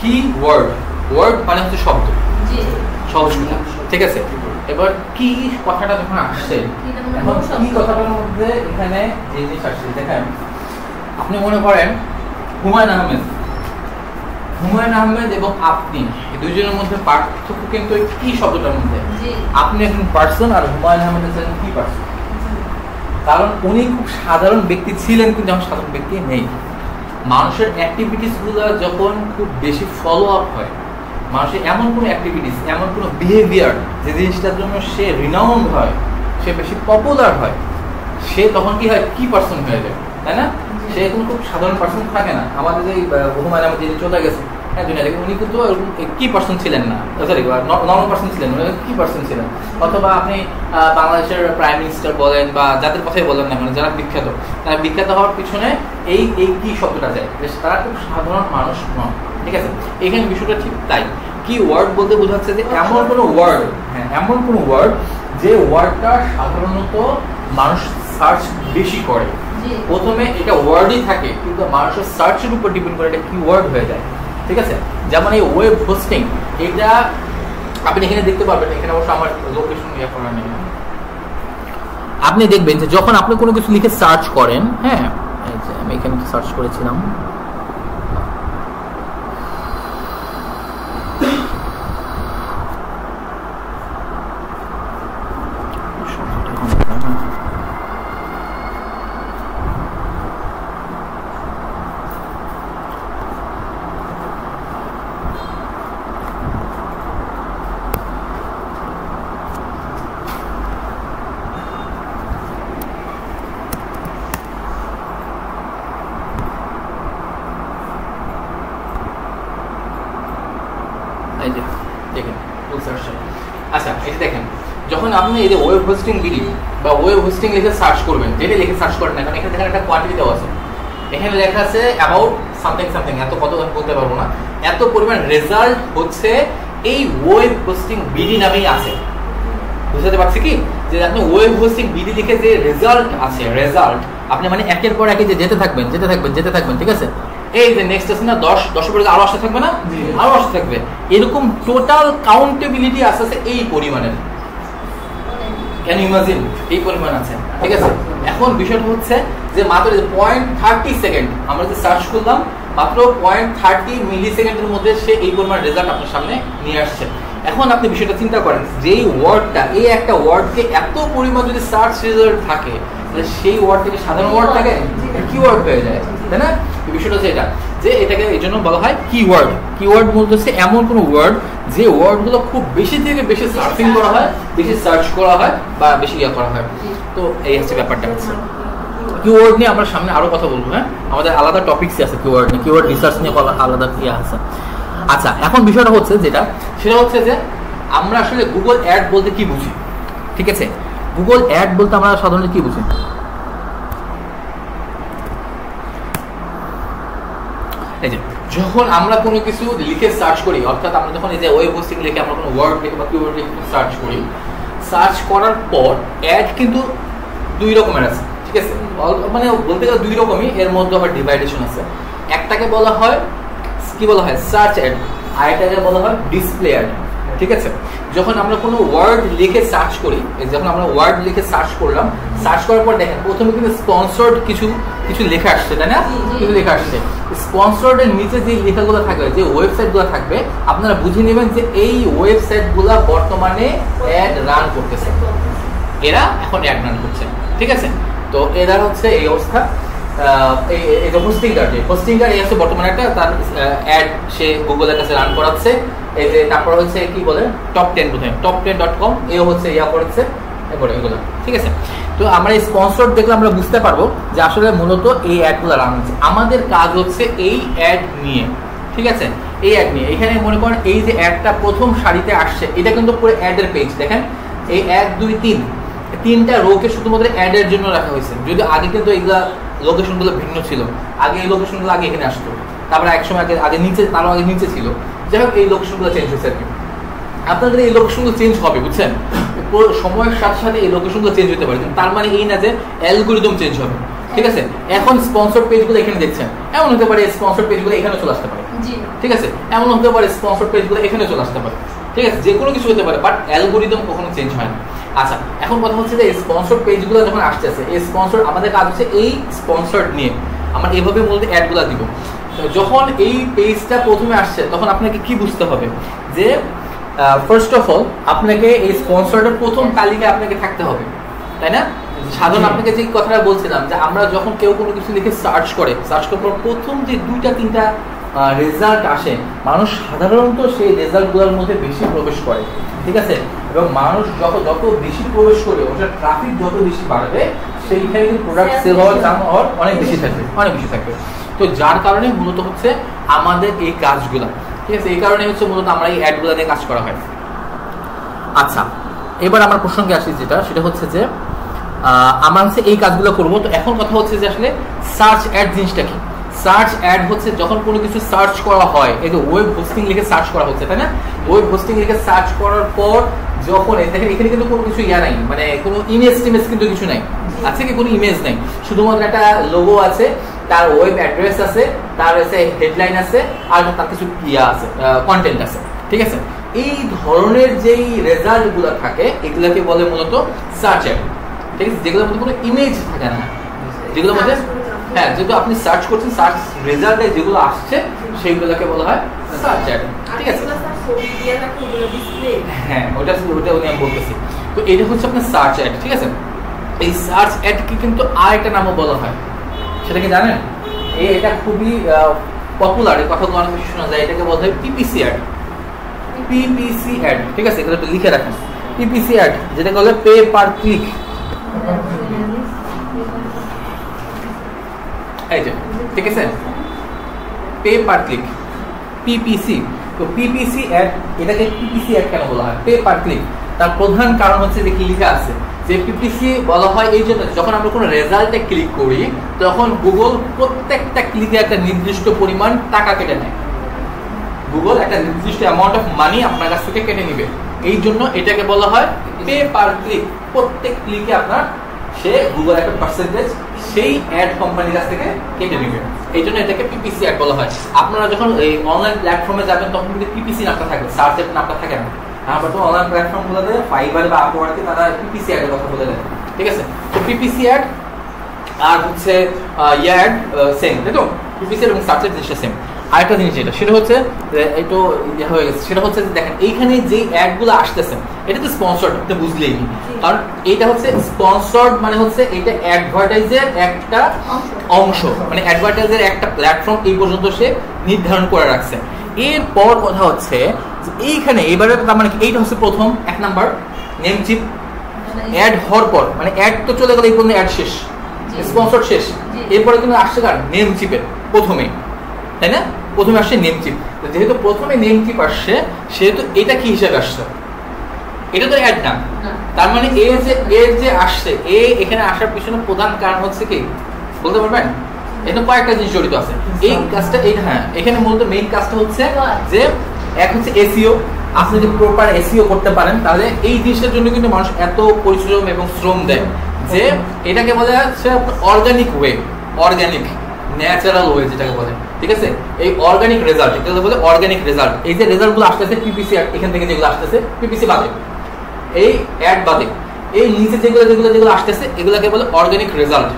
Speaker 1: কিওয়ার্ড, ওয়ার্ড মানে হচ্ছে শব্দ, সহজ কথা, ঠিক আছে। এবার কি কথাটা যখন আসছে, এখন কি কথাটার মধ্যে এখানে যে জিনিস আসছে দেখেন, আপনি মনে করেন হুমায়ুন আহমেদ এবং আপনি, এই দুইজনের মধ্যে পার্থক্য কিন্তু কি শব্দটার মধ্যে। আপনি একজন পার্সন আর হুমায়ুন আহমেদ হচ্ছেন কি পার্সন, কারণ উনি খুব সাধারণ ব্যক্তি ছিলেন কিন্তু এখন সাধারণ ব্যক্তি নেই। মানুষের অ্যাক্টিভিটিস গুলো যখন খুব বেশি ফলো আপ হয়, মানুষের এমন কোনো অ্যাক্টিভিটিস, এমন কোনো বিহেভিয়ার যে জিনিসটার জন্য সে রিনাউন্ড হয়, সে বেশি পপুলার হয়, সে তখন কি হয়, কি পার্সন হয়ে যায়, তাই না? সে এখন খুব সাধারণ পার্সন থাকে না। আমাদের যে হুমায়ুন আহমেদ যিনি চলে গেছে হ্যাঁ দুনিয়া থেকে, উনি কিন্তু কি পার্সন ছিলেন না, সরি নর্মাল পার্সন ছিলেন, উনি কি পার্সন ছিলেন। অথবা আপনি বাংলাদেশের প্রাইম মিনিস্টার বলেন বা যাদের কথাই বলেন না মানে যারা বিখ্যাত, তারা বিখ্যাত হওয়ার পিছনে এই কি শব্দটা যায়, তারা খুব সাধারণ মানুষ নয়, ঠিক আছে। এখানে বিষয়টা ঠিক তাই। কি ওয়ার্ড বলতে বোঝাচ্ছে যে এমন কোনো ওয়ার্ড, হ্যাঁ এমন কোনো ওয়ার্ড যে ওয়ার্ডটা সাধারণত মানুষ সার্চ বেশি করে। প্রথমে এটা ওয়ার্ডই থাকে কিন্তু মানুষের সার্চের উপর ডিপেন্ড করে এটা কি ওয়ার্ড হয়ে যায়, ঠিক আছে। যেমন এই ওয়েব হোস্টিং, এটা আপনি এখানে দেখতে পারবেন, এখানে অবশ্য আমার লোকেশন ইয়ে করা নেই, আপনি দেখবেন যে যখন আপনি কোনো কিছু লিখে সার্চ করেন, হ্যাঁ আমি এখানে সার্চ করেছিলাম, আচ্ছা এটা দেখেন, যখন আপনি এই যে ওয়েব হোস্টিং বিডি বা ওয়েব হোস্টিং লিখে সার্চ করবেন, যেটা লিখে সার্চ করেন না, কারণ এখানে দেখেন একটা কোয়ান্টিটি দেওয়া আছে, এখানে লেখা আছে অ্যাবাউট সামথিং সামথিং, এত কত আমি বলতে পারবো না, এত পরিমাণ রেজাল্ট হচ্ছে এই ওয়েব হোস্টিং বিডি নামেই আছে। বুঝতে পারছি কি, যে আপনি ওয়েব হোস্টিং বিডি লিখে যে রেজাল্ট আছে, রেজাল্ট আপনি মানে একের পর একে যে যেতে থাকবেন, ঠিক আছে। এই যে নেক্সট আছে না 10 পরে আরো আসতে থাকবে না, আরো আসতে থাকবে, এরকম টোটাল কাউন্টেবিলিটি আছে এই পরিমাণের। ক্যান ইউ ইমাজিন, এই পরিমাণ আছে, ঠিক আছে। এখন বিষয়টা হচ্ছে যে মাত্র 0.30 সেকেন্ড আমরা যে সার্চ করলাম, মাত্র 0.30 মিলি সেকেন্ডের মধ্যে সে এই পরিমাণ রেজাল্ট আপনার সামনে নিয়ে আসছে। এখন আপনি বিষয়টা চিন্তা করেন, যেই ওয়ার্ডটা, এই একটা ওয়ার্ডকে এত পরিমাণ যদি সার্চ রেজাল্ট থাকে, সেই ওয়ার্ড থেকে সাধারণ ওয়ার্ড থাকে কিওয়ার্ড হয়ে যায়, তাই না? বিষয়টা হচ্ছে এটা, যে এটাকে এই জন্য বলা হয় কিওয়ার্ড। কিওয়ার্ড বলতে হচ্ছে এমন কোনো ওয়ার্ড যে ওয়ার্ডগুলো খুব বেশি থেকে বেশি সার্চিং করা হয়, বেশি সার্চ করা হয় বা বেশি ইয়ে করা হয়। তো এই হচ্ছে ব্যাপারটা হচ্ছে কিওয়ার্ড নিয়ে আমরা সামনে আরো কথা বলবো। হ্যাঁ, আমাদের আলাদা টপিকস আছে কিওয়ার্ড নিয়ে, কিওয়ার্ড রিসার্চ নিয়ে আলাদা ইয়ে আছে। আচ্ছা, এখন বিষয়টা হচ্ছে যেটা, সেটা হচ্ছে যে আমরা আসলে গুগল অ্যাড বলতে কি বুঝি। ঠিক আছে, গুগল অ্যাড বলতে আমরা সাধারণত কি বুঝি? এই যে যখন আমরা কোনো কিছু লিখে সার্চ করি, অর্থাৎ আমরা যখন এই যে ওয়েব হোস্টিং লিখে আমরা কোনো ওয়ার্ড লিখে বা কিওয়ার্ড লিখে সার্চ করি, সার্চ করার পর অ্যাড কিন্তু দুই রকমের আছে। ঠিক আছে, মানে বলতে গেলে দুই রকমই, এর মধ্যে আবার ডিভাইডেশন আছে। একটাকে বলা হয় কি বলা হয় সার্চ অ্যাড, আর এটাকে বলা হয় ডিসপ্লে অ্যাড। ঠিক আছে, যখন আমরা কোনো ওয়ার্ড লিখে সার্চ করি, যখন আমরা ওয়ার্ড লিখে সার্চ করলাম, সার্চ করার পর দেখেন প্রথমে কিন্তু স্পন্সর্ড কিছু লেখা আসছে, তাই না? কিছু লেখা আসছে। স্পন্সর্ড এর নিচে যে লেখাগুলো থাকবে, যে ওয়েবসাইটগুলো থাকবে, আপনারা বুঝে নেবেন যে এই ওয়েবসাইটগুলো বর্তমানে অ্যাড রান করতেছে, এরা এখন অ্যাড রান করছে। ঠিক আছে, তো এরা হচ্ছে এই অবস্থা। এই যে হোস্টিংটার এই হচ্ছে বর্তমানে একটা তার অ্যাড সে গুগলের কাছে রান করাচ্ছে। এই যে তারপর হচ্ছে কি বলে টপ 10 বোধহয় top10.com এও হচ্ছে ইয়া করেছে এরপরে এগুলো। ঠিক আছে, তো আমরা এই স্পন্সর দেখলে আমরা বুঝতে পারবো যে আসলে মূলত এই অ্যাডগুলো রান হচ্ছে। আমাদের কাজ হচ্ছে এই অ্যাড নিয়ে, ঠিক আছে, এই অ্যাড নিয়ে। এখানে মনে করেন এই যে অ্যাডটা প্রথম সারিতে আসছে, এটা কিন্তু পুরো অ্যাডের পেজ। দেখেন এই 1 2 3 তিনটা রোকে শুধুমাত্র অ্যাডের জন্য রাখা হয়েছে। যদি আগে কিন্তু এইগুলা লোকেশনগুলো ভিন্ন ছিল, আগে এই লোকেশনগুলো আগে এখানে আসতো, তারপরে একসময় আগে নিচে, তারও আগে নিচে ছিল। যাই হোক, এই লোকেশনগুলো চেঞ্জ হয়েছে আর কি। আপনাদের এই লোকেশনগুলো চেঞ্জ হবে, বুঝছেন, সময়ের সাথে সাথে এই লোকেশনগুলো চেঞ্জ হতে পারে, তার মানে এই না যে অ্যালগরিদম চেঞ্জ হবে। ঠিক আছে, এখন স্পন্সর পেজগুলো এখানে দেখছেন, এমন হতে পারে স্পন্সর পেজগুলো এখানে চলে আসতে পারে। ঠিক আছে, এমন হতে পারে স্পন্সর পেজগুলো এখানে চলে আসতে পারে। ঠিক আছে, যে কোনো কিছু হতে পারে, বাট অ্যালগরিদম কখনো চেঞ্জ হয় না। আচ্ছা, এখন কথা হচ্ছে যে স্পন্সর পেজগুলো যখন আসতেছে, এই স্পন্সর আমাদের কাজ হচ্ছে এই স্পন্সর নিয়ে আমরা এভাবে মূলত অ্যাডগুলো দিব। যখন এই পেজটা প্রথমে আসছে, তখন আপনাকে কি বুঝতে হবে যে ফার্স্ট অফ অল আপনাকে এই স্পন্সরের প্রথম তালিকায় আপনাকে থাকতে হবে, তাই না? সাধারণ আপনাকে যে কথাটা বলছিলাম যে আমরা যখন কেউ কোনো কিছু লিখে সার্চ করার পর প্রথম যে 2-3টা রেজাল্ট আসে, মানুষ সাধারণত সেই রেজাল্টগুলোর মধ্যে বেশি প্রবেশ করে। ঠিক আছে, এবং মানুষ যত বেশি প্রবেশ করবে, ওটার ট্রাফিক যত বেশি বাড়বে, সেইখানে কিন্তু প্রোডাক্ট সেল হওয়ার চান্স অনেক বেশি থাকবে। তো যার কারণে মূলত হচ্ছে আমাদের এই কাজগুলা, ঠিক আছে, এই কারণে হচ্ছে মূলত আমরা এই অ্যাডগুলো নিয়ে কাজ করা হয়। আচ্ছা, এবার আমার প্রসঙ্গে আসি, সেটা হচ্ছে যে আমরা হচ্ছে এই কাজগুলো করবো। তো এখন কথা হচ্ছে যে আসলে সার্চ অ্যাড জিনিসটা কি? সার্চ অ্যাড হচ্ছে যখন কোনো কিছু সার্চ করা হয়, এই যে ওয়েব হোস্টিং লিখে সার্চ করা হচ্ছে, তাই না? ওয়েব হোস্টিং লিখে সার্চ করার পর যখন দেখেন এখানে কিন্তু কোনো কিছু ইয়া নাই, মানে কোনো ইমেজ কিন্তু কিছু নাই, আছে কি? কোনো ইমেজ নাই, শুধুমাত্র একটা লোগো আছে, তার ওয়েব অ্যাড্রেস আছে, তার হচ্ছে হেডলাইন আছে, আর তার কিছু ইয়া আছে, কন্টেন্ট আছে। ঠিক আছে, এই ধরনের যেই রেজাল্টগুলো থাকে এগুলোকে বলে মূলত সার্চ অ্যাড। ঠিক আছে, যেগুলোর মধ্যে কোনো ইমেজ থাকে না, যেগুলোর মধ্যে হ্যাঁ, যেহেতু আপনি সার্চ করছেন, সার্চ রেজাল্টে যেগুলো আসছে সেইগুলোকে বলা হয় সার্চ অ্যাড। ঠিক আছে, হ্যাঁ, ওটা উনি আমি বলতেছি। তো এটা হচ্ছে আপনার সার্চ অ্যাড। ঠিক আছে, এই সার্চ অ্যাডকে কিন্তু আর একটা নামও বলা হয়, সেটা কি জানেন? এটা খুবই পপুলার, এই কথাগুলো অনেক বেশি শোনা যায়। এটাকে বলা হয় পিপিসি অ্যাড। পিপিসি অ্যাড, ঠিক আছে, এগুলো একটু লিখে রাখেন। পিপিসি অ্যাড, যেটাকে বলে পে পার ক্লিক। এই যে, ঠিক আছে, পে পার ক্লিক, পিপিসি। তো পিপিসি অ্যাড, এটাকে পিপিসি অ্যাড কেন বলা হয়? Pay per click. তার প্রধান কারণ হচ্ছে যে কি লেখা আছে, যে পিপিসি বলা হয় এই জন্য, যখন আমরা কোনো রেজাল্টে ক্লিক করি তখন গুগল প্রত্যেকটা ক্লিকে একটা নির্দিষ্ট পরিমাণ টাকা কেটে নেয়। গুগল একটা নির্দিষ্ট অ্যামাউন্ট অফ মানি আপনার কাছ থেকে কেটে নিবে, এই জন্য এটাকে বলা হয় পে পার ক্লিক। প্রত্যেক ক্লিকে আপনার সে গুগল একটা পার্সেন্টেজ সেই অ্যাড কোম্পানির কাছ থেকে কেটে নিবে, এই জন্য এটাকে পিপিসি অ্যাড বলা হয়। আপনারা যখন এই অনলাইন প্ল্যাটফর্মে যাবেন তখন কিন্তু পিপিসি নামটা থাকবে, সার্চ অ্যাড নামটা থাকে না। আমরা তো অনলাইন প্ল্যাটফর্মগুলোতে ফাইবার বা আপওয়ার্কে তারা পিপিসি অ্যাডের কথা বলে দেয়। ঠিক আছে, তো পিপিসি অ্যাড আর হচ্ছে অ্যাড সেম, তাই তো? পিপিসি এবং সার্চ অ্যাড জিনিসটা সেম। আরেকটা জিনিস যেটা, সেটা হচ্ছে একটু হয়ে গেছে, সেটা হচ্ছে যে দেখেন এইখানে যেই অ্যাডগুলো আসতেছে এটা তো স্পন্সর্ড, এটা বুঝলেই, কারণ এটা হচ্ছে স্পন্সর্ড মানে হচ্ছে এটা অ্যাডভার্টাইজের একটা অংশ, মানে অ্যাডভার্টাইজের একটা প্ল্যাটফর্ম এই পর্যন্ত সে নির্ধারণ করে রাখছে। এরপর কথা হচ্ছে এইখানে এবারে তার মানে এইটা হচ্ছে প্রথম 1 নাম্বার নেম চিপ। অ্যাড হওয়ার পর মানে অ্যাড তো চলে গেল, এই পর্যন্ত অ্যাড শেষ, স্পন্সর শেষ, এরপরে কিন্তু আসছে কার নেম চিপের প্রথমে, তাই না? প্রথমে আসছে নেম চিপ। যেহেতু প্রথমে নেম চিপ আসছে সেহেতু এটা কি হিসেবে আসছে? এটা তো অ্যাড না, তার মানে এর যে আসছে এখানে আসার পিছনে প্রধান কারণ হচ্ছে কি বলতে পারবেন? এটা কয়েকটা জিনিস জড়িত আছে এই কাজটা। হ্যাঁ, এখানে মূলত মেইন কাজটা হচ্ছে যে এক হচ্ছে এসইও। আপনি যদি প্রপার এসইও করতে পারেন তাহলে এই জিনিসটার জন্য কিন্তু মানুষ এত পরিশ্রম এবং শ্রম দেয়, যে এটাকে বলে হচ্ছে organic way, organic natural way যেটাকে বলে, ঠিক আছে? এই অর্গানিক রেজাল্ট, এটাকে বলে অর্গানিক রেজাল্ট। এই যে রেজাল্টগুলো আসতেছে পিপিসি এখান থেকে যেগুলো আসতেছে পিপিসি বাদে, এই অ্যাড বাদে, এই নিচে যেগুলো আসতেছে এগুলোকে বলে অর্গানিক রেজাল্ট।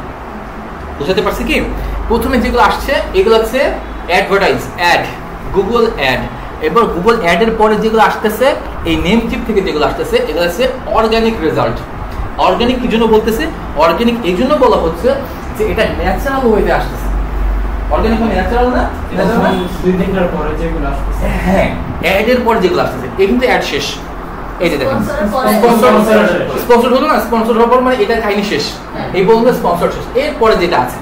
Speaker 1: বুঝতে পারছি কি? প্রথমে যেগুলো আসছে এগুলো হচ্ছে অ্যাডভার্টাইজ, অ্যাড, গুগল অ্যাড। এবার গুগল অ্যাড এর পরে যেগুলো আসতেছে এই নেম চিপ থেকে যেগুলো আসতেছে এগুলো হচ্ছে অর্গানিক রেজাল্ট। অর্গানিক কি জন্য বলতেছে? অর্গানিক এই জন্য বলা হচ্ছে যে এটা ন্যাচারাল ওয়েতে আসতেছে। অর্গানিক মানে ন্যাচারাল না?
Speaker 3: দুই দিনের পরে যেগুলো আসতেছে,
Speaker 1: হ্যাঁ, অ্যাড এর পরে যেগুলো আসতেছে এই কিন্তু অ্যাড শেষ। এই যে দেখেন স্পন্সর হলো না, স্পন্সর হওয়ার পর মানে এটা কাহিনী শেষ, এই পর্যন্ত স্পন্সর শেষ। এরপরে যেটা আছে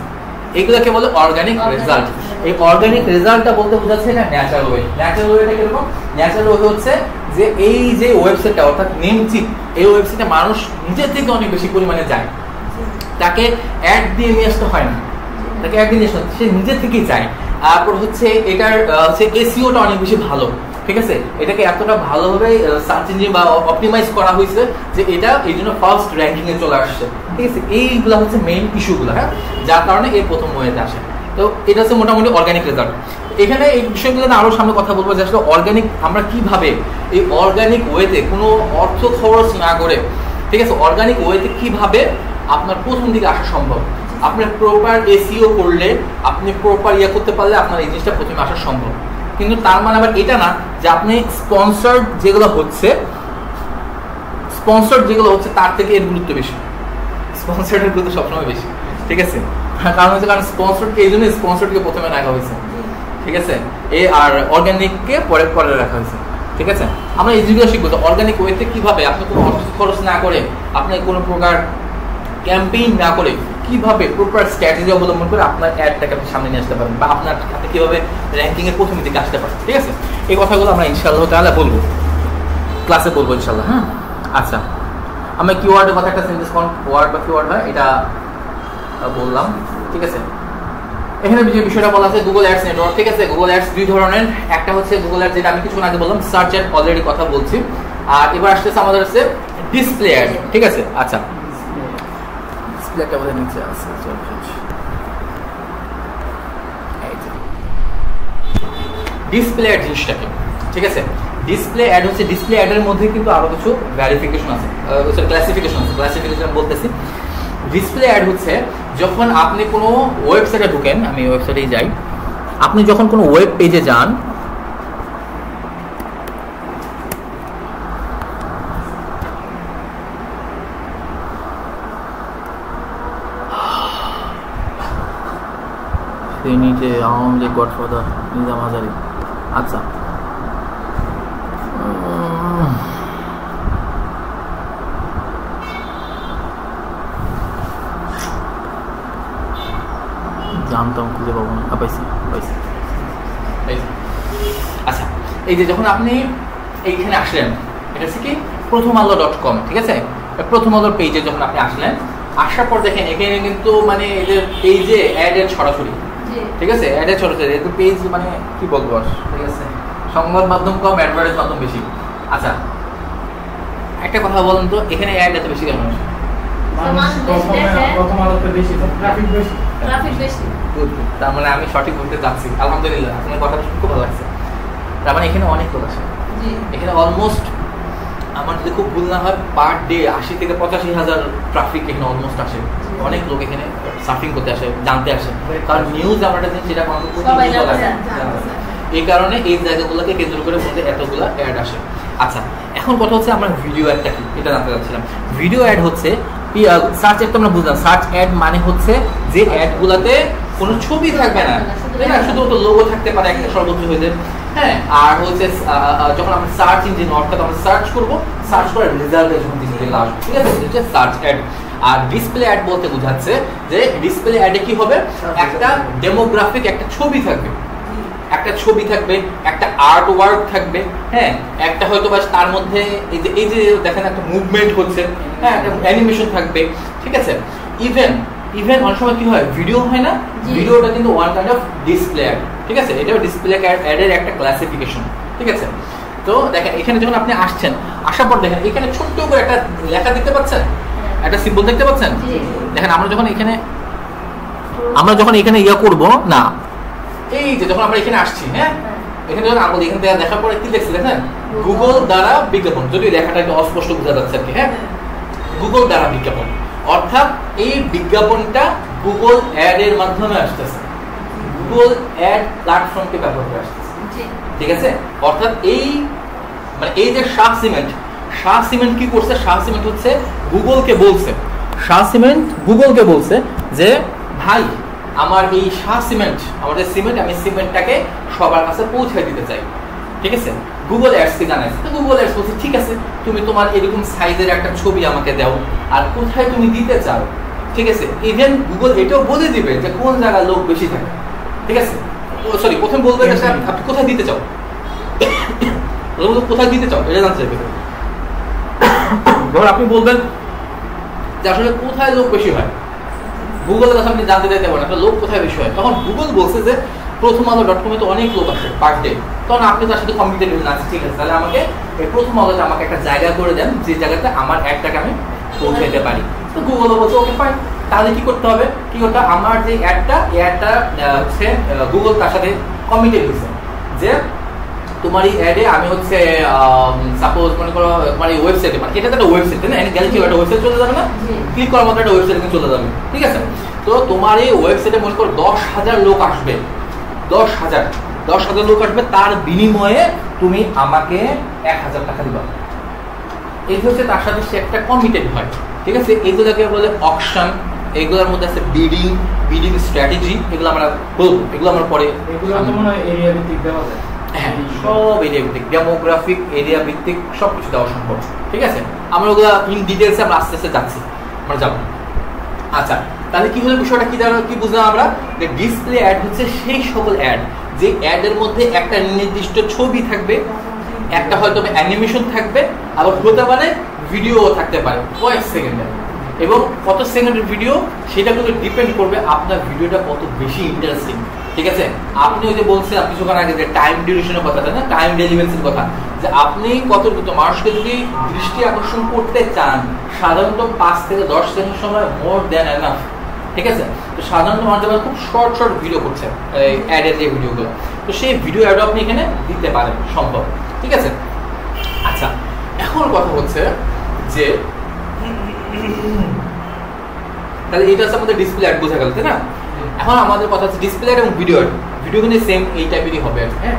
Speaker 1: এগুলোকে বলে অর্গানিক রেজাল্ট। এই অর্গানিক রেজাল্টটা বলতে বোঝাচ্ছে এটা ন্যাচারাল ওয়ে। ন্যাচারাল ওয়েটা কিরকম? ন্যাচারাল ওয়ে হচ্ছে যে এই যে ওয়েবসাইটটা অর্থাৎ নেম চিপ, এই ওয়েবসাইটে মানুষ নিজের থেকে অনেক বেশি পরিমাণে যায়, তাকে অ্যাড দিয়ে নিয়ে আসতে হয় না, তাকে অ্যাড দিয়ে নিয়ে আসতে, সে নিজের থেকেই যায়। তারপর হচ্ছে এটার হচ্ছে এসইওটা অনেক বেশি ভালো, ঠিক আছে? এটাকে এতটা ভালোভাবে সার্চ ইঞ্জিন বা অপটিমাইজ করা হয়েছে যে এটা এই জন্য ফার্স্ট র্যাঙ্কিং এ চলে আসছে, ঠিক আছে? এইগুলো হচ্ছে মেইন ইস্যুগুলো, হ্যাঁ, যার কারণে এর প্রথম ওয়েতে আসে। তো এটা হচ্ছে মোটামুটি অর্গানিক রেজাল্ট। এখানে এই বিষয়গুলো আরো সামনে কথা বলবো যে আসলে অর্গানিক আমরা কিভাবে এই অর্গানিক ওয়েতে কোনো অর্থ খরচ না করে, ঠিক আছে, অর্গানিক ওয়েতে কিভাবে আপনার প্রথম দিকে আসা সম্ভব। আপনার প্রপার এসইও করলে, আপনি প্রপার করতে পারলে আপনার এই জিনিসটা প্রথমে আসা সম্ভব। কিন্তু তার মানে আবার এটা না যে আপনি স্পন্সর্ড যেগুলো হচ্ছে তার থেকে এর গুরুত্ব বেশি। স্পন্সর্ডের গুরুত্ব সবসময় বেশি, ঠিক আছে? কারণ হচ্ছে কারণ স্পন্সর্ডকে এই জন্য স্পন্সর্ডকে প্রথমে রাখা হয়েছে, ঠিক আছে? আর অর্গানিককে পরে পরে রাখা হয়েছে, ঠিক আছে? আমরা এই জিনিসগুলো শিখবো তো অর্গানিক ওয়েতে কিভাবে আপনি কোনো অর্থ খরচ না করে, আপনি কোনো প্রকার ক্যাম্পেইন না করে কিভাবে প্রপার স্ট্র্যাটেজি অবলম্বন করে আপনার অ্যাডটাকে আপনি সামনে নিয়ে আসতে পারেন বা আপনি কিভাবে র্যাঙ্কিং এর প্রথম দিকে আসতে পারেন, ঠিক আছে? এই কথাগুলো আমরা ইনশাআল্লাহ তাআলা বলবো, ক্লাসে বলবো ইনশাআল্লাহ। হ্যাঁ, আচ্ছা, আমরা কিওয়ার্ডের কথা একটা সেন্টেন্স ওয়ার্ড বা কিওয়ার্ড হয় এটা বললাম, ঠিক আছে? এখানে যে বিষয়টা বলা আছে গুগল অ্যাডস নেটওয়ার্ক, ঠিক আছে? গুগল অ্যাডস দুই ধরনের, একটা হচ্ছে গুগল অ্যাডস যেটা আমি কিছুক্ষণ আগে বললাম, সার্চ অ্যাড অলরেডি কথা বলছি, আর এবার আসতেছে আমাদের হচ্ছে ডিসপ্লে অ্যাড, ঠিক আছে? আচ্ছা, ডিসপ্লেটা বলে নিচে আছে, ডিসপ্লে অ্যাড জিনিসটাকে, ঠিক আছে? ডিসপ্লে অ্যাড হচ্ছে, ডিসপ্লে অ্যাডের মধ্যে কিন্তু আরো কিছু ভেরিফিকেশন আছে, ক্লাসিফিকেশন বলতেছি। ডিসপ্লে অ্যাড হচ্ছে যখন আপনি কোনো ওয়েবসাইটে ঢুকেন, আমি ওয়েবসাইটেই যাই, আপনি যখন কোনো ওয়েব পেজে যান, নিজে আওয়ামী লীগ গডফাদার নিজাম হাজারি। আচ্ছা, জানতাম খুঁজে পাবো না, পাইছি। আচ্ছা, এই যে যখন আপনি এইখানে আসলেন, এটা হচ্ছে কি prothomalo.com, ঠিক আছে? প্রথম আলোর পেজে যখন আপনি আসলেন, আসার পর দেখেন এখানে কিন্তু মানে এদের পেজে অ্যাডের ছড়াছড়ি, ঠিক আছে? অ্যাডের ছড়াছড়ি, এদের পেজ মানে কি বলবো, ঠিক আছে? সংবাদ মাধ্যম কম, অ্যাডভার্টাইজ মাধ্যম বেশি। আচ্ছা, একটা কথা বলেন তো, এখানে অ্যাড এত বেশি কেন? তার মানে আমি সঠিক বলতে চাচ্ছি, আলহামদুলিল্লাহ, আপনার কথাটা খুব ভালো লাগছে। তার মানে এখানে অনেক লোক আসে, এখানে অলমোস্ট আমার যদি খুব ভুল না হয় পার ডে 80 থেকে 85,000 ট্রাফিক এখানে অলমোস্ট আসে। অনেক লোক এখানে সার্ফিং করতে আসে, জানতে আসে, কারণ নিউজ আমরা যেটা এই কারণে এই জায়গাগুলোকে কেন্দ্র করে মধ্যে এতগুলো অ্যাড আসে। আচ্ছা, এখন কথা হচ্ছে আমরা ভিডিও অ্যাডটা কি এটা জানতে চাচ্ছিলাম। ভিডিও অ্যাড হচ্ছে সার্চ অ্যাড তো আমরা বুঝলাম, সার্চ অ্যাড মানে হচ্ছে যে অ্যাডগুলোতে কোনো ছবি থাকবে না, তাই না? শুধুমাত্র লোগো থাকতে পারে একটা সর্বোচ্চ হইতে, হ্যাঁ, আর হচ্ছে যখন আমরা সার্চ ইঞ্জিন অর্থাৎ আমরা সার্চ করব, সার্চ করার রেজাল্টে যখন জিনিসগুলো আসবে, ঠিক আছে, এটা হচ্ছে সার্চ অ্যাড। আর ডিসপ্লে অ্যাড বলতে বোঝাচ্ছে যে ডিসপ্লে অ্যাডে কি হবে, একটা ডেমোগ্রাফিক একটা ছবি থাকবে, একটা ছবি থাকবে, একটা আর্ট ওয়ার্ক থাকবে, হ্যাঁ, একটা হয়তো বা তার মধ্যে এই যে দেখেন একটা মুভমেন্ট হচ্ছে, হ্যাঁ, একটা অ্যানিমেশন থাকবে, ঠিক আছে। ইভেন অনেক সময় কি হয়, ভিডিও হয় না, ভিডিওটা কিন্তু one kind of display ad, ঠিক আছে, এটাও ডিসপ্লে অ্যাডের একটা ক্লাসিফিকেশন, ঠিক আছে। তো দেখেন এখানে যখন আপনি আসছেন, আসার পর দেখেন এখানে ছোট্ট করে একটা লেখা দেখতে পাচ্ছেন, একটা সিম্বল দেখতে পাচ্ছেন। দেখেন আমরা যখন এখানে ইয়া করব না, এই যে যখন আমরা এখানে আসছি, হ্যাঁ, এখানে যখন আমরা এখান থেকে দেখার পরে কি দেখছি দেখেন, গুগল দ্বারা বিজ্ঞাপন, যদিও লেখাটা একটু অস্পষ্ট বোঝা যাচ্ছে আর কি, হ্যাঁ, গুগল দ্বারা বিজ্ঞাপন, অর্থাৎ এই বিজ্ঞাপনটা গুগল অ্যাড এর মাধ্যমে আসতেছে, গুগল অ্যাড প্ল্যাটফর্মকে ব্যবহার করে আসতেছে, ঠিক আছে। অর্থাৎ এই যে শাহ সিমেন্ট কি করছে, শাহ সিমেন্ট হচ্ছে গুগলকে বলছে যে ভাই আমার এই শাহ সিমেন্ট, আমাদের সিমেন্ট, আমি সিমেন্টটাকে সবার কাছে পৌঁছে দিতে চাই, ঠিক আছে। গুগল অ্যাডসকে জানাইছে, তো গুগল অ্যাডস বলছে ঠিক আছে, তুমি তোমার এরকম সাইজের একটা ছবি আমাকে দাও আর কোথায় তুমি দিতে চাও, ঠিক আছে। ইভেন গুগল এটাও বলে দিবে যে কোন জায়গায় লোক বেশি থাকে, ঠিক আছে। সরি, প্রথম বলবে আপনি কোথায় দিতে চাও, কোথায় দিতে চাও এটা জানতে চাইবে। ধর আপনি বলবেন যে আসলে কোথায় লোক বেশি হয়, গুগলের কাছে আপনি জানতে চাইতে পারেন লোক কোথায় বেশি হয়, তখন গুগল বলছে যে প্রথমআলো.com এ তো অনেক লোক আসে পার ডে, তখন আপনি তার সাথে কমিটেড হয়ে যাচ্ছেন, ঠিক আছে, তাহলে আমাকে এই প্রথমআলোতে আমাকে একটা জায়গা করে দেন যে জায়গাতে আমার অ্যাডটাকে আমি পৌঁছে দিতে পারি। তো গুগল বলছে ওকে ফাইন, তাহলে কি করতে হবে, আমার যে অ্যাডটা হচ্ছে গুগল তার সাথে কমিটেড হয়েছে যে তোমার এই অ্যাডে আমি হচ্ছে সাপোজ মনে করো তোমার এই ওয়েবসাইটে, মানে এটা তো একটা ওয়েবসাইট না, গেলে কি একটা ওয়েবসাইট চলে যাবে না, ক্লিক করার মতো একটা ওয়েবসাইট চলে যাবে, ঠিক আছে। তো তোমার এই ওয়েবসাইটে মনে করো 10,000 লোক আসবে, 10,000 লোক আসবে, তার বিনিময়ে তুমি আমাকে 1,000 টাকা দিবা। এই হচ্ছে তার সাথে সে একটা কমিটেড হয়, ঠিক আছে। এইগুলোকে বলে অকশন, এইগুলোর মধ্যে আছে বিডিং স্ট্র্যাটেজি, এগুলো আমরা বলবো, এগুলো আমরা পরে,
Speaker 3: এগুলো তো মনে হয় এরিয়া ভিত্তিক দেওয়া যায়,
Speaker 1: হ্যাঁ, সব এরিয়া ভিত্তিক, ডেমোগ্রাফিক এরিয়া ভিত্তিক সবকিছু দেওয়া সম্ভব, ঠিক আছে। আমরা ওগুলো ইন ডিটেলসে আমরা আস্তে আস্তে যাচ্ছি, আমরা যাবো। আচ্ছা, তাহলে কি হলো বিষয়টা, কি বুঝলাম আমরা, যে ডিসপ্লে অ্যাড হচ্ছে সেই সকল অ্যাড যে অ্যাডের মধ্যে একটা নির্দিষ্ট ছবি থাকবে, একটা হয়তো অ্যানিমেশন থাকবে, আবার হতে পারে ভিডিও থাকতে পারে কয়েক সেকেন্ডের, এবং কত সেকেন্ডের ভিডিও সেটা কিন্তু ডিপেন্ড করবে আপনার ভিডিওটা কত বেশি ইন্টারেস্টিং, ঠিক আছে। আপনি ওই যে বলছিলাম কিছুক্ষণ আগে যে টাইম ডিউরেশনের কথা, তাই না, টাইম রেলিভেন্সের কথা, যে আপনি কত দ্রুত মানুষকে যদি দৃষ্টি আকর্ষণ করতে চান, সাধারণত 5 থেকে 10 সেকেন্ড সময় মোর দেন এনাফ, ঠিক আছে। তো সাধারণত মানুষ খুব শর্ট ভিডিও করছে অ্যাডের যে ভিডিওগুলো, তো সেই ভিডিও অ্যাডও আপনি এখানে দিতে পারেন, সম্ভব, ঠিক আছে। আচ্ছা, এখন কথা হচ্ছে যে তাহলে এটা হচ্ছে আমাদের ডিসপ্লে অ্যাড বোঝা গেল, তাই না। এখন আমাদের কথা হচ্ছে ডিসপ্লে অ্যাড এবং ভিডিও কিন্তু সেম এই টাইপেরই হবে, হ্যাঁ।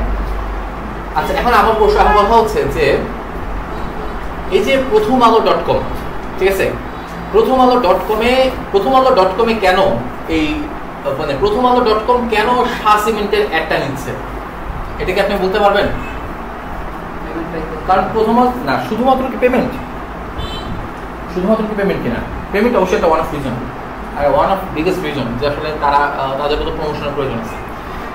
Speaker 1: আচ্ছা, এখন আমার প্রশ্ন কথা হচ্ছে যে এই যে প্রথমআলো.com, ঠিক আছে, প্রথমআলো.com কেন এই মানে প্রথমআলো.com কেন শাহ সিমেন্টের অ্যাডটা নিচ্ছে, এটা কি আপনি বলতে পারবেন? কারণ না শুধুমাত্র কি পেমেন্ট কিনা, পেমেন্ট অবশ্যই একটা ওয়ান অফ রিজন, আর ওয়ান অফ বিগেস্ট রিজন যে আসলে তাদের মতো প্রমোশনের প্রয়োজন আছে।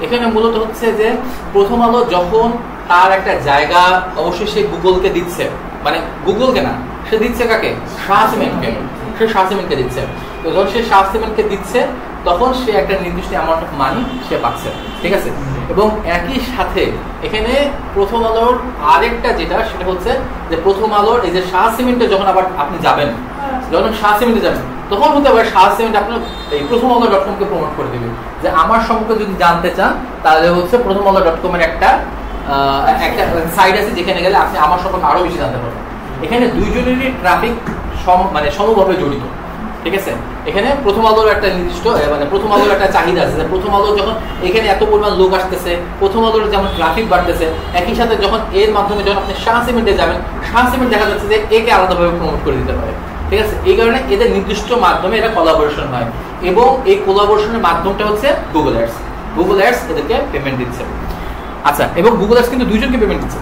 Speaker 1: এখানে মূলত হচ্ছে যে প্রথম আলো যখন তার একটা জায়গা অবশ্যই সে গুগলকে দিচ্ছে, মানে গুগলকে না, সে দিচ্ছে কাকে, শাহ সিমেন্টকে, সে শাহ সিমেন্টকে দিচ্ছে। তো যখন সে শাহ সিমেন্টকে দিচ্ছে তখন সে একটা নির্দিষ্ট অ্যামাউন্ট অফ মানি সে পাচ্ছে, ঠিক আছে। এবং একই সাথে এখানে প্রথম আলোর আরেকটা যেটা সেটা হচ্ছে যে প্রথম আলোর এই যে শাহ সিমেন্টে যখন আবার আপনি যাবেন, যখন শাহ সিমেন্টে যাবেন তখন হতে পারে শাহ সিমেন্ট আপনার এই প্রথমআলো.com-কে প্রমোট করে দেবে যে আমার সম্পর্কে যদি জানতে চান তাহলে হচ্ছে প্রথমআলো.com-এর একটা সাইট আছে যেখানে গেলে আপনি আমার সম্পর্কে আরো বেশি জানতে পারবেন। এখানে দুইজনেরই ট্রাফিক মানে সমভাবে জড়িত, ঠিক আছে। এখানে প্রথম আলোর একটা নির্দিষ্ট মানে প্রথম আলোর একটা চাহিদা আছে, প্রথম আলো যখন এখানে এত পরিমাণ লোক আসতেছে, প্রথম আলোর যেমন ট্রাফিক বাড়তেছে, একই সাথে যখন এর মাধ্যমে যখন আপনি শাহ সিমেন্টে যাবেন, শাহ সিমেন্ট দেখা যাচ্ছে যে একে আলাদাভাবে প্রমোট করে দিতে পারে, ঠিক আছে। এই কারণে এদের নির্দিষ্ট মাধ্যমে এটা কোলাবোরেশন হয় এবং এই কোলাবোরেশনের মাধ্যমটা হচ্ছে গুগল অ্যাডস এদেরকে পেমেন্ট দিচ্ছে। আচ্ছা, এবং গুগল অ্যাডস কিন্তু দুইজনকে পেমেন্ট দিচ্ছে।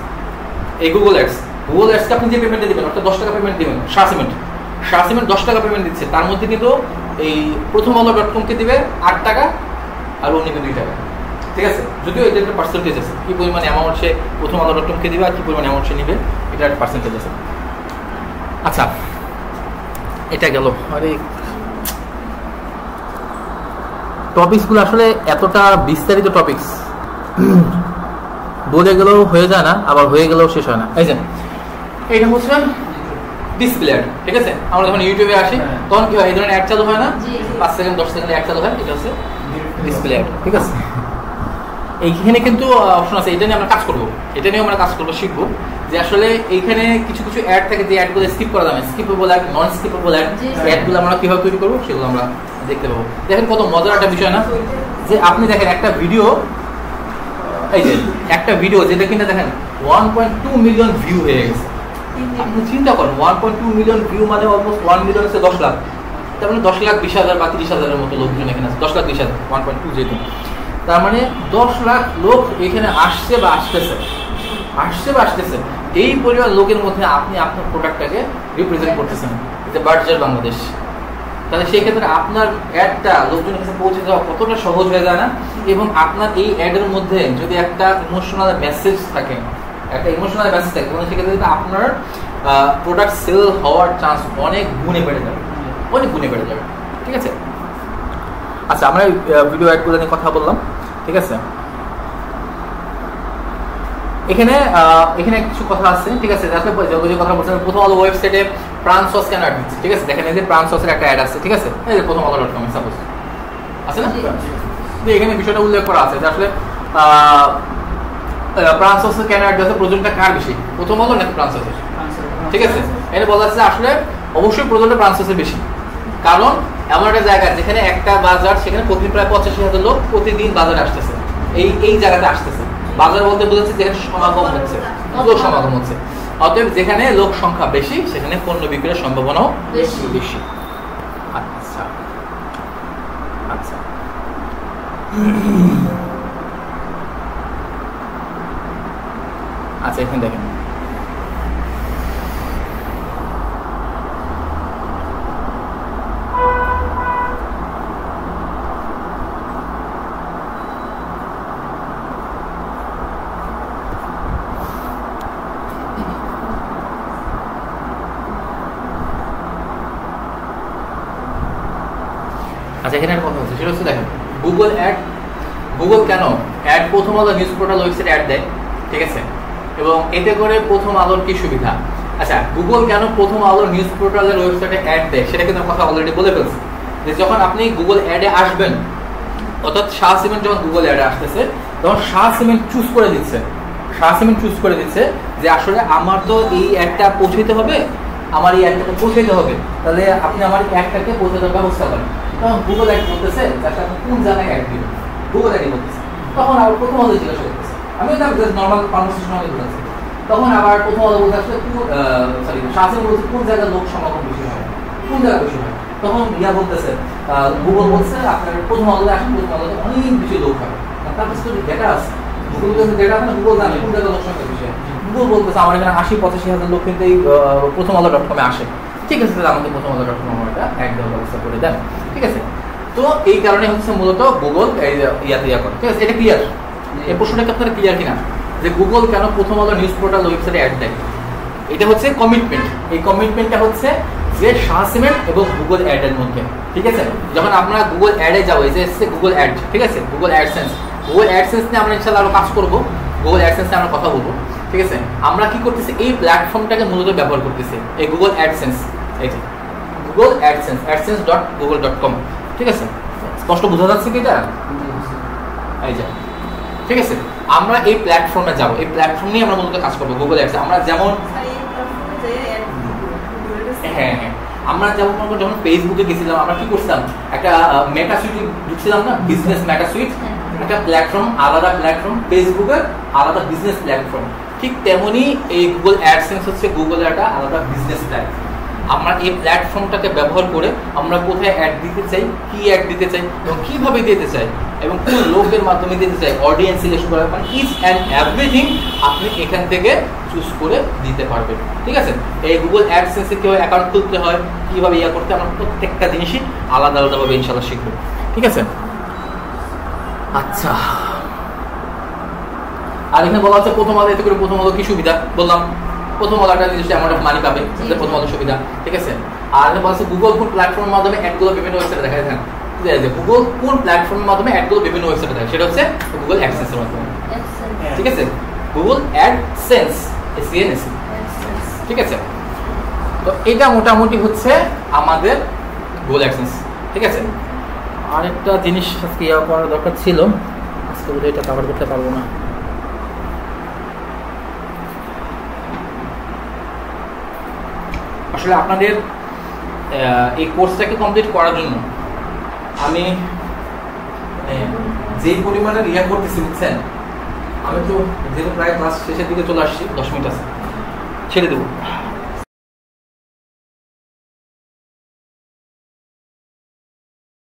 Speaker 1: এই গুগল অ্যাডসকে আপনি যে পেমেন্টটা দিবেন, অর্থাৎ 10 টাকা পেমেন্ট দিবেন, শাহ সিমেন্ট 10 টাকা পেমেন্ট দিচ্ছে, তার মধ্যে কিন্তু এই প্রথম আলো.com-কে দিবে 8 টাকা আর ও নিবে 2 টাকা। ঠিক আছে, যদিও এটা একটা পার্সেন্টেজ আছে, কি পরিমাণ অ্যামাউন্ট সে প্রথম আলো.com-কে দিবে আর কি পরিমাণ অ্যামাউন্ট সে নিবে, এটা একটা পার্সেন্টেজ আছে। আচ্ছা, এটা গেল। আরে টপিকসগুলো আসলে এতটা বিস্তারিত টপিকস, বলে গেলেও হয়ে যায় না, আবার হয়ে গেলেও শেষ হয় না। এই যে এইটা হচ্ছে ডিসপ্লে অ্যাড। ঠিক আছে, আমরা যখন ইউটিউবে আসি তখন কি হয়, এই ধরনের অ্যাড চালু হয় না, 5 সেকেন্ড 10 সেকেন্ড অ্যাড চালু হয়, এটা হচ্ছে ডিসপ্লে অ্যাড। ঠিক আছে, এইখানে কিন্তু অপশন আছে, এটা নিয়ে আমরা কাজ করবো, শিখবো যে আসলে এইখানে কিছু কিছু অ্যাড থাকে যে অ্যাডগুলো স্কিপ করা যাবে, স্কিপেবল অ্যাড, নন স্কিপেবল অ্যাডগুলো আমরা কিভাবে তৈরি করবো সেগুলো আমরা দেখতে পাবো। দেখেন কত মজার একটা বিষয় না, যে আপনি দেখেন একটা ভিডিও, এই যে একটা ভিডিও যেটা কিনা দেখেন 1.2 মিলিয়ন ভিউ হয়ে গেছে। আপনি চিন্তা করেন 1.2 মিলিয়ন ভিউ মানে অলমোস্ট 1 মিলিয়ন হচ্ছে 10 লাখ, তার মানে 10 লাখ 20,000 বা 30,000-এর মতো লোকজন এখানে আছে। 10 লাখ 20,000, 1.2 যেহেতু, তার মানে 10 লাখ লোক এখানে আসছে বা আসতেছে। এই পরিমাণ লোকের মধ্যে আপনি আপনার প্রোডাক্টটাকে রিপ্রেজেন্ট করতেছেন, যে বার্জার বাংলাদেশ। তাহলে সেই ক্ষেত্রে আপনার অ্যাডটা লোকজনের কাছে পৌঁছে যাওয়া কতটা সহজ হয়ে যায় না? এবং আপনার এই অ্যাডের মধ্যে যদি একটা ইমোশনাল মেসেজ থাকে, তাহলে সেক্ষেত্রে আপনার প্রোডাক্ট সেল হওয়ার চান্স অনেক গুণে বেড়ে যাবে। ঠিক আছে, আচ্ছা আমরা ভিডিও অ্যাডগুলো নিয়ে কথা বললাম। ঠিক আছে, এখানে কিছু কথা আছে। ঠিক আছে, যে কথা বলছেন, প্রথম আলো ওয়েবসাইটে প্রাণ সস কেন অ্যাড দিচ্ছে। ঠিক আছে, দেখেন এই যে প্রাণ সসের একটা অ্যাড আছে। ঠিক আছে, এই যে প্রথম আলো.com সাপোজ আছে না, এখানে বিষয়টা উল্লেখ করা আছে যে আসলে প্রাণ সসের কেন অ্যাড দিচ্ছে, প্রয়োজনটা কার বেশি, প্রথম আলো নাকি প্রাণ সসের? ঠিক আছে, এখানে বলা আছে আসলে অবশ্যই প্রয়োজনটা প্রাণ সসের বেশি, কারণ এমন একটা জায়গা যেখানে একটা বাজার, সেখানে প্রতিদিন প্রায় 85,000 লোক প্রতিদিন বাজারে আসতেছে, এই জায়গাতে আসতেছে। বাজার বলতে বোঝাচ্ছে যেখানে লোক সমাগম হচ্ছে। অতএব যেখানে লোক সংখ্যা বেশি সেখানে পণ্য বিক্রির সম্ভাবনাও বেশি। আচ্ছা আচ্ছা, এখানে দেখেন এখানে একটা কথা হচ্ছে, সেটা হচ্ছে দেখেন গুগল কেন অ্যাড প্রথম আলো নিউজ পোর্টাল ওয়েবসাইটে অ্যাড দেয়। ঠিক আছে, এবং এতে করে প্রথম আলোর কি সুবিধা। আচ্ছা, গুগল কেন প্রথম আলো নিউজ পোর্টালের ওয়েবসাইটে অ্যাড দেয় সেটা কিন্তু কথা অলরেডি বলে ফেলছি, যে যখন আপনি গুগল অ্যাডে আসবেন, অর্থাৎ শাহ সিমেন্ট যখন গুগল অ্যাডে আসতেছে, তখন শাহ সিমেন্ট চুজ করে দিচ্ছে যে আসলে আমার তো এই অ্যাডটা পৌঁছাইতে হবে, তাহলে আপনি আমার অ্যাডটাকে পৌঁছানোর ব্যবস্থা করেন। তখন গুগল অ্যাড বলতেছে আপনি কোন জায়গায় অ্যাড দিবেন, গুগল অ্যাডই বলতেছে। তখন আবার প্রথম আলো জিজ্ঞাসা করতেছে, আমি নর্মাল কনভারসেশন বলতেছি, তখন আবার প্রথম আলো বলতে আসলে শাসন বলছে কোন জায়গায় লোক সমাগম বেশি হয়, তখন বলতেছে গুগল বলছে আপনার প্রথম আলোতে আসেন, প্রথম আলোতে অনেক বেশি লোক হয়, তার কাছে ডেটা আছে, গুগল কাছে ডেটা আছে না, গুগল জানে কোন জায়গায় লোক সংখ্যা বেশি হয়। গুগল বলতেছে আমার এখানে 80-85,000 লোক কিন্তু এই প্রথম আলো.com-এ আসে। ঠিক আছে, তাহলে আমাকে প্রথম আলো.com একটা অ্যাড দেওয়ার ব্যবস্থা করে দেন। ঠিক আছে, তো এই কারণে হচ্ছে মূলত গুগল ইয়া করে। ঠিক আছে, এটা ক্লিয়ার? এই প্রশ্নটাকে আপনারা ক্লিয়ার কিনা যে গুগল কেন প্রথম আলো নিউজ পোর্টাল ওয়েবসাইটে অ্যাড দেয়? এটা হচ্ছে কমিটমেন্ট। এই কমিটমেন্টটা হচ্ছে যে শাহ সিমেন্ট এবং গুগল অ্যাড এর মধ্যে। ঠিক আছে, যখন আমরা গুগল অ্যাডে যাবো, এই যে এসছে গুগল অ্যাড, ঠিক আছে, গুগল অ্যাডসেন্স নিয়ে আমরা ইনশাআল্লাহ আরো কাজ করবো, গুগল অ্যাডসেন্স নিয়ে আমরা কথা বলবো। ঠিক আছে, আমরা কি করতেছি, এই প্ল্যাটফর্মটাকে মূলত ব্যবহার করতেছি, এই গুগল অ্যাডসেন্স, এই যে গুগল adsense.google.com। ঠিক আছে, স্পষ্ট বোঝা যাচ্ছে কি এটা? এই যে ঠিক আছে, আমরা এই প্ল্যাটফর্মে যাব, এই প্ল্যাটফর্ম নিয়ে আমরা মূলত কাজ করবো। গুগল অ্যাডস আমরা যেমন আমরা যখন ফেসবুকে গেছিলাম, আমরা কি করছিলাম, একটা মেটা সুইট ঢুকছিলাম না, বিজনেস মেটা সুইট, একটা প্ল্যাটফর্ম, আলাদা প্ল্যাটফর্ম, ফেসবুকের আলাদা বিজনেস প্ল্যাটফর্ম। ঠিক তেমনি এই গুগল অ্যাডসেন্স হচ্ছে গুগলের একটা আলাদা বিজনেস প্ল্যাটফর্ম। আমরা এই প্ল্যাটফর্মটাকে ব্যবহার করে আমরা কোথায় অ্যাড দিতে চাই, কি অ্যাড দিতে চাই এবং কীভাবে দিতে চাই এবং কোন লোকের মাধ্যমে দিতে চাই, অডিয়েন্স সিলেকশন করা, মানে ইচ অ্যান্ড এভরিথিং আপনি এখান থেকে চুজ করে দিতে পারবেন। ঠিক আছে, এই গুগল অ্যাডসেন্সে কীভাবে অ্যাকাউন্ট খুলতে হয়, কীভাবে ইয়া করতে, আমরা প্রত্যেকটা জিনিসই আলাদা আলাদাভাবে ইনশাল্লাহ শিখবো। ঠিক আছে, আচ্ছা। আর এখানে বলা হচ্ছে প্রথম আলো, এতে করে প্রথম আলো কি সুবিধা বললাম, প্রথম আলোটা নিজস্ব অ্যামাউন্ট অফ মানি পাবে, এটা প্রথম আলো সুবিধা। ঠিক আছে, আর এখানে বলা হচ্ছে গুগল কোন প্ল্যাটফর্মের মাধ্যমে অ্যাডগুলো বিভিন্ন ওয়েবসাইটে দেখা যায়। গুগল কোন প্ল্যাটফর্মের মাধ্যমে অ্যাডগুলো বিভিন্ন ওয়েবসাইটে দেয়, সেটা হচ্ছে গুগল অ্যাডসেন্সের মাধ্যমে। ঠিক আছে, গুগল অ্যাডসেন্স, এসিএনএস। ঠিক আছে, তো এটা মোটামুটি হচ্ছে আমাদের গুগল অ্যাডসেন্স। ঠিক আছে, আরেকটা জিনিস আজকে ইয়া করার দরকার ছিল, আজকে বলে এটা কভার করতে পারবো না। আসলে আপনাদের এই কোর্সটাকে কমপ্লিট করার জন্য আমি যেই পরিমাণে রিয়া করতেছি বুঝছেন, আমি তো যেহেতু প্রায় ক্লাস শেষের দিকে চলে আসছি, 10 মিনিট আছে, ছেড়ে দেবো।